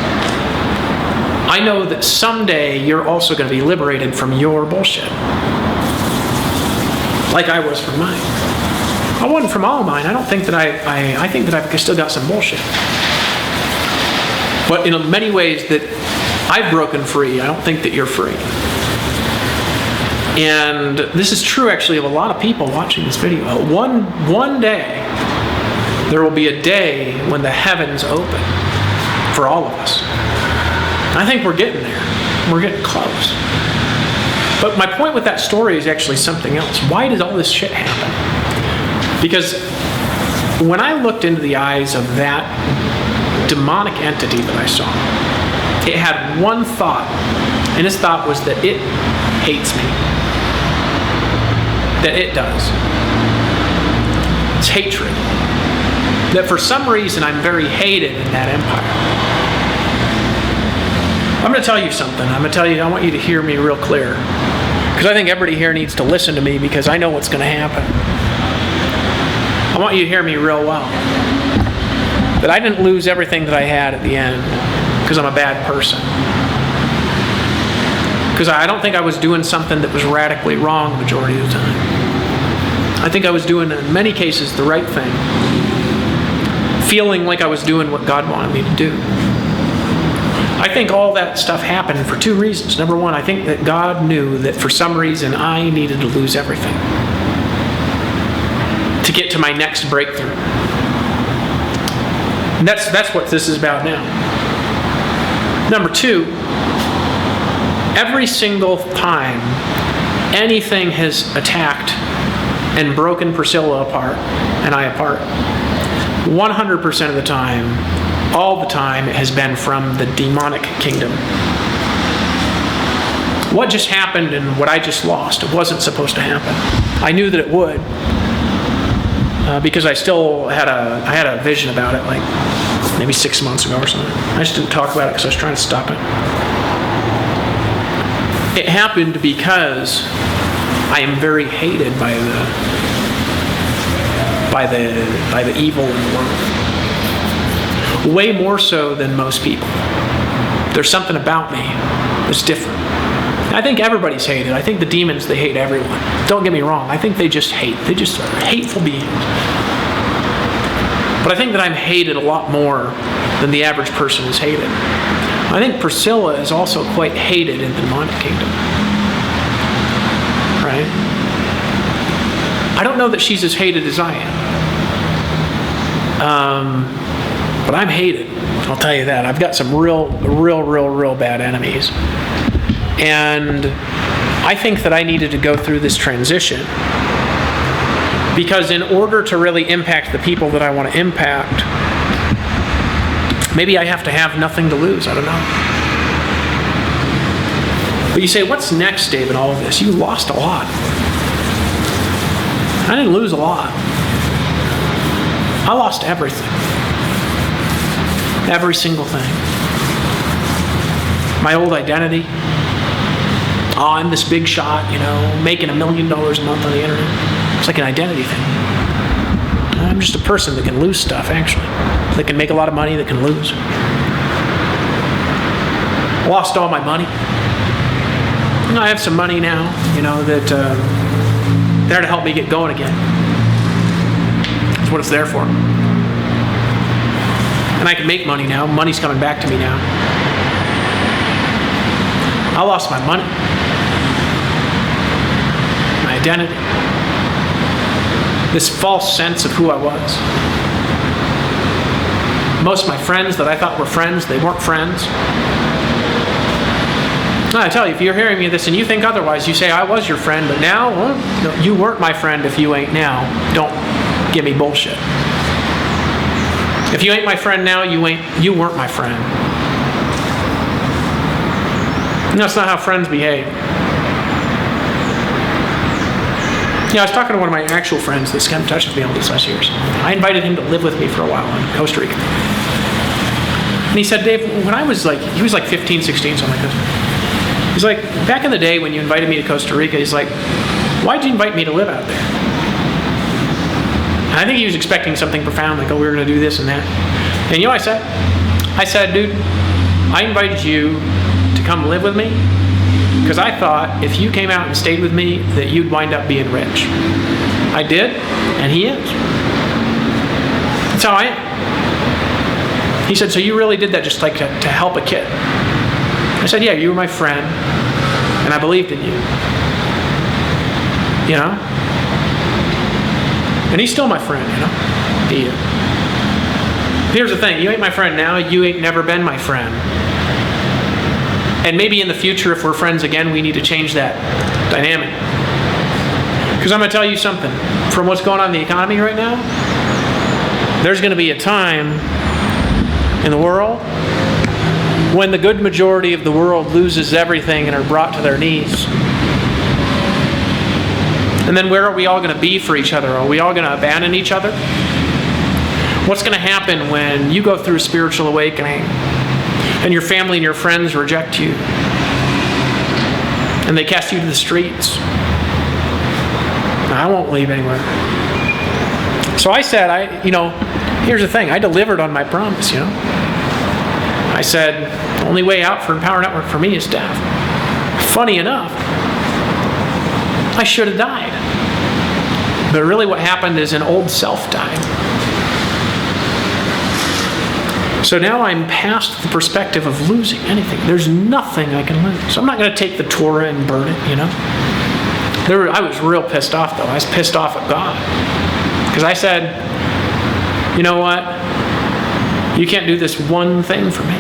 I know that someday you're also going to be liberated from your bullshit. Like I was from mine. I wasn't from all of mine. I don't think that I think that I've still got some bullshit. But in many ways that I've broken free, I don't think that you're free. And this is true actually of a lot of people watching this video. One day, there will be a day when the heavens open for all of us. I think we're getting there. We're getting close. But my point with that story is actually something else. Why did all this shit happen? Because when I looked into the eyes of that demonic entity that I saw, it had one thought, and his thought was that it hates me. That it does. It's hatred. That for some reason I'm very hated in that empire. I'm going to tell you something. I want you to hear me real clear. Because I think everybody here needs to listen to me because I know what's going to happen. I want you to hear me real well. That I didn't lose everything that I had at the end because I'm a bad person. Because I don't think I was doing something that was radically wrong the majority of the time. I think I was doing, in many cases, the right thing. Feeling like I was doing what God wanted me to do. I think all that stuff happened for 2 reasons. Number one, I think that God knew that for some reason I needed to lose everything to get to my next breakthrough. And that's what this is about now. Number two, every single time anything has attacked and broken Priscilla apart and I apart, 100% of the time, all the time, it has been from the demonic kingdom. What just happened and what I just lost, it wasn't supposed to happen. I knew that it would, because I still had a vision about it, like maybe 6 months ago or something. I just didn't talk about it because I was trying to stop it. It happened because I am very hated by the evil in the world. Way more so than most people. There's something about me that's different. I think everybody's hated. I think the demons, they hate everyone. Don't get me wrong. I think they just hate. They just are hateful beings. But I think that I'm hated a lot more than the average person is hated. I think Priscilla is also quite hated in the demonic kingdom. Right? I don't know that she's as hated as I am. But I'm hated. I'll tell you that. I've got some real bad enemies. And I think that I needed to go through this transition because in order to really impact the people that I want to impact, maybe I have to have nothing to lose. I don't know. But you say, what's next, Dave, in all of this? You lost a lot. I didn't lose a lot. I lost everything. Every single thing. My old identity. Oh, I'm this big shot, making $1 million a month on the internet. It's like an identity thing. I'm just a person that can lose stuff, actually. That can make a lot of money, that can lose. Lost all my money. I have some money now, that there to help me get going again. That's what it's there for. And I can make money now. Money's coming back to me now. I lost my money. My identity. This false sense of who I was. Most of my friends that I thought were friends, they weren't friends. I tell you, if you're hearing me this and you think otherwise, you say, I was your friend, but now, well, no, you weren't my friend if you ain't now. Don't give me bullshit. If you ain't my friend now, you weren't my friend. And that's not how friends behave. I was talking to one of my actual friends that's kept in touch with me all these last years. I invited him to live with me for a while in Costa Rica. And he said, Dave, when I was he was like 15, 16, something like this. He's like, back in the day when you invited me to Costa Rica, he's like, why'd you invite me to live out there? And I think he was expecting something profound, like, oh, we were going to do this and that. And what I said? I said, dude, I invited you to come live with me because I thought if you came out and stayed with me that you'd wind up being rich. I did, and he is. That's how I am. He said, so you really did that just like to help a kid? I said, yeah, you were my friend, and I believed in you. And he's still my friend, He is. Here's the thing, you ain't my friend now, you ain't never been my friend. And maybe in the future, if we're friends again, we need to change that dynamic. Because I'm going to tell you something. From what's going on in the economy right now, there's going to be a time in the world when the good majority of the world loses everything and are brought to their knees. And then where are we all going to be for each other? Are we all going to abandon each other? What's going to happen when you go through a spiritual awakening and your family and your friends reject you and they cast you to the streets? I won't leave anywhere. So I said, here's the thing. I delivered on my promise, I said, the only way out for Empower Network for me is death. Funny enough, I should have died. But really what happened is an old self died. So now I'm past the perspective of losing anything. There's nothing I can lose. So I'm not going to take the Torah and burn it, I was real pissed off, though. I was pissed off at God. Because I said, you know what? You can't do this one thing for me.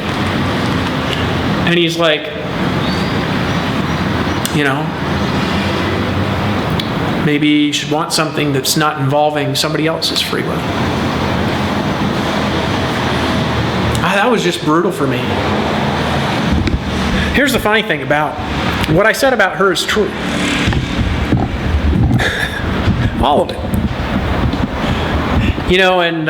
And he's like, maybe you should want something that's not involving somebody else's free will. That was just brutal for me. Here's the funny thing about what I said about her is true. All of it. And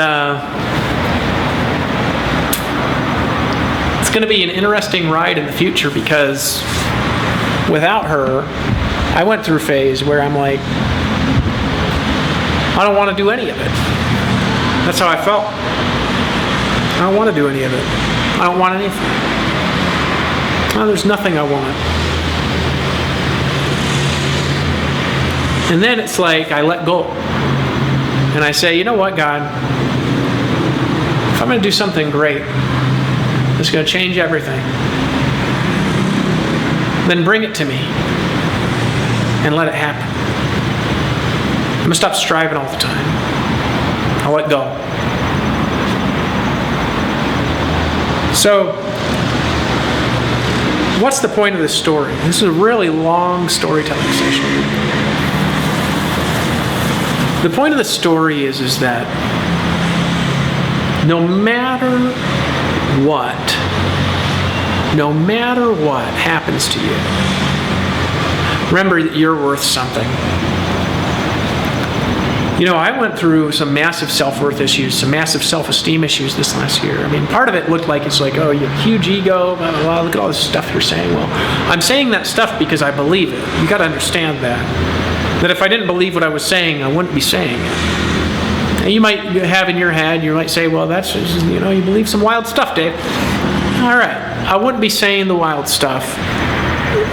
it's going to be an interesting ride in the future, because without her, I went through a phase where I'm like, I don't want to do any of it. That's how I felt. I don't want to do any of it. I don't want anything. There's nothing I want. And then it's like I let go. And I say, you know what, God? If I'm going to do something great, it's going to change everything, then bring it to me and let it happen. I'm going to stop striving all the time. I'll let go. So, what's the point of this story? This is a really long storytelling session. The point of the story is that no matter what happens to you, remember that you're worth something. I went through some massive self-worth issues, some massive self-esteem issues this last year. I mean, part of it looked like it's like, oh, you have a huge ego, blah, blah, blah, look at all this stuff you're saying. Well, I'm saying that stuff because I believe it. You got to understand that. That if I didn't believe what I was saying, I wouldn't be saying it. And you might have in your head, you might say, well, that's just, you believe some wild stuff, Dave. All right. I wouldn't be saying the wild stuff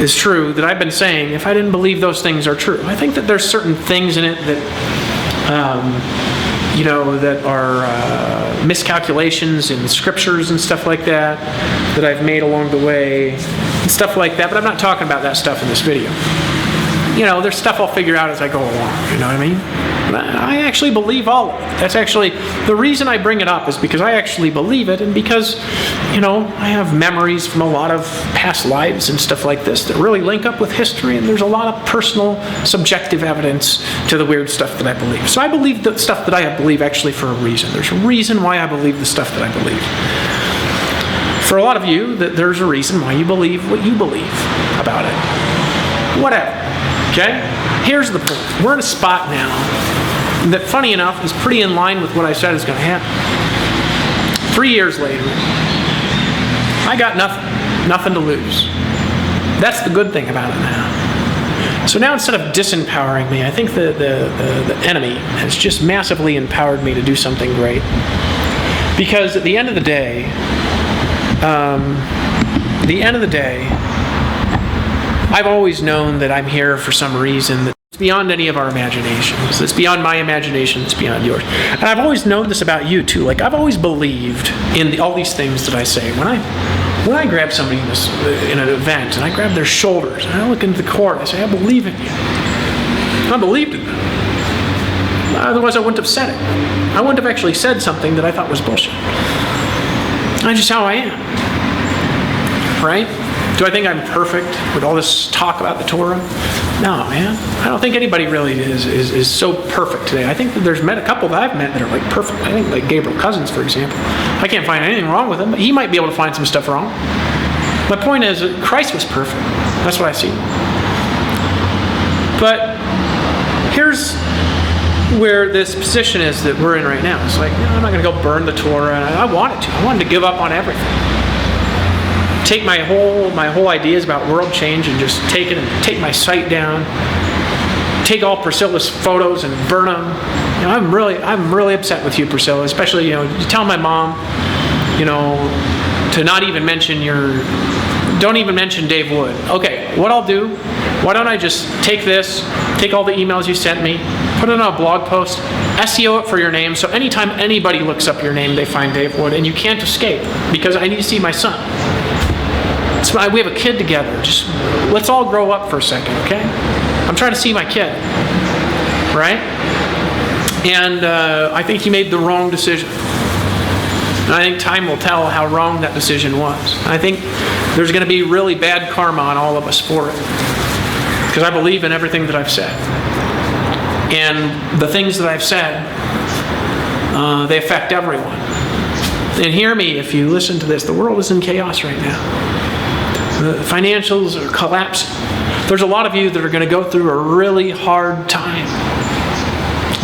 is true that I've been saying if I didn't believe those things are true. I think that there's certain things in it that that are miscalculations in scriptures and stuff like that I've made along the way, and stuff like that. But I'm not talking about that stuff in this video. There's stuff I'll figure out as I go along. You know what I mean? But I actually believe all of it. That's actually the reason I bring it up, is because I actually believe it, and because I have memories from a lot of past lives and stuff like this that really link up with history, and there's a lot of personal, subjective evidence to the weird stuff that I believe. So I believe the stuff that I believe actually for a reason. There's a reason why I believe the stuff that I believe. For a lot of you, there's a reason why you believe what you believe about it. Whatever. Okay? Here's the point. We're in a spot now that, funny enough, is pretty in line with what I said is going to happen. 3 years later, I got nothing to lose. That's the good thing about it now. So now, instead of disempowering me, I think the enemy has just massively empowered me to do something great. Because at the end of the day, I've always known that I'm here for some reason that's beyond any of our imaginations. It's beyond my imagination. It's beyond yours. And I've always known this about you too. Like, I've always believed in all these things that I say. When I grab somebody in an event and I grab their shoulders and I look into the court, I say, I believe in you. I believed in them. Otherwise, I wouldn't have said it. I wouldn't have actually said something that I thought was bullshit. That's just how I am. Right? Do I think I'm perfect with all this talk about the Torah? No, man. I don't think anybody really is so perfect today. I think that there's a couple that I've met that are like perfect. I think like Gabriel Cousins, for example. I can't find anything wrong with him, but he might be able to find some stuff wrong. My point is that Christ was perfect. That's what I see. But here's where this position is that we're in right now. It's like, I'm not going to go burn the Torah. I wanted to. I wanted to give up on everything. Take my whole ideas about world change and just take it and take my site down. Take all Priscilla's photos and burn them. I'm really upset with you, Priscilla. Especially, you tell my mom, to not even mention don't even mention Dave Wood. Okay, what I'll do, why don't I just take all the emails you sent me, put it on a blog post, SEO it for your name, so anytime anybody looks up your name, they find Dave Wood, and you can't escape, because I need to see my son. We have a kid together. Just let's all grow up for a second, okay? I'm trying to see my kid, right? And I think he made the wrong decision. And I think time will tell how wrong that decision was. I think there's going to be really bad karma on all of us for it. Because I believe in everything that I've said. And the things that I've said, they affect everyone. And hear me if you listen to this. The world is in chaos right now. The financials are collapsing. There's a lot of you that are going to go through a really hard time.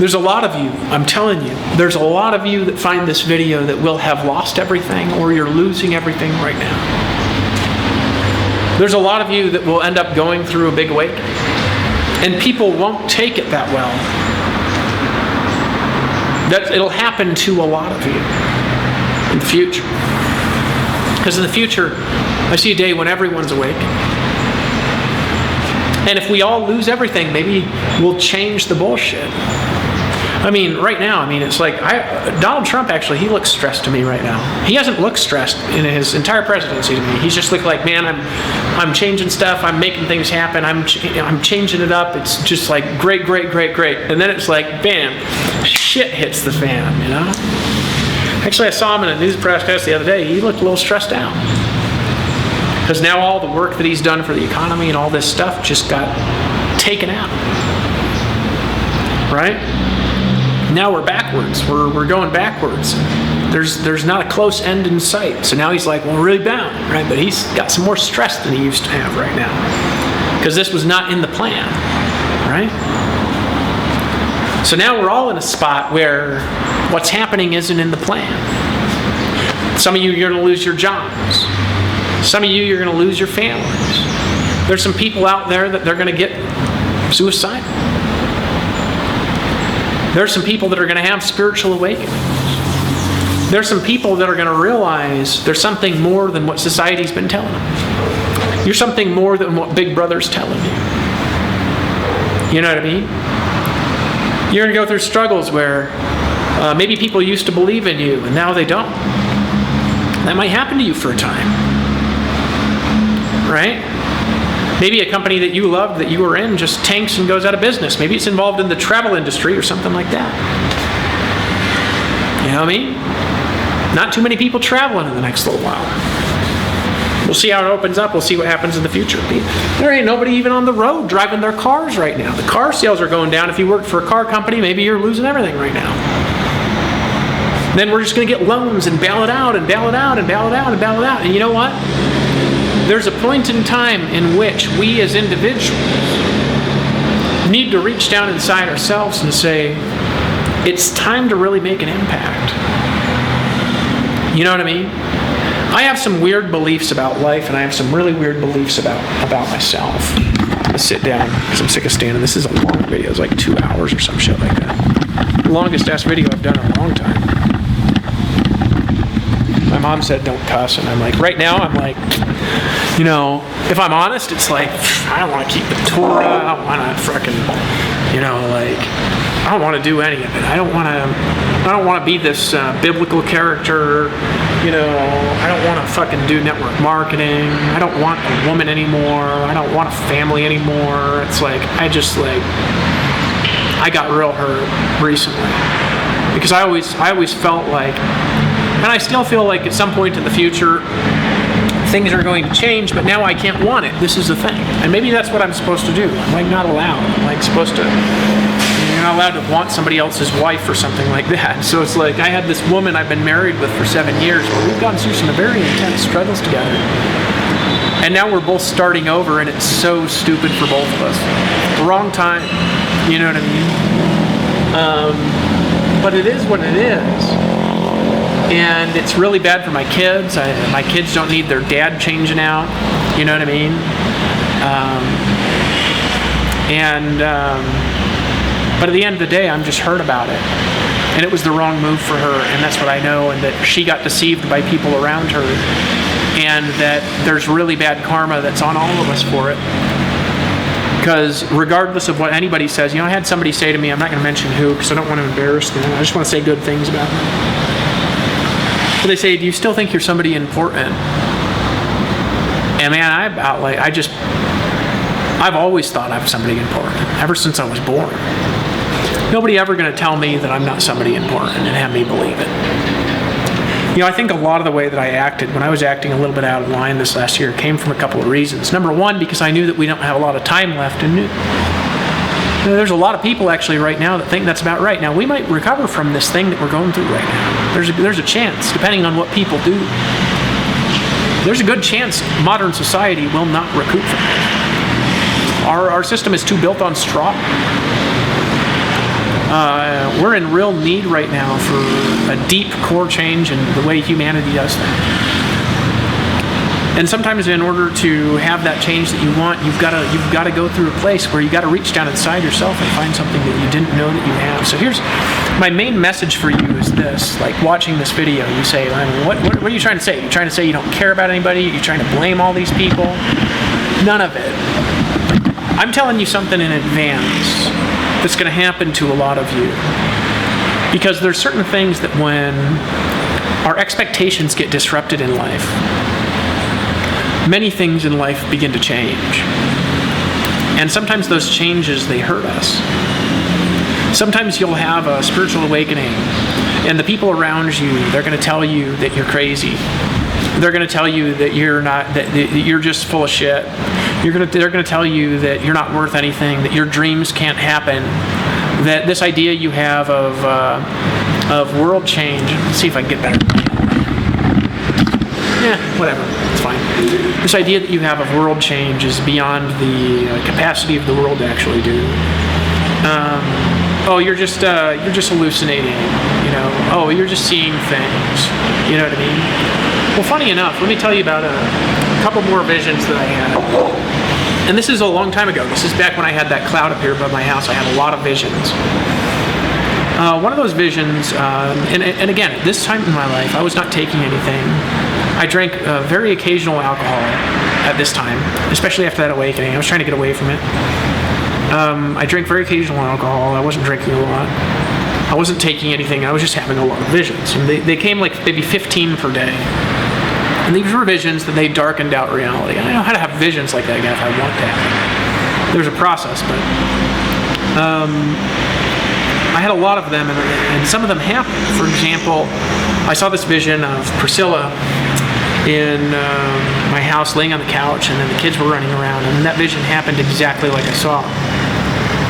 There's a lot of you, I'm telling you, there's a lot of you that find this video that will have lost everything or you're losing everything right now. There's a lot of you that will end up going through a big awakening. And people won't take it that well. It'll happen to a lot of you in the future. Because in the future, I see a day when everyone's awake. And if we all lose everything, maybe we'll change the bullshit. I mean, right now, it's like, Donald Trump actually, he looks stressed to me right now. He hasn't looked stressed in his entire presidency to me. He's just looked like, man, I'm changing stuff, I'm making things happen, I'm changing it up. It's just like great, great, great, great. And then it's like, bam, shit hits the fan, you know? Actually, I saw him in a news broadcast the other day. He looked a little stressed out. Because now all the work that he's done for the economy and all this stuff just got taken out. Right? Now we're backwards. We're going backwards. There's not a close end in sight. So now he's like, well, really bound, right? But he's got some more stress than he used to have right now. Because this was not in the plan, right? So now we're all in a spot where what's happening isn't in the plan. Some of you, you're going to lose your jobs. Some of you, you're going to lose your families. There's some people out there that they're going to get suicidal. There's some people that are going to have spiritual awakenings. There's some people that are going to realize there's something more than what society's been telling them. You're something more than what Big Brother's telling you. You know what I mean? You're going to go through struggles where maybe people used to believe in you and now they don't. That might happen to you for a time. Right? Maybe a company that you loved, that you were in, just tanks and goes out of business. Maybe it's involved in the travel industry or something like that. You know what I mean? Not too many people traveling in the next little while. We'll see how it opens up. We'll see what happens in the future. There ain't nobody even on the road driving their cars right now. The car sales are going down. If you work for a car company, maybe you're losing everything right now. Then we're just going to get loans and bail it out and bail it out and bail it out and bail it out. And you know what? There's a point in time in which we as individuals need to reach down inside ourselves and say, it's time to really make an impact. You know what I mean? I have some weird beliefs about life, and I have some really weird beliefs about myself. I sit down because I'm sick of standing. This is a long video. It's like 2 hours or some shit like that. The longest ass video I've done in a long time. My mom said don't cuss, and I'm like, right now I'm like, you know, if I'm honest, it's like, I don't want to keep the Torah. I don't want to fucking, you know, like, I don't want to do any of it. I don't want to be this biblical character. You know, I don't want to fucking do network marketing. I don't want a woman anymore. I don't want a family anymore. It's like, I got real hurt recently. Because I always felt like, and I still feel like at some point in the future, things are going to change, but now I can't want it. This is the thing. And maybe that's what I'm supposed to do. I'm like not allowed. I'm like supposed to, you're not allowed to want somebody else's wife or something like that. So it's like, I had this woman I've been married with for 7 years, where we've gone through some very intense struggles together. And now we're both starting over, and it's so stupid for both of us. Wrong time. You know what I mean? But it is what it is. And it's really bad for my kids. My kids don't need their dad changing out. You know what I mean? But at the end of the day, I'm just hurt about it. And it was the wrong move for her, and that's what I know, and that she got deceived by people around her, and that there's really bad karma that's on all of us for it. Because regardless of what anybody says, you know, I had somebody say to me, I'm not going to mention who, because I don't want to embarrass them. I just want to say good things about them. But they say, do you still think you're somebody important? And man, I've always thought I'm somebody important, ever since I was born. Nobody ever going to tell me that I'm not somebody important and have me believe it. I think a lot of the way that I acted when I was acting a little bit out of line this last year came from a couple of reasons. Number one, because I knew that we don't have a lot of time left, and there's a lot of people actually right now that think that's about right. Now, we might recover from this thing that we're going through right now. There's a chance, depending on what people do. There's a good chance modern society will not recoup from it. Our system is too built on straw. We're in real need right now for a deep core change in the way humanity does things. And sometimes in order to have that change that you want, you've got to go through a place where you've got to reach down inside yourself and find something that you didn't know that you have. So here's my main message for you is this. Like watching this video, you say, what are you trying to say? You're trying to say you don't care about anybody? You're trying to blame all these people? None of it. I'm telling you something in advance that's going to happen to a lot of you. Because there's certain things that when our expectations get disrupted in life, many things in life begin to change. And sometimes those changes, they hurt us. Sometimes you'll have a spiritual awakening, and the people around you, they're going to tell you that you're crazy. They're going to tell you that you're not, that you're just full of shit. They're going to tell you that you're not worth anything, that your dreams can't happen, that this idea you have of world change. Let's see if I can get better. Yeah, whatever. It's fine. This idea that you have of world change is beyond the capacity of the world to actually do. You're just hallucinating. You're just seeing things. You know what I mean? Well, funny enough, let me tell you about a couple more visions that I had. And this is a long time ago. This is back when I had that cloud up here above my house. I had a lot of visions. One of those visions, and again, at this time in my life, I was not taking anything. I drank very occasional alcohol at this time, especially after that awakening. I was trying to get away from it. I drank very occasional alcohol. I wasn't drinking a lot. I wasn't taking anything. I was just having a lot of visions. And they came like maybe 15 per day. And these were visions that they darkened out reality. And I know how to have visions like that again if I want to have it. There's a process, but I had a lot of them, and some of them happened. For example, I saw this vision of Priscilla in my house laying on the couch, and then the kids were running around, and that vision happened exactly like I saw.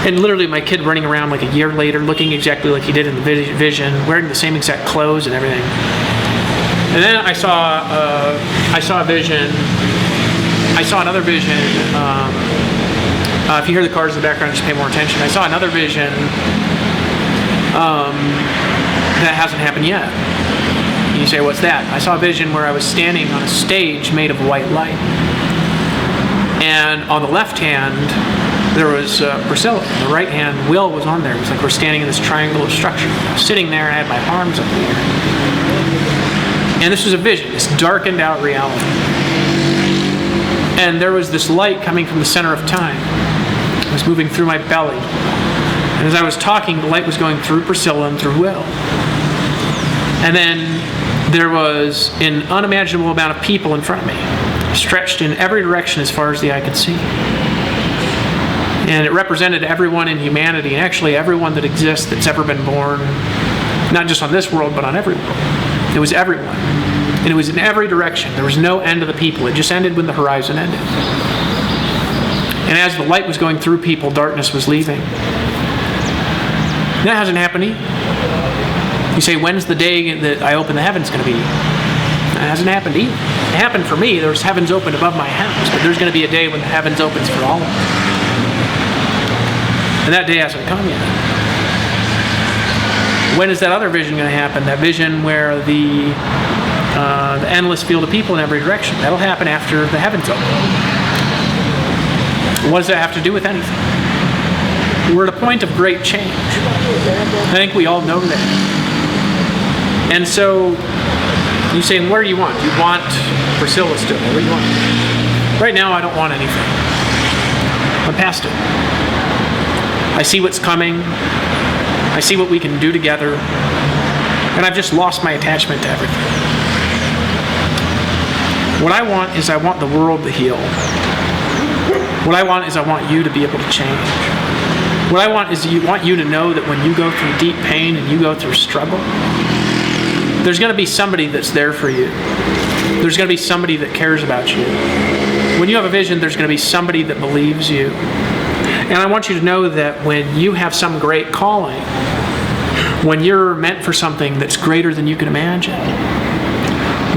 And literally my kid running around like a year later, looking exactly like he did in the vision, wearing the same exact clothes and everything. And then I saw a vision. I saw another vision. If you hear the cars in the background, just pay more attention. I saw another vision that hasn't happened yet. You say, what's that? I saw a vision where I was standing on a stage made of white light. And on the left hand, there was Priscilla. On the right hand, Will was on there. It was like we're standing in this triangular structure. I was sitting there, and I had my arms up in the air. And this was a vision, this darkened out reality. And there was this light coming from the center of time. It was moving through my belly. And as I was talking, the light was going through Priscilla and through Will. And then there was an unimaginable amount of people in front of me, stretched in every direction as far as the eye could see. And it represented everyone in humanity, and actually everyone that exists that's ever been born, not just on this world, but on every world. It was everyone. And it was in every direction. There was no end to the people. It just ended when the horizon ended. And as the light was going through people, darkness was leaving. And that hasn't happened either. You say, when's the day that I open the heavens going to be? That hasn't happened either. It happened for me. There's heavens open above my house, but there's going to be a day when the heavens opens for all of us. And that day hasn't come yet. When is that other vision going to happen? That vision where the endless field of people in every direction. That'll happen after the heavens open. What does that have to do with anything? We're at a point of great change. I think we all know that. And so you say, what do you want? You want Priscilla still? What do you want? Right now, I don't want anything. I'm past it. I see what's coming. I see what we can do together. And I've just lost my attachment to everything. What I want is I want the world to heal. What I want is I want you to be able to change. What I want is want you to know that when you go through deep pain and you go through struggle, There's going to be somebody that's there for you. There's going to be somebody that cares about you. When you have a vision, there's going to be somebody that believes you. And I want you to know that when you have some great calling, when you're meant for something that's greater than you can imagine,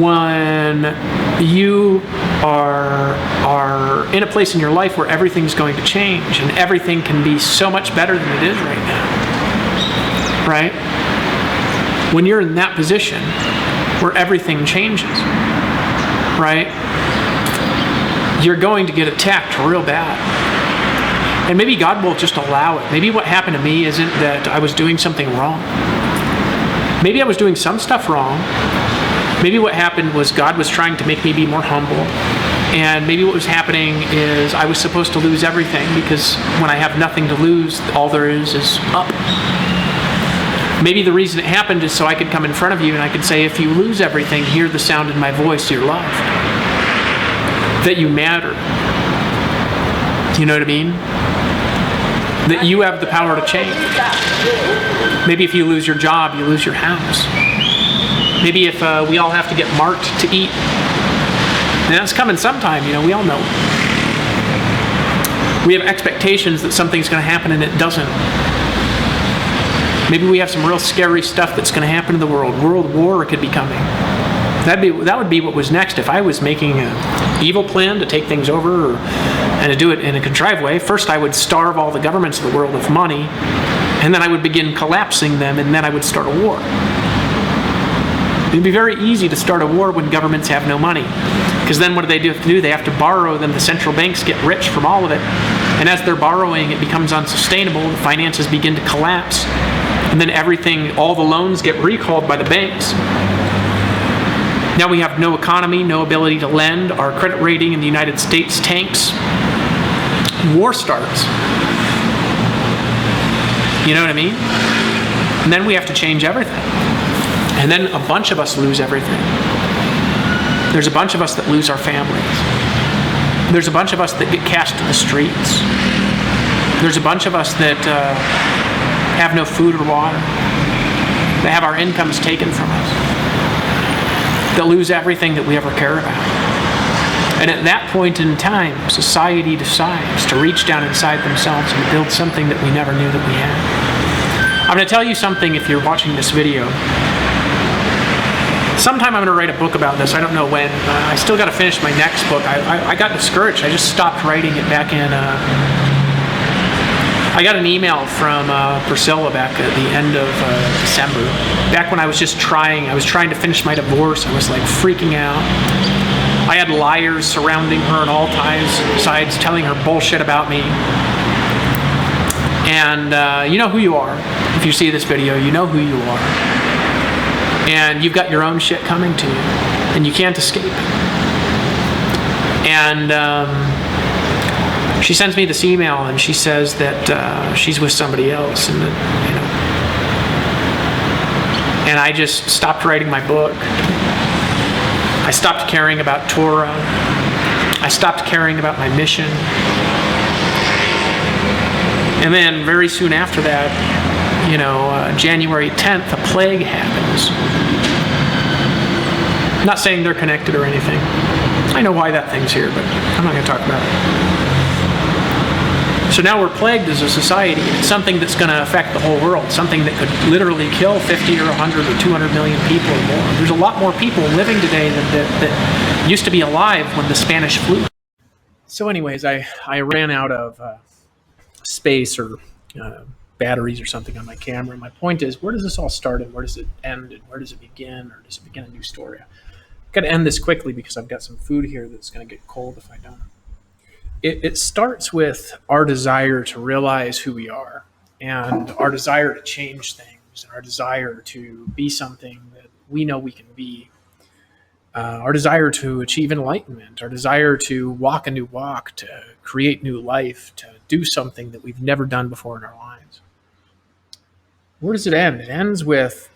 when you are in a place in your life where everything's going to change and everything can be so much better than it is right now, right? When you're in that position where everything changes, right, you're going to get attacked real bad. And maybe God will just allow it. Maybe what happened to me isn't that I was doing something wrong. Maybe I was doing some stuff wrong. Maybe what happened was God was trying to make me be more humble. And maybe what was happening is I was supposed to lose everything, because when I have nothing to lose, all there is up. Maybe the reason it happened is so I could come in front of you and I could say, if you lose everything, hear the sound in my voice, you're loved. That you matter. You know what I mean? That you have the power to change. Maybe if you lose your job, you lose your house. Maybe if we all have to get marked to eat. And that's coming sometime, we all know. We have expectations that something's going to happen and it doesn't. Maybe we have some real scary stuff that's going to happen in the world. World war could be coming. That would be what was next. If I was making an evil plan to take things over and to do it in a contrived way, first I would starve all the governments of the world of money, and then I would begin collapsing them, and then I would start a war. It'd be very easy to start a war when governments have no money, because then what do? They have to borrow, then the central banks get rich from all of it, and as they're borrowing, it becomes unsustainable, the finances begin to collapse, and then all the loans get recalled by the banks. Now we have no economy, no ability to lend. Our credit rating in the United States tanks. War starts. You know what I mean? And then we have to change everything. And then a bunch of us lose everything. There's a bunch of us that lose our families. There's a bunch of us that get cast to the streets. There's a bunch of us that have no food or water. They have our incomes taken from us. That lose everything that we ever care about. And at that point in time, society decides to reach down inside themselves and build something that we never knew that we had. I'm going to tell you something if you're watching this video. Sometime I'm going to write a book about this. I don't know when. I still got to finish my next book. I got discouraged. I just stopped writing it back in... I got an email from Priscilla back at the end of December. Back when I was trying to finish my divorce. I was like freaking out. I had liars surrounding her on all sides, telling her bullshit about me. And you know who you are. If you see this video, you know who you are. And you've got your own shit coming to you. And you can't escape it. And... she sends me this email and she says that she's with somebody else, and and I just stopped writing my book. I stopped caring about Torah. I stopped caring about my mission. And then very soon after that, January 10th, a plague happens. I'm not saying they're connected or anything. I know why that thing's here, but I'm not going to talk about it. So now we're plagued as a society. It's something that's going to affect the whole world, something that could literally kill 50 or 100 or 200 million people or more. There's a lot more people living today that used to be alive when the Spanish flu. So anyways, I ran out of space or batteries or something on my camera. My point is, where does this all start and where does it end and where does it begin, or does it begin a new story? I've got to end this quickly because I've got some food here that's going to get cold if I don't. It starts with our desire to realize who we are and our desire to change things, our desire to be something that we know we can be, our desire to achieve enlightenment, our desire to walk a new walk, to create new life, to do something that we've never done before in our lives. Where does it end? It ends with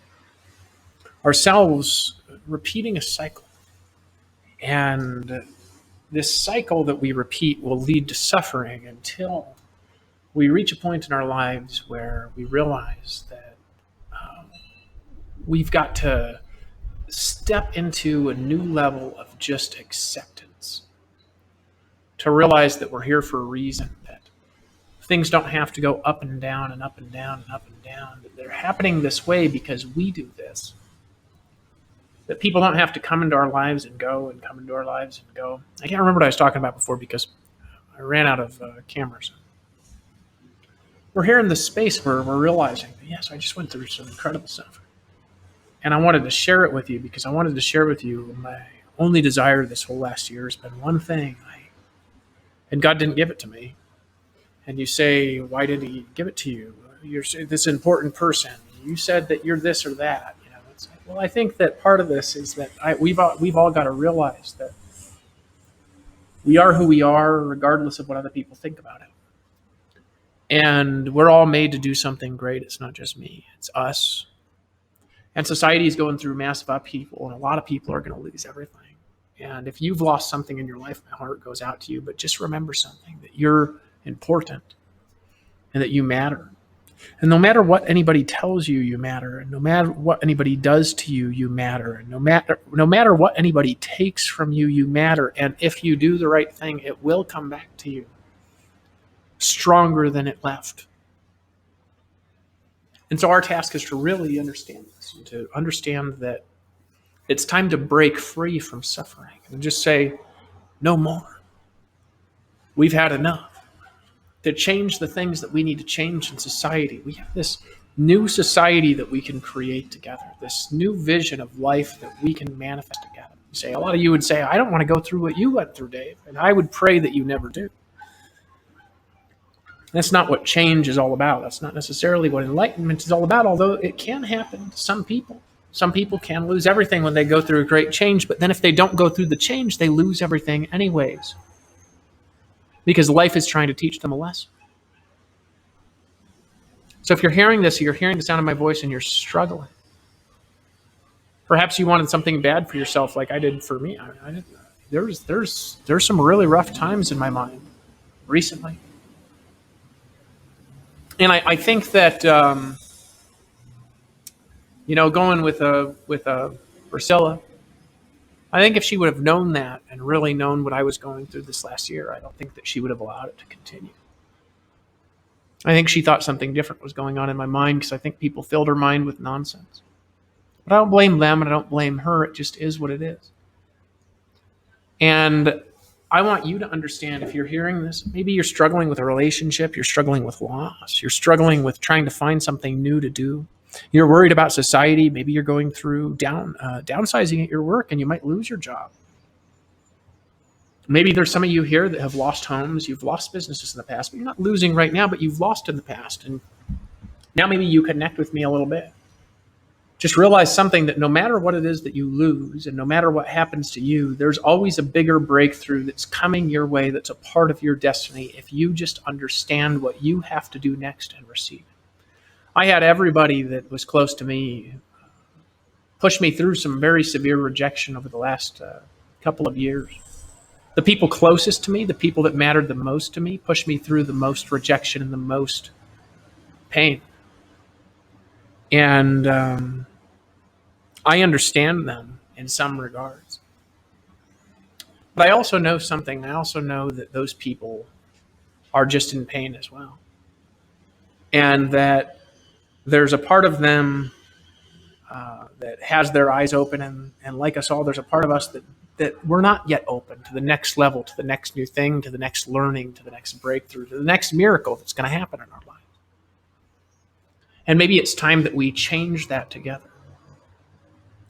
ourselves repeating a cycle. And this cycle that we repeat will lead to suffering until we reach a point in our lives where we realize that we've got to step into a new level of just acceptance, to realize that we're here for a reason, that things don't have to go up and down and up and down and up and down, that they're happening this way because we do this, that people don't have to come into our lives and go and come into our lives and go. I can't remember what I was talking about before because I ran out of cameras. We're here in this space where we're realizing that, yes, I just went through some incredible stuff. And I wanted to share it with you because I wanted to share with you my only desire this whole last year has been one thing. And God didn't give it to me. And you say, why did he give it to you? You're this important person. You said that you're this or that. It's like, well, I think that part of this is that we've all got to realize that we are who we are regardless of what other people think about it. And we're all made to do something great. It's not just me. It's us. And society is going through massive upheaval, and a lot of people are going to lose everything. And if you've lost something in your life, my heart goes out to you. But just remember something, that you're important and that you matter. And no matter what anybody tells you, you matter. And no matter what anybody does to you, you matter. And no matter what anybody takes from you, you matter. And if you do the right thing, it will come back to you stronger than it left. And so our task is to really understand this, and to understand that it's time to break free from suffering and just say, no more. We've had enough. To change the things that we need to change in society. We have this new society that we can create together, this new vision of life that we can manifest together. A lot of you would say, I don't want to go through what you went through, Dave. And I would pray that you never do. That's not what change is all about. That's not necessarily what enlightenment is all about, although it can happen to some people. Some people can lose everything when they go through a great change, but then if they don't go through the change, they lose everything anyways. Because life is trying to teach them a lesson. So if you're hearing this, you're hearing the sound of my voice and you're struggling. Perhaps you wanted something bad for yourself like I did for me. There's some really rough times in my mind recently. And I think that, going with Priscilla, I think if she would have known that and really known what I was going through this last year, I don't think that she would have allowed it to continue. I think she thought something different was going on in my mind because I think people filled her mind with nonsense. But I don't blame them and I don't blame her. It just is what it is. And I want you to understand, if you're hearing this, maybe you're struggling with a relationship, you're struggling with loss, you're struggling with trying to find something new to do. You're worried about society. Maybe you're going through downsizing at your work and you might lose your job. Maybe there's some of you here that have lost homes. You've lost businesses in the past, but you're not losing right now, but you've lost in the past. And now maybe you connect with me a little bit. Just realize something, that no matter what it is that you lose and no matter what happens to you, there's always a bigger breakthrough that's coming your way that's a part of your destiny if you just understand what you have to do next and receive it. I had everybody that was close to me push me through some very severe rejection over the last couple of years. The people closest to me, the people that mattered the most to me, pushed me through the most rejection and the most pain. And I understand them in some regards. But I also know something. I also know that those people are just in pain as well. And that there's a part of them that has their eyes open. And like us all, there's a part of us that we're not yet open to the next level, to the next new thing, to the next learning, to the next breakthrough, to the next miracle that's going to happen in our lives. And maybe it's time that we change that together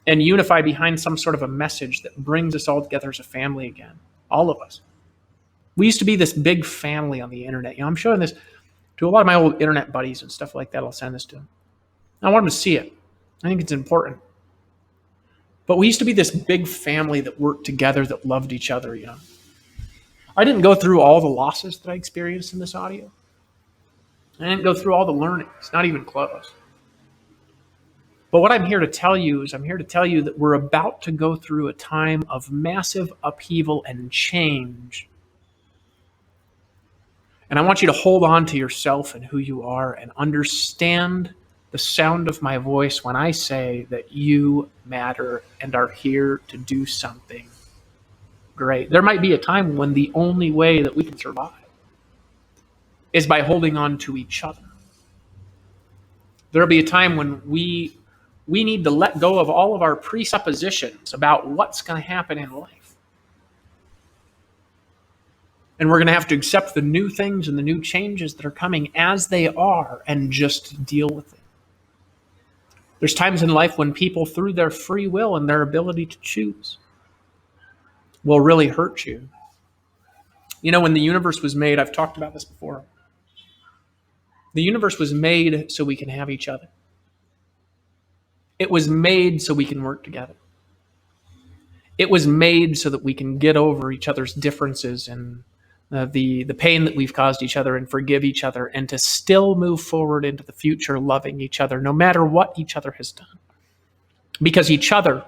and unify behind some sort of a message that brings us all together as a family again, all of us. We used to be this big family on the internet. I'm showing this to a lot of my old internet buddies and stuff like that. I'll send this to them. I want them to see it. I think it's important. But we used to be this big family that worked together, that loved each other. I didn't go through all the losses that I experienced in this audio. I didn't go through all the learnings, not even close. But what I'm here to tell you is that we're about to go through a time of massive upheaval and change. And I want you to hold on to yourself and who you are and understand the sound of my voice when I say that you matter and are here to do something great. There might be a time when the only way that we can survive is by holding on to each other. There'll be a time when we need to let go of all of our presuppositions about what's going to happen in life. And we're going to have to accept the new things and the new changes that are coming as they are and just deal with it. There's times in life when people, through their free will and their ability to choose, will really hurt you. You know, when the universe was made, I've talked about this before. The universe was made so we can have each other. It was made so we can work together. It was made so that we can get over each other's differences and the pain that we've caused each other and forgive each other and to still move forward into the future loving each other no matter what each other has done. Because each other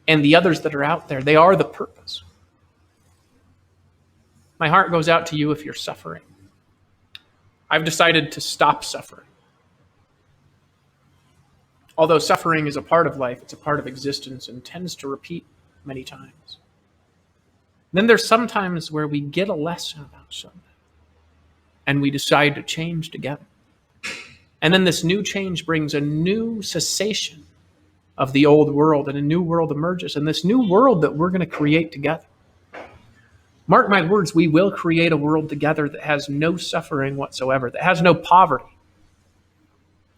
and the others that are out there, they are the purpose. My heart goes out to you if you're suffering. I've decided to stop suffering. Although suffering is a part of life, it's a part of existence and tends to repeat many times. Then there's some times where we get a lesson about something and we decide to change together. And then this new change brings a new cessation of the old world and a new world emerges. And this new world that we're going to create together. Mark my words, we will create a world together that has no suffering whatsoever, that has no poverty,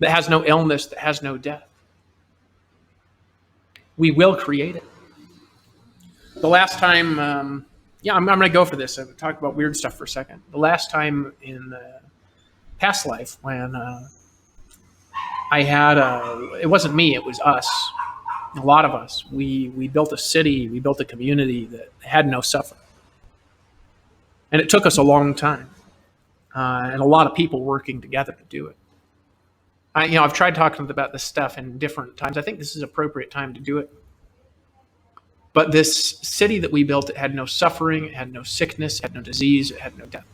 that has no illness, that has no death. We will create it. The last time, I'm going to go for this. I've talked about weird stuff for a second. The last time in the past life when I had, it wasn't me, it was us, a lot of us. We built a city, we built a community that had no suffering. And it took us a long time and a lot of people working together to do it. I've tried talking about this stuff in different times. I think this is an appropriate time to do it. But this city that we built, it had no suffering, it had no sickness, it had no disease, it had no death.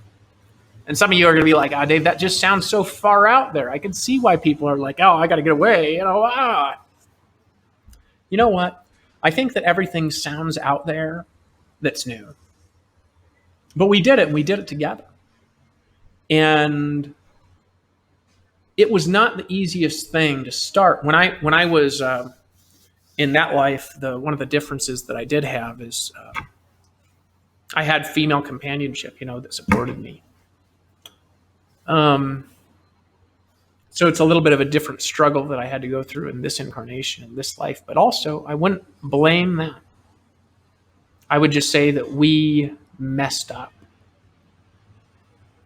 And some of you are going to be like, Dave, that just sounds so far out there. I can see why people are like, I got to get away. You know what? I think that everything sounds out there that's new. But we did it, and we did it together. And it was not the easiest thing to start. When I was in that life, one of the differences that I did have is I had female companionship, that supported me. So it's a little bit of a different struggle that I had to go through in this incarnation, in this life. But also, I wouldn't blame that. I would just say that we messed up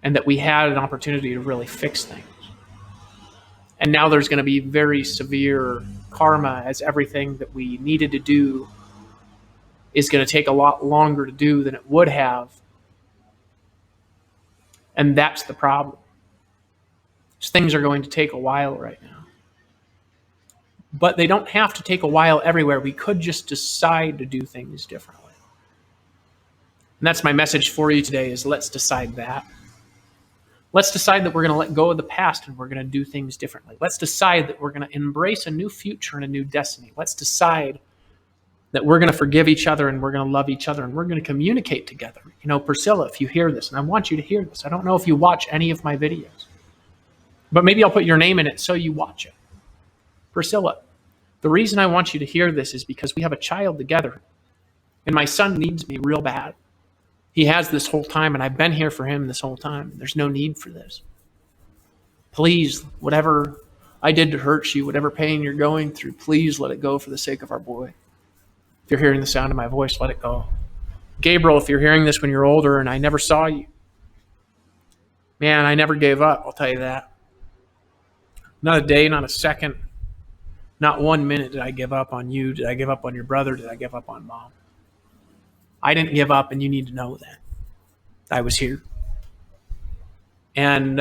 and that we had an opportunity to really fix things. And now there's going to be very severe karma, as everything that we needed to do is going to take a lot longer to do than it would have. And that's the problem. Things are going to take a while right now. But they don't have to take a while everywhere. We could just decide to do things differently. And that's my message for you today is let's decide that. Let's decide that we're going to let go of the past and we're going to do things differently. Let's decide that we're going to embrace a new future and a new destiny. Let's decide that we're going to forgive each other and we're going to love each other and we're going to communicate together. Priscilla, if you hear this, and I want you to hear this, I don't know if you watch any of my videos, but maybe I'll put your name in it so you watch it. Priscilla, the reason I want you to hear this is because we have a child together and my son needs me real bad. He has this whole time, and I've been here for him this whole time. There's no need for this. Please, whatever I did to hurt you, whatever pain you're going through, please let it go for the sake of our boy. If you're hearing the sound of my voice, let it go. Gabriel, if you're hearing this when you're older and I never saw you, man, I never gave up, I'll tell you that. Not a day, not a second, not 1 minute did I give up on you. Did I give up on your brother? Did I give up on mom? I didn't give up, and you need to know that. I was here. And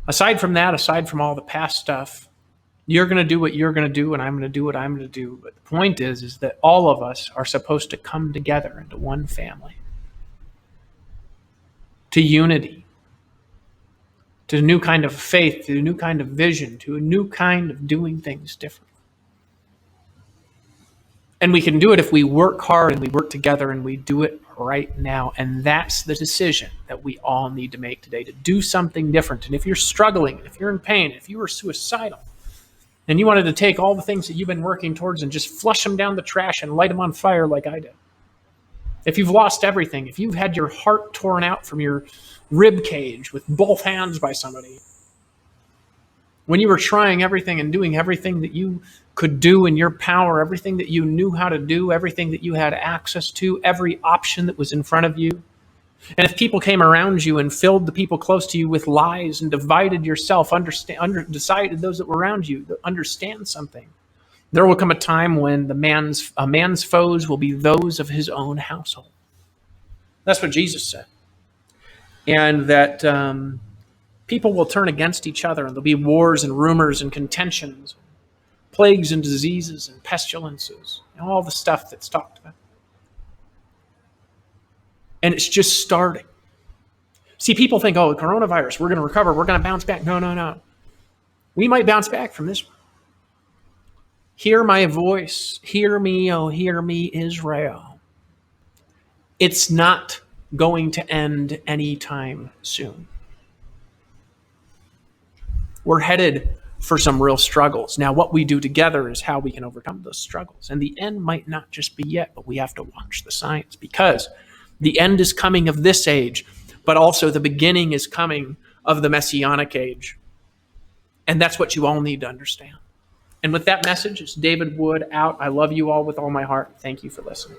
aside from that, aside from all the past stuff, you're going to do what you're going to do, and I'm going to do what I'm going to do. But the point is that all of us are supposed to come together into one family, to unity, to a new kind of faith, to a new kind of vision, to a new kind of doing things different. And we can do it if we work hard and we work together and we do it right now. And that's the decision that we all need to make today, to do something different. And if you're struggling, if you're in pain, if you are suicidal, and you wanted to take all the things that you've been working towards and just flush them down the trash and light them on fire like I did. If you've lost everything, if you've had your heart torn out from your rib cage with both hands by somebody, when you were trying everything and doing everything that you could do in your power, everything that you knew how to do, everything that you had access to, every option that was in front of you. And if people came around you and filled the people close to you with lies and divided yourself, decided those that were around you to understand something, there will come a time when a man's foes will be those of his own household. That's what Jesus said. And that people will turn against each other, and there'll be wars and rumors and contentions, plagues and diseases and pestilences, and all the stuff that's talked about. And it's just starting. See, people think, oh, coronavirus, we're going to recover, we're going to bounce back. No. We might bounce back from this one. Hear my voice. Hear me, oh, hear me, Israel. It's not going to end anytime soon. We're headed for some real struggles. Now, what we do together is how we can overcome those struggles. And the end might not just be yet, but we have to watch the signs, because the end is coming of this age, but also the beginning is coming of the Messianic age. And that's what you all need to understand. And with that message, it's David Wood out. I love you all with all my heart. Thank you for listening.